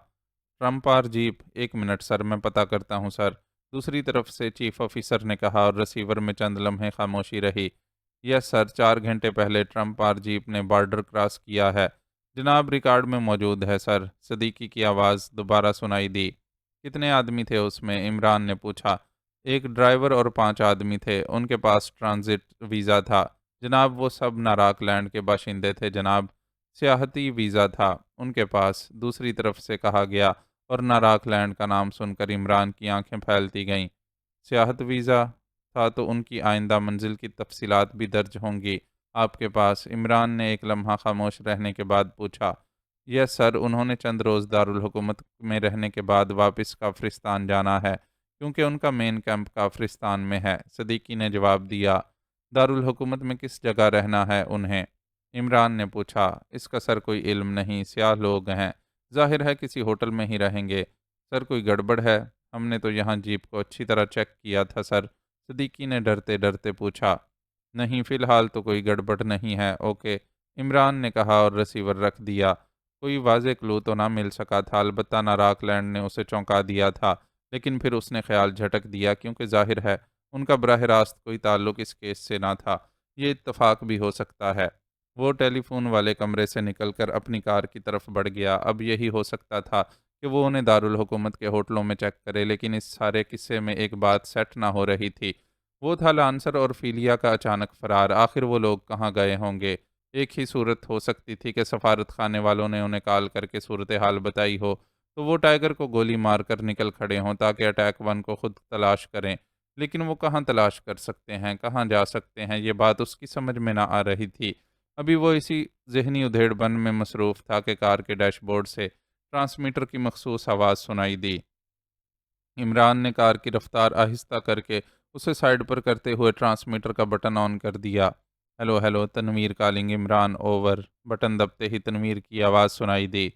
ٹرمپ آر جیپ؟ ایک منٹ سر، میں پتہ کرتا ہوں سر، دوسری طرف سے چیف آفیسر نے کہا، اور ریسیور میں چند لمحے خاموشی رہی۔ یس سر، 4 گھنٹے پہلے ٹرمپ آر جیپ نے بارڈر کراس کیا ہے، جناب، ریکارڈ میں موجود ہے سر، صدیقی کی آواز دوبارہ سنائی دی۔ کتنے آدمی تھے اس میں؟ عمران نے پوچھا۔ ایک ڈرائیور اور 5 آدمی تھے، ان کے پاس ٹرانزٹ ویزا تھا جناب، وہ سب ناراک لینڈ کے باشندے تھے جناب، سیاحتی ویزا تھا ان کے پاس، دوسری طرف سے کہا گیا، اور ناراک لینڈ کا نام سن کر عمران کی آنکھیں پھیلتی گئیں۔ سیاحت ویزا تھا تو ان کی آئندہ منزل کی تفصیلات بھی درج ہوں گی آپ کے پاس؟ عمران نے ایک لمحہ خاموش رہنے کے بعد پوچھا۔ یس سر، انہوں نے چند روز دارالحکومت میں رہنے کے بعد واپس کافرستان جانا ہے، کیونکہ ان کا مین کیمپ کافرستان میں ہے، صدیقی نے جواب دیا۔ دارالحکومت میں کس جگہ رہنا ہے انہیں؟ عمران نے پوچھا۔ اس کا سر کوئی علم نہیں، سیاہ لوگ ہیں، ظاہر ہے کسی ہوٹل میں ہی رہیں گے۔ سر کوئی گڑبڑ ہے؟ ہم نے تو یہاں جیپ کو اچھی طرح چیک کیا تھا سر، صدیقی نے ڈرتے ڈرتے پوچھا۔ نہیں، فی الحال تو کوئی گڑبڑ نہیں ہے، اوکے، عمران نے کہا اور ریسیور رکھ دیا۔ کوئی واضح کلو تو نہ مل سکا تھا، البتہ ناراک لینڈ نے اسے چونکا دیا تھا، لیکن پھر اس نے خیال جھٹک دیا، کیونکہ ظاہر ہے ان کا براہ راست کوئی تعلق اس کیس سے نہ تھا۔ یہ اتفاق بھی ہو سکتا ہے۔ وہ ٹیلی فون والے کمرے سے نکل کر اپنی کار کی طرف بڑھ گیا۔ اب یہی ہو سکتا تھا کہ وہ انہیں دارالحکومت کے ہوٹلوں میں چیک کرے، لیکن اس سارے قصے میں ایک بات سیٹ نہ ہو رہی تھی، وہ تھا لانسر اور فیلیا کا اچانک فرار۔ آخر وہ لوگ کہاں گئے ہوں گے؟ ایک ہی صورت ہو سکتی تھی کہ سفارت خانے والوں نے انہیں کال کر کے صورتحال بتائی ہو، تو وہ ٹائیگر کو گولی مار کر نکل کھڑے ہوں تاکہ اٹیک 1 کو خود تلاش کریں، لیکن وہ کہاں تلاش کر سکتے ہیں، کہاں جا سکتے ہیں؟ یہ بات اس کی سمجھ میں نہ آ رہی تھی۔ ابھی وہ اسی ذہنی ادھیڑ بن میں مصروف تھا کہ کار کے ڈیش بورڈ سے ٹرانسمیٹر کی مخصوص آواز سنائی دی۔ عمران نے کار کی رفتار آہستہ کر کے اسے سائیڈ پر کرتے ہوئے ٹرانسمیٹر کا بٹن آن کر دیا۔ Hello hello, Tanveer calling, Imran over. Button دبتے ہی تنویر کی آواز سنائی دی۔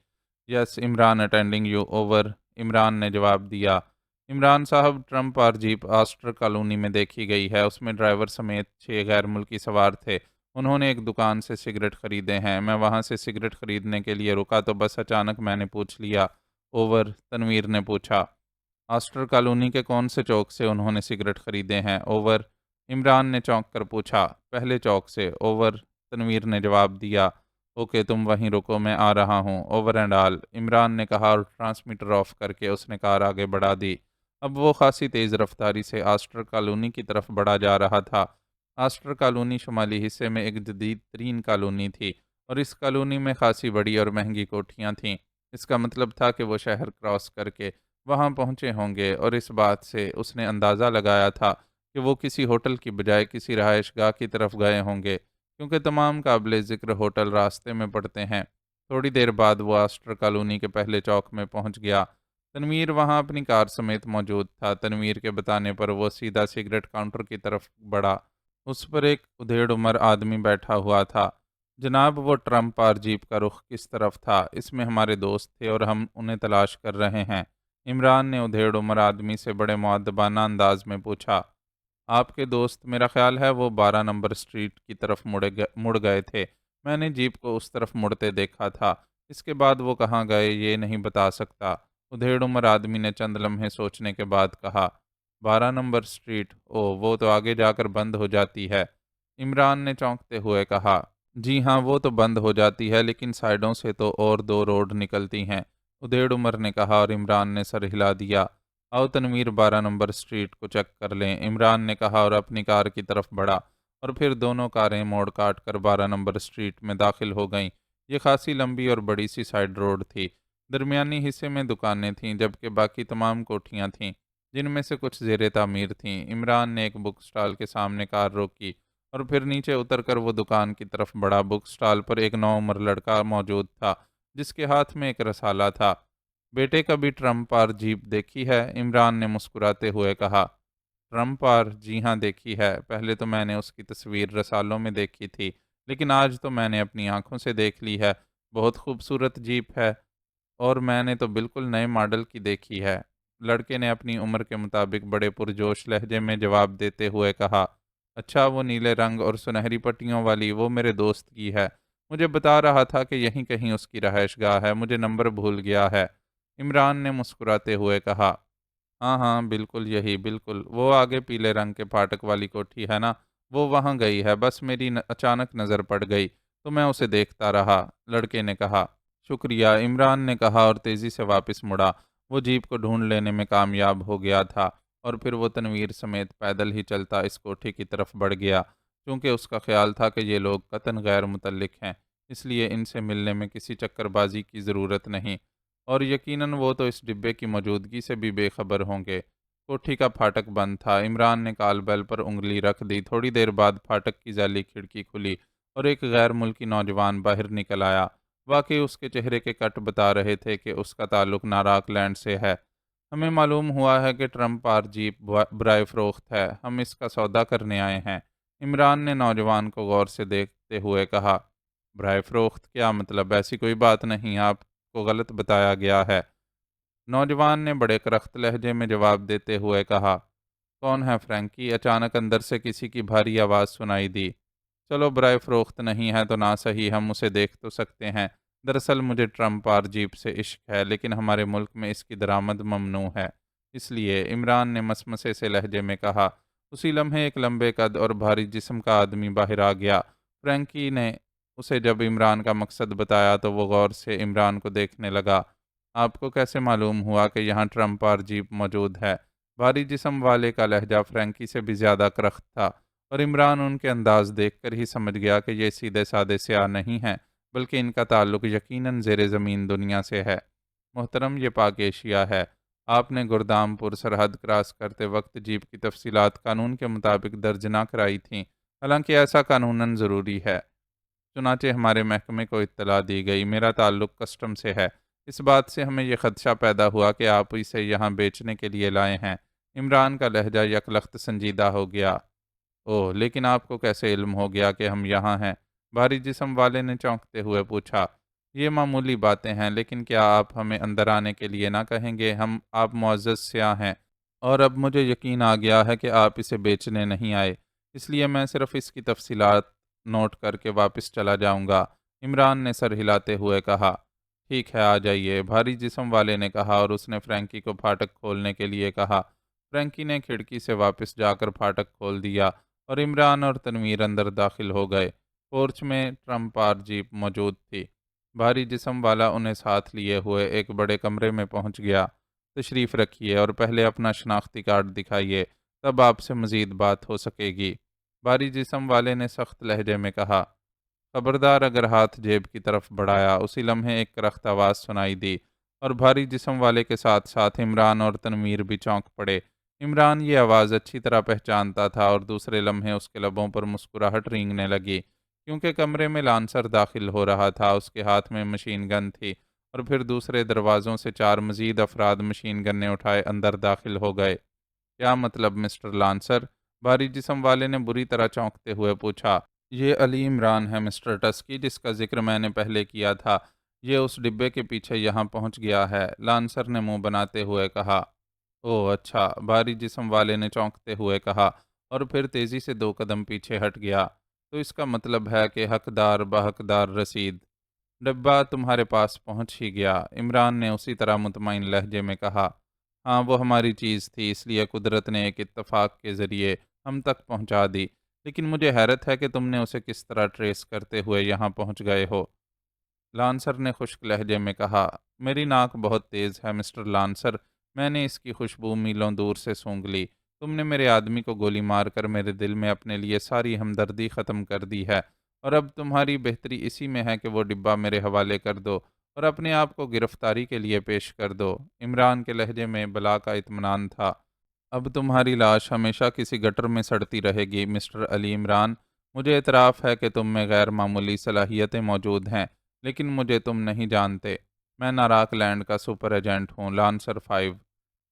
Yes Imran, attending you, over, Imran نے جواب دیا۔ عمران صاحب، Trump are jeep Aster colony میں دیکھی گئی ہے، اس میں ڈرائیور سمیت 6 غیر ملکی سوار تھے، انہوں نے ایک دکان سے سگریٹ خریدے ہیں، میں وہاں سے سگریٹ خریدنے کے لیے رکا تو بس اچانک میں نے پوچھ لیا۔ اوور، تنویر نے پوچھا۔ آسٹر کالونی کے کون سے چوک سے انہوں نے سگریٹ خریدے ہیں؟ اوور، عمران نے چونک کر پوچھا۔ پہلے چوک سے، اوور، تنویر نے جواب دیا۔ اوکے، تم وہیں رکو، میں آ رہا ہوں، اوور اینڈ آل، عمران نے کہا اور ٹرانسمیٹر آف کر کے اس نے کار آگے بڑھا دی۔ اب وہ خاصی تیز رفتاری سے آسٹر کالونی کی طرف بڑھا جا رہا تھا۔ آسٹر کالونی شمالی حصے میں ایک جدید ترین کالونی تھی، اور اس کالونی میں خاصی بڑی اور مہنگی کوٹھیاں تھیں۔ اس کا مطلب تھا کہ وہ شہر کراس کر کے وہاں پہنچے ہوں گے، اور اس بات سے اس نے اندازہ لگایا تھا کہ وہ کسی ہوٹل کی بجائے کسی رہائش گاہ کی طرف گئے ہوں گے، کیونکہ تمام قابل ذکر ہوٹل راستے میں پڑتے ہیں۔ تھوڑی دیر بعد وہ آسٹر کالونی کے پہلے چوک میں پہنچ گیا۔ تنویر وہاں اپنی کار سمیت موجود تھا۔ تنویر کے بتانے پر وہ سیدھا سگریٹ کاؤنٹر کی طرف بڑھا۔ اس پر ایک ادھیڑ عمر آدمی بیٹھا ہوا تھا۔ جناب، وہ ٹرمپ آر جیپ کا رخ کس طرف تھا؟ اس میں ہمارے دوست تھے اور ہم انہیں تلاش کر رہے ہیں، عمران نے ادھیڑ عمر آدمی سے بڑے مؤدبانہ انداز میں پوچھا۔ آپ کے دوست؟ میرا خیال ہے وہ 12 نمبر اسٹریٹ کی طرف مڑ گئے تھے، میں نے جیپ کو اس طرف مڑتے دیکھا تھا، اس کے بعد وہ کہاں گئے یہ نہیں بتا سکتا، ادھیڑ عمر آدمی نے چند لمحے سوچنے کے بعد کہا۔ 12 نمبر اسٹریٹ؟ او، وہ تو آگے جا کر بند ہو جاتی ہے، عمران نے چونکتے ہوئے کہا۔ جی ہاں، وہ تو بند ہو جاتی ہے، لیکن سائڈوں سے تو اور 2 روڈ نکلتی ہیں، ادیڑ عمر نے کہا اور عمران نے سر ہلا دیا۔ آؤ تنویر 12 نمبر اسٹریٹ کو چیک کر لیں، عمران نے کہا اور اپنی کار کی طرف بڑھا، اور پھر دونوں کاریں موڑ کاٹ کر 12 نمبر اسٹریٹ میں داخل ہو گئیں۔ یہ خاصی لمبی اور بڑی سی سائیڈ روڈ تھی۔ درمیانی حصے میں دکانیں تھیں جبکہ باقی تمام کوٹھیاں تھیں جن میں سے کچھ زیر تعمیر تھیں۔ عمران نے ایک بک سٹال کے سامنے کار روکی اور پھر نیچے اتر کر وہ دکان کی طرف بڑھا۔ بک سٹال پر ایک نوعمر لڑکا موجود تھا جس کے ہاتھ میں ایک رسالہ تھا۔ بیٹے کبھی ٹرمپ اور جیپ دیکھی ہے؟ عمران نے مسکراتے ہوئے کہا۔ ٹرمپ اور؟ جی ہاں دیکھی ہے، پہلے تو میں نے اس کی تصویر رسالوں میں دیکھی تھی لیکن آج تو میں نے اپنی آنکھوں سے دیکھ لی ہے۔ بہت خوبصورت جیپ ہے اور میں نے تو بالکل نئے ماڈل کی دیکھی ہے۔ لڑکے نے اپنی عمر کے مطابق بڑے پرجوش لہجے میں جواب دیتے ہوئے کہا۔ اچھا، وہ نیلے رنگ اور سنہری پٹیوں والی، وہ میرے دوست کی ہے، مجھے بتا رہا تھا کہ یہیں کہیں اس کی رہائش گاہ ہے، مجھے نمبر بھول گیا ہے۔ عمران نے مسکراتے ہوئے کہا۔ ہاں ہاں بالکل یہی، بالکل وہ آگے پیلے رنگ کے پھاٹک والی کوٹھی ہے نا، وہ وہاں گئی ہے، بس میری اچانک نظر پڑ گئی تو میں اسے دیکھتا رہا، لڑکے نے کہا۔ شکریہ، عمران نے کہا اور تیزی سے واپس مڑا۔ وہ جیپ کو ڈھونڈ لینے میں کامیاب ہو گیا تھا اور پھر وہ تنویر سمیت پیدل ہی چلتا اس کوٹھی کی طرف بڑھ گیا۔ چونکہ اس کا خیال تھا کہ یہ لوگ قطعاً غیر متعلق ہیں، اس لیے ان سے ملنے میں کسی چکر بازی کی ضرورت نہیں، اور یقیناً وہ تو اس ڈبے کی موجودگی سے بھی بے خبر ہوں گے۔ کوٹھی کا پھاٹک بند تھا۔ عمران نے کال بیل پر انگلی رکھ دی۔ تھوڑی دیر بعد پھاٹک کی ذیلی کھڑکی کھلی اور ایک غیر ملکی نوجوان باہر نکل آیا۔ واقعی اس کے چہرے کے کٹ بتا رہے تھے کہ اس کا تعلق ناراک لینڈ سے ہے۔ ہمیں معلوم ہوا ہے کہ ٹرمپ اور جیپ برائے فروخت ہے، ہم اس کا سودا کرنے آئے ہیں۔ عمران نے نوجوان کو غور سے دیکھتے ہوئے کہا۔ برائے فروخت کیا مطلب؟ ایسی کوئی بات نہیں، آپ کو غلط بتایا گیا ہے، نوجوان نے بڑے کرخت لہجے میں جواب دیتے ہوئے کہا۔ کون ہے فرینکی؟ اچانک اندر سے کسی کی بھاری آواز سنائی دی۔ چلو برائے فروخت نہیں ہے تو نہ صحیح ہم اسے دیکھ تو سکتے ہیں، دراصل مجھے ٹرمپ اور جیپ سے عشق ہے لیکن ہمارے ملک میں اس کی درآمد ممنوع ہے، اس لیے، عمران نے مسمسے سے لہجے میں کہا۔ اسی لمحے ایک لمبے قد اور بھاری جسم کا آدمی باہر آ گیا۔ فرینکی نے اسے جب عمران کا مقصد بتایا تو وہ غور سے عمران کو دیکھنے لگا۔ آپ کو کیسے معلوم ہوا کہ یہاں ٹرمپ اور جیپ موجود ہے؟ بھاری جسم والے کا لہجہ فرینکی سے بھی زیادہ کرخت تھا اور عمران ان کے انداز دیکھ کر ہی سمجھ گیا کہ یہ سیدھے سادے سیاہ نہیں ہیں بلکہ ان کا تعلق یقیناً زیر زمین دنیا سے ہے۔ محترم، یہ پاک ایشیا ہے، آپ نے گردام پور سرحد کراس کرتے وقت جیپ کی تفصیلات قانون کے مطابق درج نہ کرائی تھیں، حالانکہ ایسا قانوناً ضروری ہے۔ چنانچہ ہمارے محکمے کو اطلاع دی گئی، میرا تعلق کسٹم سے ہے، اس بات سے ہمیں یہ خدشہ پیدا ہوا کہ آپ اسے یہاں بیچنے کے لیے لائے ہیں۔ عمران کا لہجہ یکلخت سنجیدہ ہو گیا۔ اوہ، لیکن آپ کو کیسے علم ہو گیا کہ ہم یہاں ہیں؟ بھاری جسم والے نے چونکتے ہوئے پوچھا۔ یہ معمولی باتیں ہیں، لیکن کیا آپ ہمیں اندر آنے کے لیے نہ کہیں گے؟ آپ معزز سیاح ہیں اور اب مجھے یقین آ گیا ہے کہ آپ اسے بیچنے نہیں آئے، اس لیے میں صرف اس کی تفصیلات نوٹ کر کے واپس چلا جاؤں گا، عمران نے سر ہلاتے ہوئے کہا۔ ٹھیک ہے، آ جائیے، بھاری جسم والے نے کہا اور اس نے فرینکی کو پھاٹک کھولنے کے لیے کہا۔ فرینکی نے کھڑکی سے واپس جا کر پھاٹک کھول دیا اور عمران اور تنویر اندر داخل ہو گئے۔ پورچ میں ٹرمپ اور جیپ موجود تھی۔ بھاری جسم والا انہیں ساتھ لیے ہوئے ایک بڑے کمرے میں پہنچ گیا۔ تشریف رکھیے اور پہلے اپنا شناختی کارڈ دکھائیے، تب آپ سے مزید بات ہو سکے گی، بھاری جسم والے نے سخت لہجے میں کہا۔ خبردار، اگر ہاتھ جیب کی طرف بڑھایا۔ اسی لمحے ایک کرخت آواز سنائی دی اور بھاری جسم والے کے ساتھ ساتھ عمران اور تنویر بھی چونک پڑے۔ عمران یہ آواز اچھی طرح پہچانتا تھا اور دوسرے لمحے اس کے لبوں پر مسکراہٹ رینگنے لگی، کیونکہ کمرے میں لانسر داخل ہو رہا تھا، اس کے ہاتھ میں مشین گن تھی، اور پھر دوسرے دروازوں سے 4 مزید افراد مشین گنیں اٹھائے اندر داخل ہو گئے۔ کیا مطلب مسٹر لانسر؟ بھاری جسم والے نے بری طرح چونکتے ہوئے پوچھا۔ یہ علی عمران ہے مسٹر ٹسکی، جس کا ذکر میں نے پہلے کیا تھا، یہ اس ڈبے کے پیچھے یہاں پہنچ گیا ہے، لانسر نے منہ بناتے ہوئے کہا۔ اوہ اچھا، بھاری جسم والے نے چونکتے ہوئے کہا اور پھر تیزی سے 2 قدم پیچھے ہٹ گیا۔ تو اس کا مطلب ہے کہ حقدار بحقدار رسید، ڈبہ تمہارے پاس پہنچ ہی گیا، عمران نے اسی طرح مطمئن لہجے میں کہا۔ ہاں، وہ ہماری چیز تھی، اس لیے قدرت نے ایک اتفاق کے ذریعے ہم تک پہنچا دی، لیکن مجھے حیرت ہے کہ تم نے اسے کس طرح ٹریس کرتے ہوئے یہاں پہنچ گئے ہو۔ لانسر نے خشک لہجے میں کہا۔ میری ناک بہت تیز ہے مسٹر لانسر، میں نے اس کی خوشبو میلوں دور سے سونگھ لی۔ تم نے میرے آدمی کو گولی مار کر میرے دل میں اپنے لیے ساری ہمدردی ختم کر دی ہے، اور اب تمہاری بہتری اسی میں ہے کہ وہ ڈبہ میرے حوالے کر دو اور اپنے آپ کو گرفتاری کے لیے پیش کر دو۔ عمران کے لہجے میں بلا کا اطمینان تھا۔ اب تمہاری لاش ہمیشہ کسی گٹر میں سڑتی رہے گی مسٹر علی عمران۔ مجھے اعتراف ہے کہ تم میں غیر معمولی صلاحیتیں موجود ہیں، لیکن مجھے تم نہیں جانتے۔ میں ناراک لینڈ کا سپر ایجنٹ ہوں، لانسر 5۔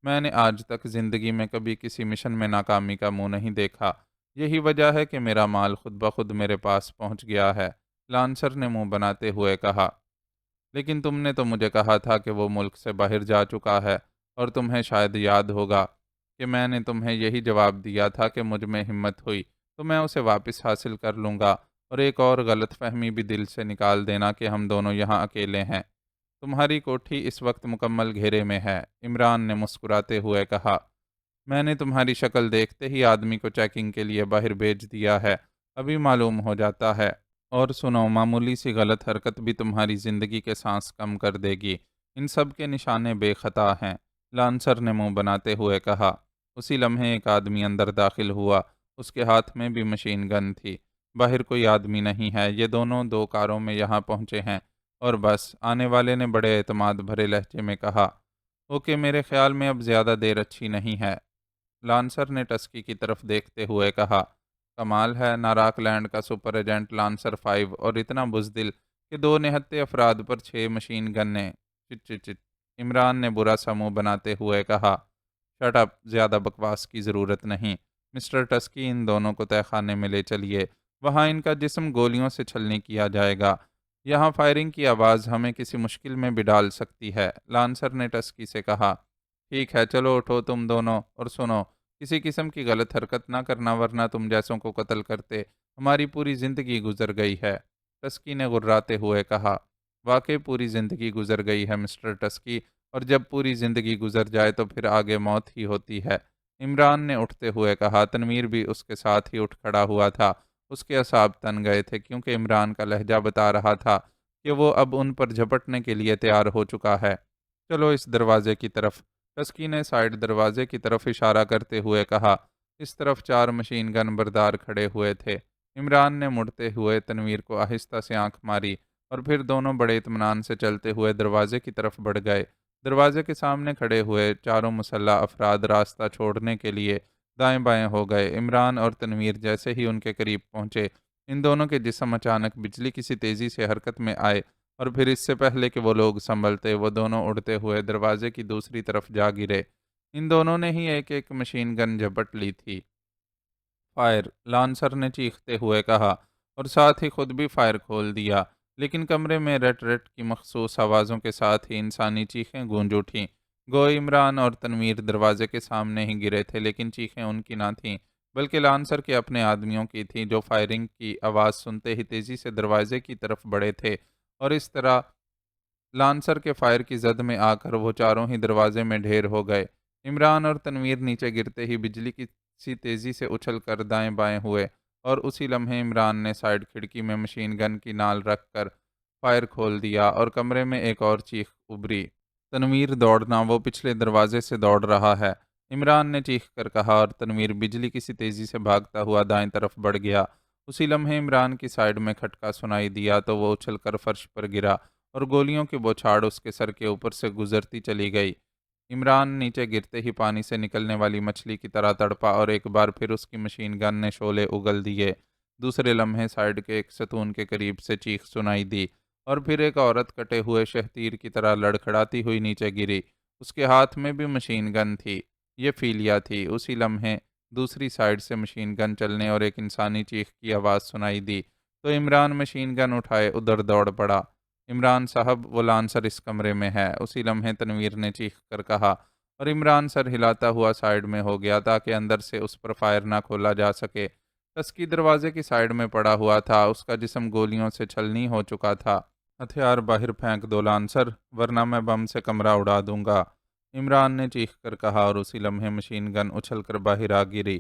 میں نے آج تک زندگی میں کبھی کسی مشن میں ناکامی کا منہ نہیں دیکھا۔ یہی وجہ ہے کہ میرا مال خود بخود میرے پاس پہنچ گیا ہے، لانسر نے منہ بناتے ہوئے کہا۔ لیکن تم نے تو مجھے کہا تھا کہ وہ ملک سے باہر جا چکا ہے، اور تمہیں شاید یاد ہوگا کہ میں نے تمہیں یہی جواب دیا تھا کہ مجھ میں ہمت ہوئی تو میں اسے واپس حاصل کر لوں گا، اور ایک اور غلط فہمی بھی دل سے نکال دینا کہ ہم دونوں یہاں اکیلے ہیں۔ تمہاری کوٹھی اس وقت مکمل گھیرے میں ہے، عمران نے مسکراتے ہوئے کہا۔ میں نے تمہاری شکل دیکھتے ہی آدمی کو چیکنگ کے لیے باہر بھیج دیا ہے، ابھی معلوم ہو جاتا ہے۔ اور سنو، معمولی سی غلط حرکت بھی تمہاری زندگی کے سانس کم کر دے گی۔ ان سب کے نشانے بے خطا ہیں، لانسر نے منہ بناتے ہوئے کہا۔ اسی لمحے ایک آدمی اندر داخل ہوا، اس کے ہاتھ میں بھی مشین گن تھی۔ باہر کوئی آدمی نہیں ہے، یہ دونوں دو کاروں میں یہاں پہنچے ہیں، اور بس۔ آنے والے نے بڑے اعتماد بھرے لہجے میں کہا۔ اوکے، میرے خیال میں اب زیادہ دیر اچھی نہیں ہے، لانسر نے ٹسکی کی طرف دیکھتے ہوئے کہا۔ کمال ہے، ناراک لینڈ کا سپر ایجنٹ لانسر 5 اور اتنا بزدل کہ دو نہتے افراد پر 6 مشین گنیں۔ چٹ چٹ چٹ، عمران نے برا سا منہ بناتے ہوئے کہا۔ شٹ اپ، زیادہ بکواس کی ضرورت نہیں، مسٹر ٹسکی ان دونوں کو تہہ خانے میں لے چلیے، وہاں ان کا جسم گولیوں سے چھلنی کیا جائے گا۔ یہاں فائرنگ کی آواز ہمیں کسی مشکل میں بھی ڈال سکتی ہے، لانسر نے ٹسکی سے کہا۔ ٹھیک ہے، چلو اٹھو تم دونوں، اور سنو، کسی قسم کی غلط حرکت نہ کرنا ورنہ تم جیسوں کو قتل کرتے ہماری پوری زندگی گزر گئی ہے، ٹسکی نے غراتے ہوئے کہا۔ واقعی پوری زندگی گزر گئی ہے مسٹر ٹسکی، اور جب پوری زندگی گزر جائے تو پھر آگے موت ہی ہوتی ہے، عمران نے اٹھتے ہوئے کہا۔ تنویر بھی اس کے ساتھ ہی اٹھ کھڑا ہوا تھا۔ اس کے اعصاب تن گئے تھے کیونکہ عمران کا لہجہ بتا رہا تھا کہ وہ اب ان پر جھپٹنے کے لیے تیار ہو چکا ہے۔ چلو اس دروازے کی طرف، ٹسکی نے سائیڈ دروازے کی طرف اشارہ کرتے ہوئے کہا۔ اس طرف 4 مشین گن بردار کھڑے ہوئے تھے۔ عمران نے مڑتے ہوئے تنویر کو آہستہ سے آنکھ ماری، اور پھر دونوں بڑے اطمینان سے چلتے ہوئے دروازے کی طرف بڑھ گئے۔ دروازے کے سامنے کھڑے ہوئے چاروں مسلح افراد راستہ چھوڑنے کے لیے دائیں بائیں ہو گئے۔ عمران اور تنویر جیسے ہی ان کے قریب پہنچے، ان دونوں کے جسم اچانک بجلی کی سی تیزی سے حرکت میں آئے، اور پھر اس سے پہلے کہ وہ لوگ سنبھلتے، وہ دونوں اڑتے ہوئے دروازے کی دوسری طرف جا گرے۔ ان دونوں نے ہی ایک ایک مشین گن جھپٹ لی تھی۔ فائر، لانسر نے چیختے ہوئے کہا، اور ساتھ ہی خود بھی فائر کھول دیا، لیکن کمرے میں رٹ رٹ کی مخصوص آوازوں کے ساتھ ہی انسانی چیخیں گونج اٹھیں۔ گوئی عمران اور تنویر دروازے کے سامنے ہی گرے تھے، لیکن چیخیں ان کی نہ تھیں، بلکہ لانسر کے اپنے آدمیوں کی تھیں، جو فائرنگ کی آواز سنتے ہی تیزی سے دروازے کی طرف بڑھے تھے، اور اس طرح لانسر کے فائر کی زد میں آ کر وہ چاروں ہی دروازے میں ڈھیر ہو گئے۔ عمران اور تنویر نیچے گرتے ہی بجلی کی سی تیزی سے اچھل کر دائیں بائیں ہوئے، اور اسی لمحے عمران نے سائیڈ کھڑکی میں مشین گن کی نال رکھ کر فائر کھول دیا، اور کمرے میں ایک اور چیخ ابھری۔ تنویر دوڑنا، وہ پچھلے دروازے سے دوڑ رہا ہے، عمران نے چیخ کر کہا، اور تنویر بجلی کی سی تیزی سے بھاگتا ہوا دائیں طرف بڑھ گیا۔ اسی لمحے عمران کی سائیڈ میں کھٹکا سنائی دیا تو وہ اچھل کر فرش پر گرا، اور گولیوں کی بوچھاڑ اس کے سر کے اوپر سے گزرتی چلی گئی۔ عمران نیچے گرتے ہی پانی سے نکلنے والی مچھلی کی طرح تڑپا، اور ایک بار پھر اس کی مشین گن نے شعلے اگل دیے۔ دوسرے لمحے سائیڈ کے ایک ستون کے قریب سے چیخ سنائی دی، اور پھر ایک عورت کٹے ہوئے شہتیر کی طرح لڑکھڑاتی ہوئی نیچے گری۔ اس کے ہاتھ میں بھی مشین گن تھی، یہ فیلیا تھی۔ اسی لمحے دوسری سائیڈ سے مشین گن چلنے اور ایک انسانی چیخ کی آواز سنائی دی تو عمران مشین گن اٹھائے ادھر دوڑ پڑا۔ عمران صاحب، وہ لانسر اس کمرے میں ہے، اسی لمحے تنویر نے چیخ کر کہا، اور عمران سر ہلاتا ہوا سائیڈ میں ہو گیا تاکہ اندر سے اس پر فائر نہ کھولا جا سکے۔ ٹسکی دروازے کی سائیڈ میں پڑا ہوا تھا، اس کا جسم گولیوں سے چھلنی ہو چکا تھا۔ ہتھیار باہر پھینک دو لانسر، ورنہ میں بم سے کمرہ اڑا دوں گا، عمران نے چیخ کر کہا، اور اسی لمحے مشین گن اچھل کر باہر آ گری۔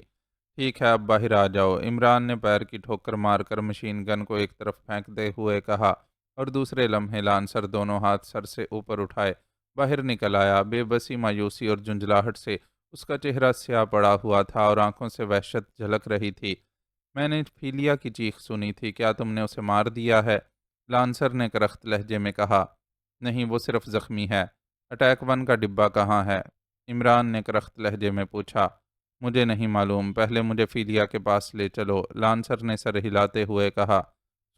ٹھیک ہے، اب باہر آ جاؤ، عمران نے پیر کی ٹھوکر مار کر مشین گن کو ایک طرف پھینکتے ہوئے کہا۔ اور دوسرے لمحے لانسر دونوں ہاتھ سر سے اوپر اٹھائے باہر نکل آیا۔ بے بسی، مایوسی اور جھنجھلاہٹ سے اس کا چہرہ سیاہ پڑا ہوا تھا اور آنکھوں سے وحشت جھلک رہی تھی۔ میں نے فیلیا کی چیخ سنی تھی، کیا تم نے اسے مار دیا ہے؟ لانسر نے کرخت لہجے میں کہا۔ نہیں، وہ صرف زخمی ہے۔ اٹیک 1 کا ڈبہ کہاں ہے؟ عمران نے کرخت لہجے میں پوچھا۔ مجھے نہیں معلوم، پہلے مجھے فیلیا کے پاس لے چلو، لانسر نے سر ہلاتے ہوئے کہا۔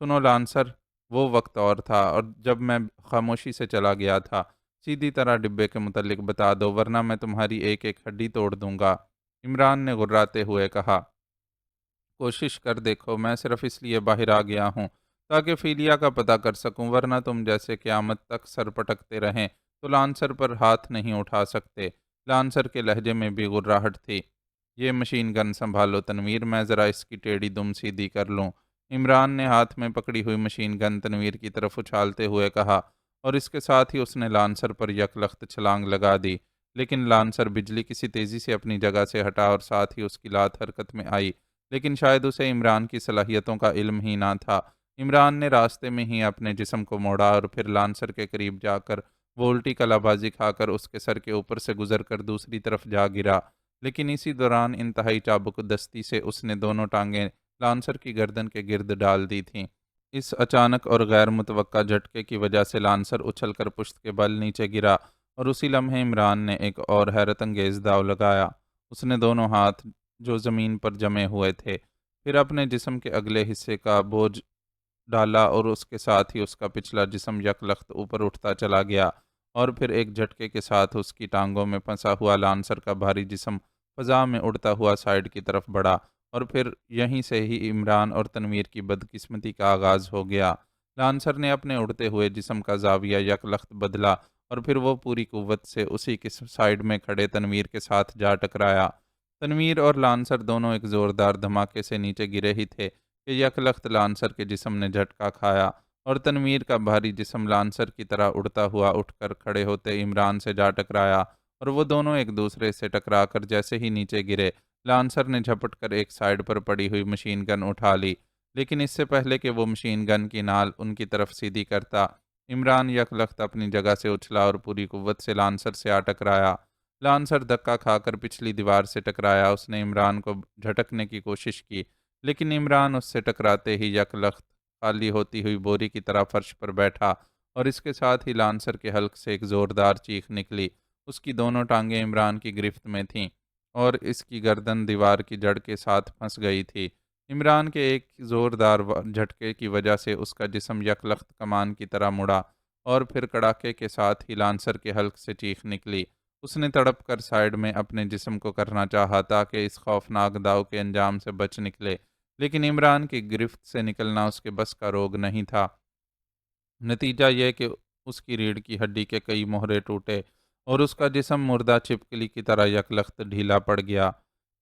سنو لانسر، وہ وقت اور تھا، اور جب میں خاموشی سے چلا گیا تھا۔ سیدھی طرح ڈبے کے متعلق بتا دو، ورنہ میں تمہاری ایک ایک ہڈی توڑ دوں گا، عمران نے غراتے ہوئے کہا۔ کوشش کر دیکھو، میں صرف اس لیے باہر آ گیا ہوں تاکہ فیلیا کا پتہ کر سکوں، ورنہ تم جیسے قیامت تک سر پٹکتے رہیں تو لانسر پر ہاتھ نہیں اٹھا سکتے۔ لانسر کے لہجے میں بھی غراہٹ تھی۔ یہ مشین گن سنبھالو تنویر، میں ذرا اس کی ٹیڑھی دم سیدھی کر لوں، عمران نے ہاتھ میں پکڑی ہوئی مشین گن تنویر کی طرف اچھالتے ہوئے کہا، اور اس کے ساتھ ہی اس نے لانسر پر یکلخت چھلانگ لگا دی۔ لیکن لانسر بجلی کسی تیزی سے اپنی جگہ سے ہٹا اور ساتھ ہی اس کی لات حرکت میں آئی، لیکن شاید اسے عمران کی صلاحیتوں کا علم ہی نہ تھا۔ عمران نے راستے میں ہی اپنے جسم کو موڑا اور پھر لانسر کے قریب جا کر وہ الٹی کلا بازی کھا کر اس کے سر کے اوپر سے گزر کر دوسری طرف جا گرا، لیکن اسی دوران انتہائی چابک دستی سے اس نے دونوں ٹانگیں لانسر کی گردن کے گرد ڈال دی تھیں۔ اس اچانک اور غیر متوقع جھٹکے کی وجہ سے لانسر اچھل کر پشت کے بل نیچے گرا، اور اسی لمحے عمران نے ایک اور حیرت انگیز داؤ لگایا۔ اس نے دونوں ہاتھ جو زمین پر جمے ہوئے تھے، پھر اپنے جسم کے اگلے حصے کا بوجھ ڈالا اور اس کے ساتھ ہی اس کا پچھلا جسم یکلخت اوپر اٹھتا چلا گیا، اور پھر ایک جھٹکے کے ساتھ اس کی ٹانگوں میں پھنسا ہوا لانسر کا بھاری جسم فضا میں اڑتا ہوا سائیڈ کی طرف بڑھا، اور پھر یہیں سے ہی عمران اور تنویر کی بدقسمتی کا آغاز ہو گیا۔ لانسر نے اپنے اڑتے ہوئے جسم کا زاویہ یکلخت بدلا، اور پھر وہ پوری قوت سے اسی کے سائیڈ میں کھڑے تنویر کے ساتھ جا ٹکرایا۔ تنویر اور لانسر دونوں ایک زوردار دھماکے سے نیچے گرے ہی تھے کہ یکلخت لانسر کے جسم نے جھٹکا کھایا، اور تنویر کا بھاری جسم لانسر کی طرح اڑتا ہوا اٹھ کر کھڑے ہوتے عمران سے جا ٹکرایا، اور وہ دونوں ایک دوسرے سے ٹکرا کر جیسے ہی نیچے گرے، لانسر نے جھپٹ کر ایک سائیڈ پر پڑی ہوئی مشین گن اٹھا لی، لیکن اس سے پہلے کہ وہ مشین گن کی نال ان کی طرف سیدھی کرتا، عمران یکلخت اپنی جگہ سے اچھلا اور پوری قوت سے لانسر سے آ ٹکرایا۔ لانسر دھکا کھا کر پچھلی دیوار سے ٹکرایا۔ اس نے عمران کو جھٹکنے کی کوشش کی، لیکن عمران اس سے ٹکراتے ہی یکلخت خالی ہوتی ہوئی بوری کی طرح فرش پر بیٹھا، اور اس کے ساتھ ہی لانسر کے حلق سے ایک زوردار چیخ نکلی۔ اس کی دونوں ٹانگیں عمران کی گرفت میں تھیں، اور اس کی گردن دیوار کی جڑ کے ساتھ پھنس گئی تھی۔ عمران کے ایک زوردار جھٹکے کی وجہ سے اس کا جسم یکلخت کمان کی طرح مڑا، اور پھر کڑاکے کے ساتھ ہی لانسر کے حلق سے چیخ نکلی۔ اس نے تڑپ کر سائیڈ میں اپنے جسم کو کرنا چاہا تاکہ اس خوفناک داؤ کے انجام سے بچ نکلے، لیکن عمران کی گرفت سے نکلنا اس کے بس کا روگ نہیں تھا۔ نتیجہ یہ کہ اس کی ریڑھ کی ہڈی کے کئی مہرے ٹوٹے، اور اس کا جسم مردہ چھپکلی کی طرح یکلخت ڈھیلا پڑ گیا۔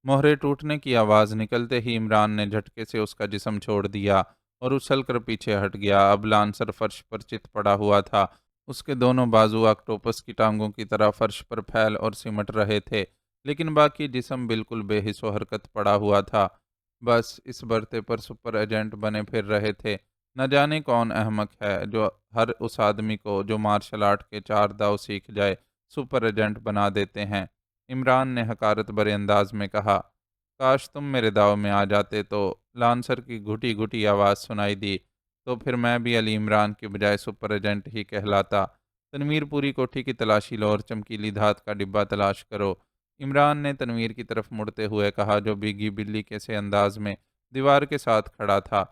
مہرے ٹوٹنے کی آواز نکلتے ہی عمران نے جھٹکے سے اس کا جسم چھوڑ دیا اور اچھل کر پیچھے ہٹ گیا۔ اب لانسر فرش پر چت پڑا ہوا تھا۔ اس کے دونوں بازو آکٹوپس کی ٹانگوں کی طرح فرش پر پھیل اور سمٹ رہے تھے، لیکن باقی جسم بالکل بے حس و حرکت پڑا ہوا تھا، بس اس برتے پر سپر ایجنٹ بنے پھر رہے تھے۔ نہ جانے کون احمق ہے جو ہر اس آدمی کو جو مارشل آرٹ کے 4 داؤ سیکھ جائے سپر ایجنٹ بنا دیتے ہیں، عمران نے حقارت بھرے انداز میں کہا۔ کاش تم میرے داؤ میں آ جاتے تو، لانسر کی گھٹی گھٹی آواز سنائی دی، تو پھر میں بھی علی عمران کی بجائے سپر ایجنٹ ہی کہلاتا۔ تنویر، پوری کوٹھی کی تلاشی لو اور چمکیلی دھات کا ڈبہ تلاش کرو، عمران نے تنویر کی طرف مڑتے ہوئے کہا، جو بھیگی بلی کے سے انداز میں دیوار کے ساتھ کھڑا تھا۔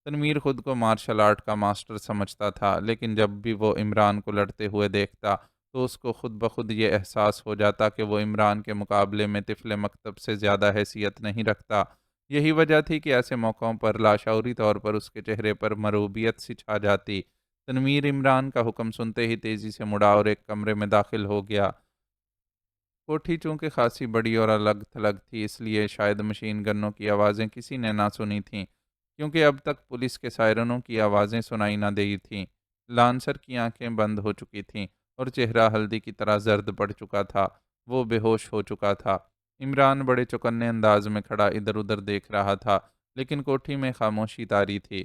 تنویر خود کو مارشل آرٹ کا ماسٹر سمجھتا تھا، لیکن جب بھی وہ عمران کو لڑتے ہوئے دیکھتا تو اس کو خود بخود یہ احساس ہو جاتا کہ وہ عمران کے مقابلے میں طفل مکتب سے زیادہ حیثیت نہیں رکھتا۔ یہی وجہ تھی کہ ایسے موقعوں پر لاشعوری طور پر اس کے چہرے پر مروبیت سی چھا جاتی۔ تنویر عمران کا حکم سنتے ہی تیزی سے مڑا اور ایک کمرے میں داخل ہو گیا۔ کوٹھی چونکہ خاصی بڑی اور الگ تھلگ تھی، اس لیے شاید مشین گنوں کی آوازیں کسی نے نہ سنی تھیں، کیونکہ اب تک پولیس کے سائرنوں کی آوازیں سنائی نہ دی تھیں۔ لانسر کی آنکھیں بند ہو چکی تھیں اور چہرہ ہلدی کی طرح زرد پڑ چکا تھا، وہ بے ہوش ہو چکا تھا۔ عمران بڑے چوکنے انداز میں کھڑا ادھر ادھر دیکھ رہا تھا، لیکن کوٹھی میں خاموشی طاری تھی۔